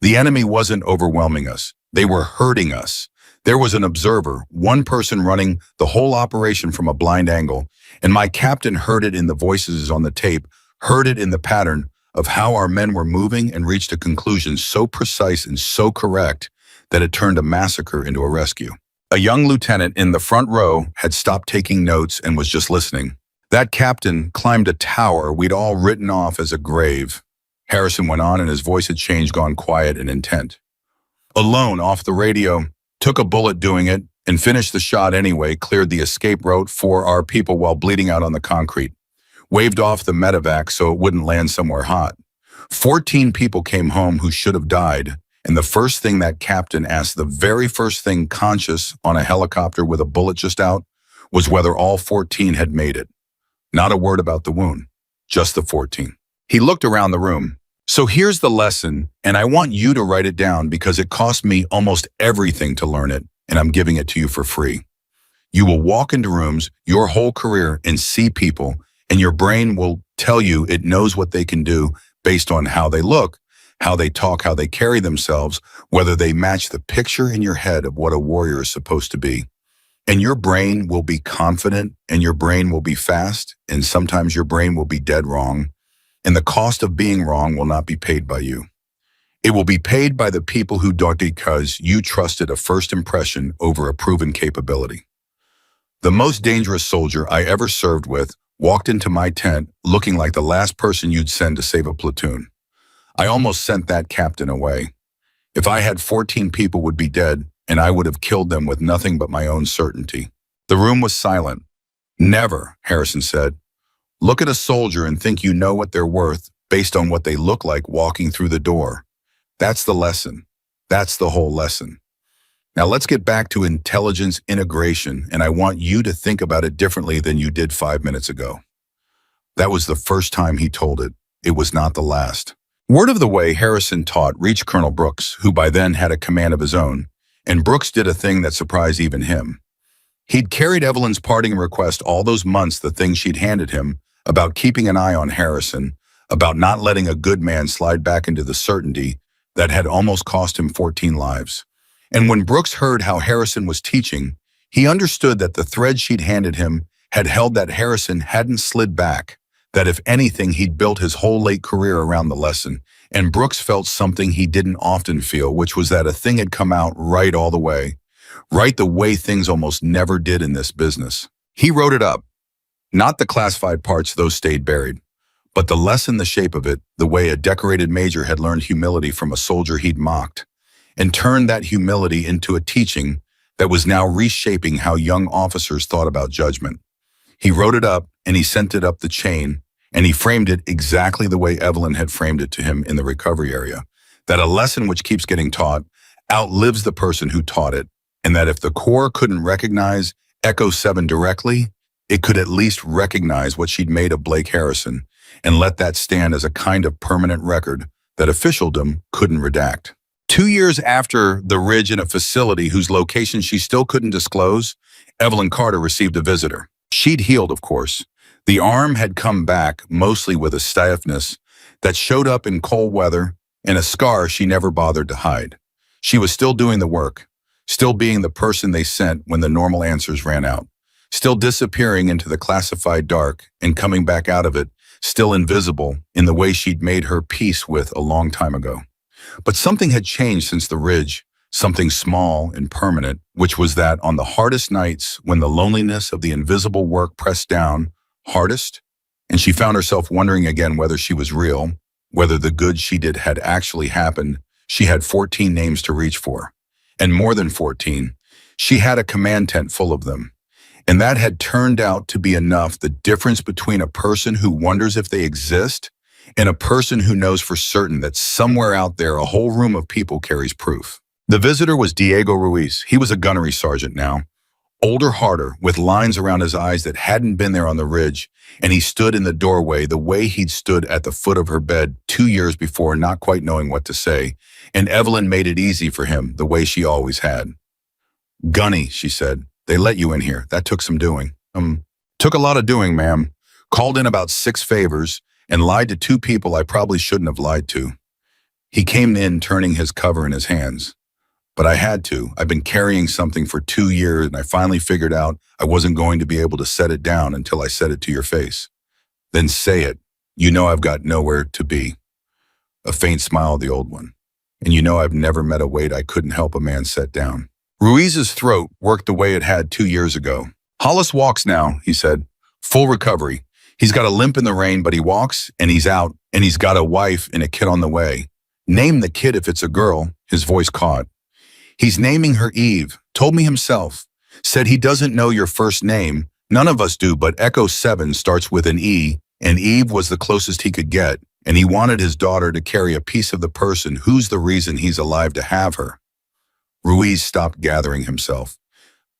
The enemy wasn't overwhelming us. They were hurting us. There was an observer, one person running the whole operation from a blind angle, and my captain heard it in the voices on the tape, heard it in the pattern of how our men were moving, and reached a conclusion so precise and so correct that it turned a massacre into a rescue. A young lieutenant in the front row had stopped taking notes and was just listening. That captain climbed a tower we'd all written off as a grave. Harrison went on, and his voice had changed, gone quiet and intent. Alone off the radio, took a bullet doing it, and finished the shot anyway, cleared the escape route for our people while bleeding out on the concrete. Waved off the medevac so it wouldn't land somewhere hot. 14 people came home who should have died, and the first thing that captain asked, the very first thing conscious on a helicopter with a bullet just out, was whether all 14 had made it. Not a word about the wound, just the 14. He looked around the room. So here's the lesson, and I want you to write it down because it cost me almost everything to learn it, and I'm giving it to you for free. You will walk into rooms your whole career and see people, and your brain will tell you it knows what they can do based on how they look, how they talk, how they carry themselves, whether they match the picture in your head of what a warrior is supposed to be. And your brain will be confident, and your brain will be fast, and sometimes your brain will be dead wrong. And the cost of being wrong will not be paid by you. It will be paid by the people who don't, because you trusted a first impression over a proven capability. The most dangerous soldier I ever served with walked into my tent looking like the last person you'd send to save a platoon. I almost sent that captain away. If I had 14 people would be dead, and I would have killed them with nothing but my own certainty. The room was silent. Never, Harrison said. Look at a soldier and think you know what they're worth based on what they look like walking through the door. That's the lesson. That's the whole lesson. Now let's get back to intelligence integration, and I want you to think about it differently than you did 5 minutes ago. That was the first time he told it. It was not the last. Word of the way Harrison taught reached Colonel Brooks, who by then had a command of his own, and Brooks did a thing that surprised even him. He'd carried Evelyn's parting request all those months, the thing she'd handed him, about keeping an eye on Harrison, about not letting a good man slide back into the certainty that had almost cost him 14 lives. And when Brooks heard how Harrison was teaching, he understood that the thread she'd handed him had held that Harrison hadn't slid back, that if anything, he'd built his whole late career around the lesson. And Brooks felt something he didn't often feel, which was that a thing had come out right all the way things almost never did in this business. He wrote it up. Not the classified parts, those stayed buried, but the lesson, the shape of it, the way a decorated major had learned humility from a soldier he'd mocked, and turned that humility into a teaching that was now reshaping how young officers thought about judgment. He wrote it up, and he sent it up the chain, and he framed it exactly the way Evelyn had framed it to him in the recovery area, that a lesson which keeps getting taught outlives the person who taught it, and that if the Corps couldn't recognize Echo 7 directly, it could at least recognize what she'd made of Blake Harrison and let that stand as a kind of permanent record that officialdom couldn't redact. 2 years after the Ridge, in a facility whose location she still couldn't disclose, Evelyn Carter received a visitor. She'd healed, of course. The arm had come back, mostly with a stiffness that showed up in cold weather, and a scar she never bothered to hide. She was still doing the work, still being the person they sent when the normal answers ran out, still disappearing into the classified dark and coming back out of it, still invisible in the way she'd made her peace with a long time ago. But something had changed since the Ridge, something small and permanent, which was that on the hardest nights when the loneliness of the invisible work pressed down hardest, and she found herself wondering again whether she was real, whether the good she did had actually happened, she had 14 names to reach for. And more than 14, she had a command tent full of them. And that had turned out to be enough, the difference between a person who wonders if they exist and a person who knows for certain that somewhere out there a whole room of people carries proof. The visitor was Diego Ruiz. He was a gunnery sergeant now, older, harder, with lines around his eyes that hadn't been there on the ridge, and he stood in the doorway the way he'd stood at the foot of her bed 2 years before, not quite knowing what to say, and Evelyn made it easy for him the way she always had. "Gunny," she said, "they let you in here. That took some doing." Took a lot of doing, ma'am. Called in about 6 favors and lied to 2 people I probably shouldn't have lied to." He came in turning his cover in his hands. "But I had to. I've been carrying something for 2 years, and I finally figured out I wasn't going to be able to set it down until I said it to your face." "Then say it. You know I've got nowhere to be." A faint smile, the old one. "And you know I've never met a weight I couldn't help a man set down." Ruiz's throat worked the way it had 2 years ago. "Hollis walks now," he said. "Full recovery. He's got a limp in the rain, but he walks, and he's out, and he's got a wife and a kid on the way. Name the kid if it's a girl," his voice caught. "He's naming her Eve, told me himself. Said he doesn't know your first name. None of us do, but Echo 7 starts with an E, and Eve was the closest he could get, and he wanted his daughter to carry a piece of the person who's the reason he's alive to have her." Ruiz stopped gathering himself.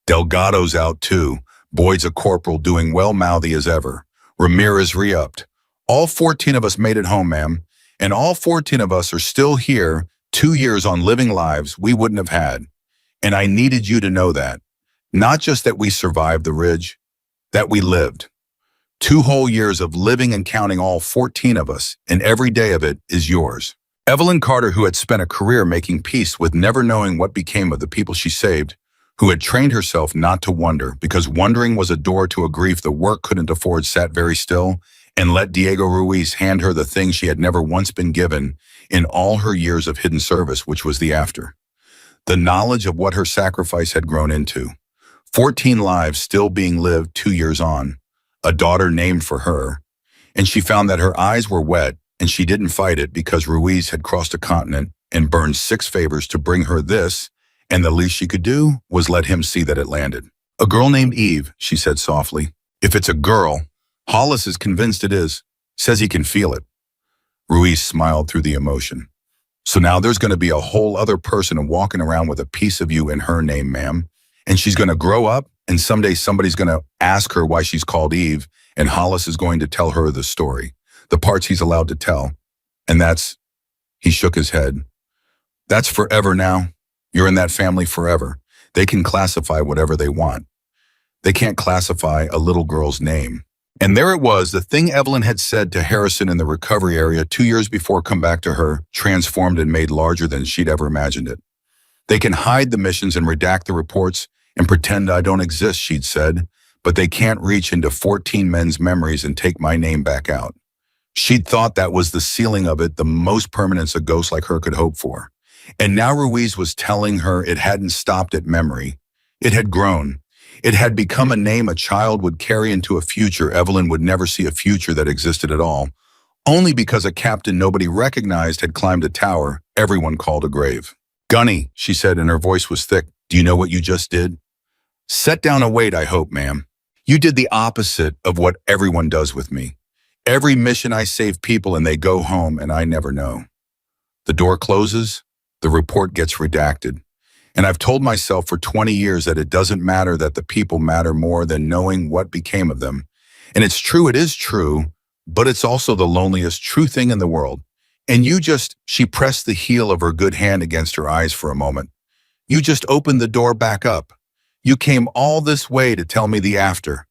"Delgado's out too. Boyd's a corporal doing well-mouthy as ever. Ramirez re-upped. All 14 of us made it home, ma'am, and all 14 of us are still here, 2 years on living lives we wouldn't have had. And I needed you to know that. Not just that we survived the ridge, that we lived. 2 whole years of living and counting all 14 of us, and every day of it is yours." Evelyn Carter, who had spent a career making peace with never knowing what became of the people she saved, who had trained herself not to wonder because wondering was a door to a grief the work couldn't afford, sat very still and let Diego Ruiz hand her the thing she had never once been given in all her years of hidden service, which was the after. The knowledge of what her sacrifice had grown into. 14 lives still being lived 2 years on, a daughter named for her, and she found that her eyes were wet and she didn't fight it because Ruiz had crossed a continent and burned 6 favors to bring her this, and the least she could do was let him see that it landed. "A girl named Eve," she said softly. "If it's a girl, Hollis is convinced it is. Says he can feel it." Ruiz smiled through the emotion. "So now there's going to be a whole other person walking around with a piece of you in her name, ma'am. And she's going to grow up, and someday somebody's going to ask her why she's called Eve, and Hollis is going to tell her the story, the parts he's allowed to tell. And that's," he shook his head, "that's forever now. You're in that family forever. They can classify whatever they want. They can't classify a little girl's name." And there it was, the thing Evelyn had said to Harrison in the recovery area 2 years before come back to her, transformed and made larger than she'd ever imagined it. "They can hide the missions and redact the reports and pretend I don't exist," she'd said, "but they can't reach into 14 men's memories and take my name back out." She'd thought that was the ceiling of it, the most permanence a ghost like her could hope for. And now Ruiz was telling her it hadn't stopped at memory. It had grown. It had become a name a child would carry into a future Evelyn would never see, a future that existed at all, only because a captain nobody recognized had climbed a tower everyone called a grave. "Gunny," she said, and her voice was thick, "do you know what you just did? Set down a weight, I hope, ma'am. You did the opposite of what everyone does with me. Every mission I save people and they go home and I never know. The door closes, the report gets redacted. And I've told myself for 20 years that it doesn't matter, that the people matter more than knowing what became of them. And it's true, it is true, but it's also the loneliest true thing in the world. And she pressed the heel of her good hand against her eyes for a moment. You just opened the door back up. You came all this way to tell me the after.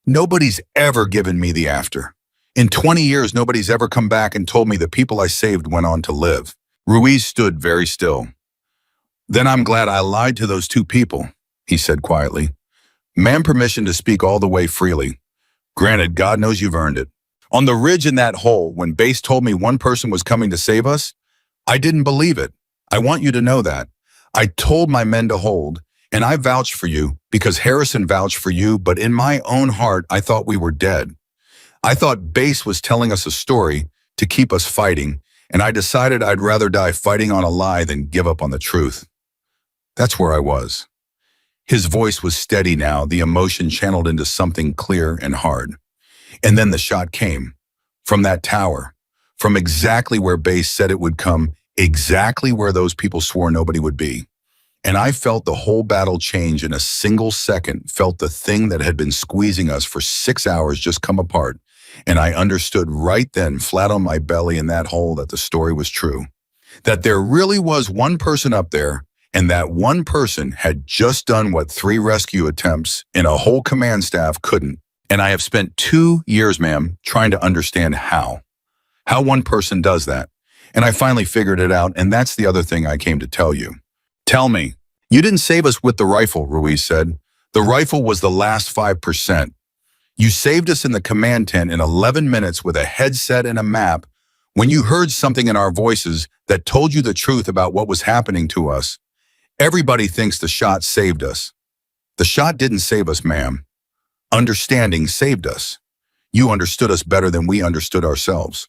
Nobody's ever given me the after. In 20 years, nobody's ever come back and told me the people I saved went on to live." Ruiz stood very still. "Then I'm glad I lied to those 2 people, he said quietly. "Ma'am, permission to speak all the way freely. Granted, God knows you've earned it. On the ridge in that hole, when Base told me one person was coming to save us, I didn't believe it. I want you to know that. I told my men to hold, and I vouched for you because Harrison vouched for you, but in my own heart, I thought we were dead. I thought Base was telling us a story to keep us fighting, and I decided I'd rather die fighting on a lie than give up on the truth. That's where I was." His voice was steady now, the emotion channeled into something clear and hard. And then the shot came. From that tower. From exactly where Base said it would come, exactly where those people swore nobody would be. And I felt the whole battle change in a single second, felt the thing that had been squeezing us for 6 hours just come apart. And I understood right then, flat on my belly in that hole, that the story was true. That there really was one person up there, and that one person had just done what 3 rescue attempts in a whole command staff couldn't. And I have spent 2 years, ma'am, trying to understand how one person does that. And I finally figured it out, and that's the other thing I came to tell you. Tell me. You didn't save us with the rifle, Ruiz said. The rifle was the last 5%. You saved us in the command tent in 11 minutes with a headset and a map when you heard something in our voices that told you the truth about what was happening to us. Everybody thinks the shot saved us. The shot didn't save us, ma'am. Understanding saved us. You understood us better than we understood ourselves.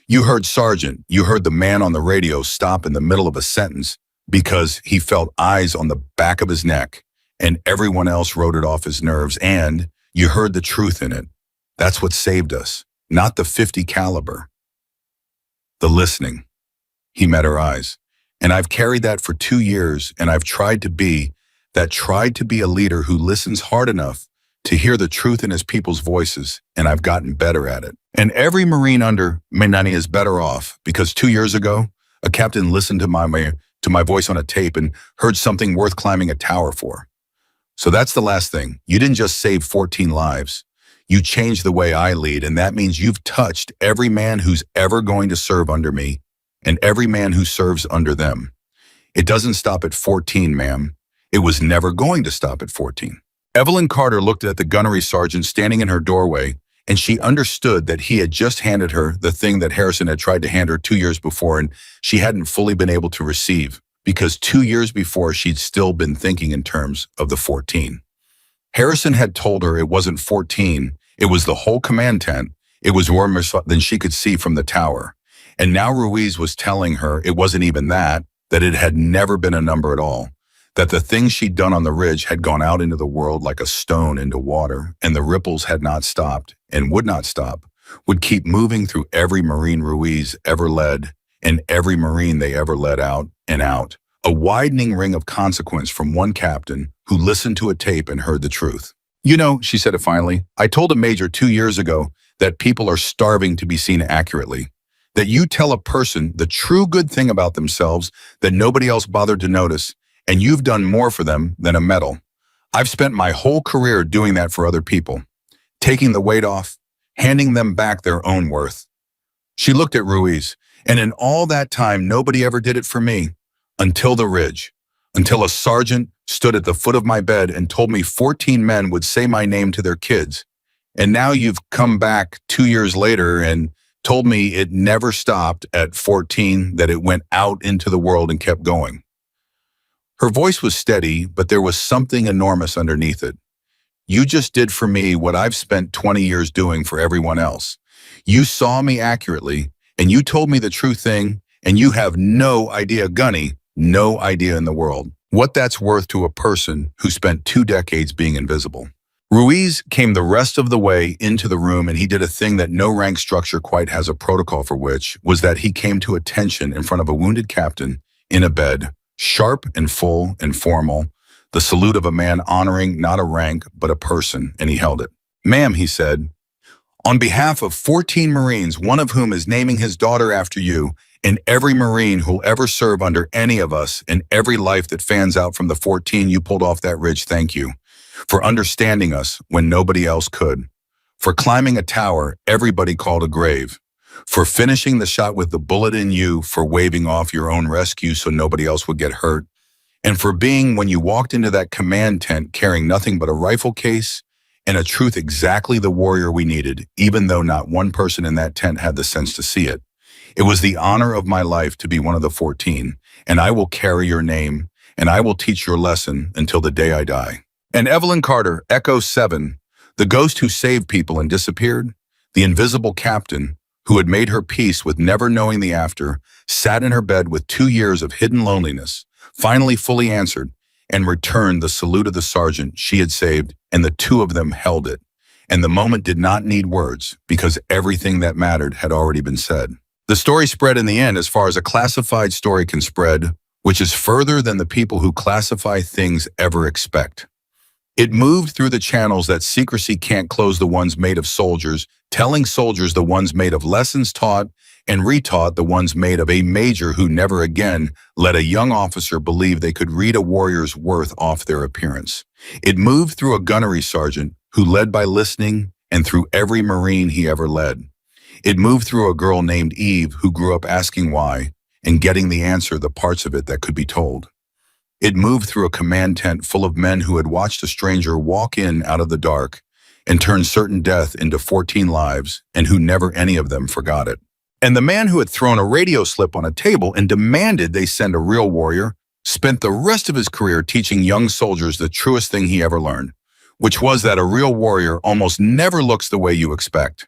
You heard Sergeant, you heard the man on the radio stop in the middle of a sentence because he felt eyes on the back of his neck, and everyone else wrote it off his nerves, and you heard the truth in it. That's what saved us, not the 50 caliber. The listening. He met her eyes. And I've carried that for 2 years, and I've tried to be a leader who listens hard enough to hear the truth in his people's voices, and I've gotten better at it. And every Marine under Menani is better off, because 2 years ago, a captain listened to my voice on a tape and heard something worth climbing a tower for. So that's the last thing. You didn't just save 14 lives. You changed the way I lead, and that means you've touched every man who's ever going to serve under me and every man who serves under them. It doesn't stop at 14, ma'am. It was never going to stop at 14. Evelyn Carter looked at the gunnery sergeant standing in her doorway, and she understood that he had just handed her the thing that Harrison had tried to hand her 2 years before, and she hadn't fully been able to receive, because 2 years before she'd still been thinking in terms of the 14. Harrison had told her it wasn't 14, it was the whole command tent. It was warmer than she could see from the tower. And now Ruiz was telling her it wasn't even that it had never been a number at all. That the things she'd done on the ridge had gone out into the world like a stone into water, and the ripples had not stopped and would not stop, would keep moving through every Marine Ruiz ever led and every Marine they ever led out and out. A widening ring of consequence from one captain who listened to a tape and heard the truth. You know, she said it finally, I told a major 2 years ago that people are starving to be seen accurately. That you tell a person the true good thing about themselves that nobody else bothered to notice, and you've done more for them than a medal. I've spent my whole career doing that for other people, taking the weight off, handing them back their own worth. She looked at Ruiz, and in all that time, nobody ever did it for me, until the ridge, until a sergeant stood at the foot of my bed and told me 14 men would say my name to their kids. And now you've come back 2 years later and told me it never stopped at 14, that it went out into the world and kept going. Her voice was steady, but there was something enormous underneath it. You just did for me what I've spent 20 years doing for everyone else. You saw me accurately, and you told me the true thing, and you have no idea, Gunny, no idea in the world, what that's worth to a person who spent 2 decades being invisible. Ruiz came the rest of the way into the room, and he did a thing that no rank structure quite has a protocol for, which was that he came to attention in front of a wounded captain in a bed, sharp and full and formal, the salute of a man honoring not a rank, but a person, and he held it. Ma'am, he said, on behalf of 14 Marines, one of whom is naming his daughter after you, and every Marine who'll ever serve under any of us, and every life that fans out from the 14 you pulled off that ridge, thank you. For understanding us when nobody else could. For climbing a tower everybody called a grave. For finishing the shot with the bullet in you, for waving off your own rescue so nobody else would get hurt. And for being, when you walked into that command tent carrying nothing but a rifle case and a truth, exactly the warrior we needed, even though not one person in that tent had the sense to see it. It was the honor of my life to be one of the 14, and I will carry your name, and I will teach your lesson until the day I die. And Evelyn Carter, Echo 7, the ghost who saved people and disappeared, the invisible captain who had made her peace with never knowing the after, sat in her bed with 2 years of hidden loneliness, finally fully answered, and returned the salute of the sergeant she had saved, and the two of them held it. And the moment did not need words, because everything that mattered had already been said. The story spread in the end as far as a classified story can spread which is further than the people who classify things ever expect. It moved through the channels that secrecy can't close, the ones made of soldiers, telling soldiers the ones made of lessons taught, and retaught the ones made of a major who never again let a young officer believe they could read a warrior's worth off their appearance. It moved through a gunnery sergeant who led by listening, and through every Marine he ever led. It moved through a girl named Eve who grew up asking why, and getting the answer, the parts of it that could be told. It moved through a command tent full of men who had watched a stranger walk in out of the dark and turn certain death into 14 lives, and who never any of them forgot it. And the man who had thrown a radio slip on a table and demanded they send a real warrior spent the rest of his career teaching young soldiers the truest thing he ever learned, which was that a real warrior almost never looks the way you expect,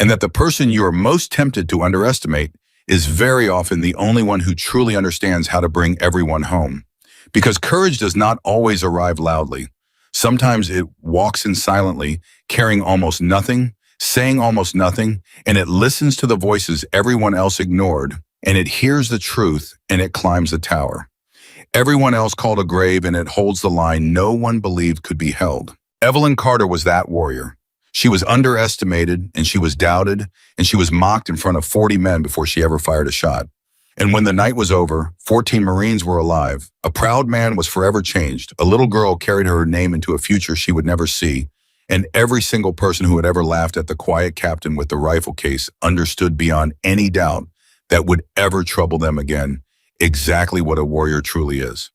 and that the person you are most tempted to underestimate is very often the only one who truly understands how to bring everyone home. Because courage does not always arrive loudly. Sometimes it walks in silently, carrying almost nothing, saying almost nothing, and it listens to the voices everyone else ignored, and it hears the truth, and it climbs the tower. Everyone else called a grave, and it holds the line no one believed could be held. Evelyn Carter was that warrior. She was underestimated, and she was doubted, and she was mocked in front of 40 men before she ever fired a shot. And when the night was over, 14 Marines were alive. A proud man was forever changed. A little girl carried her name into a future she would never see. And every single person who had ever laughed at the quiet captain with the rifle case understood beyond any doubt that would ever trouble them again exactly what a warrior truly is.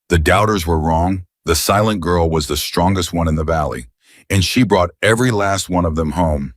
The doubters were wrong. The silent girl was the strongest one in the valley, and she brought every last one of them home.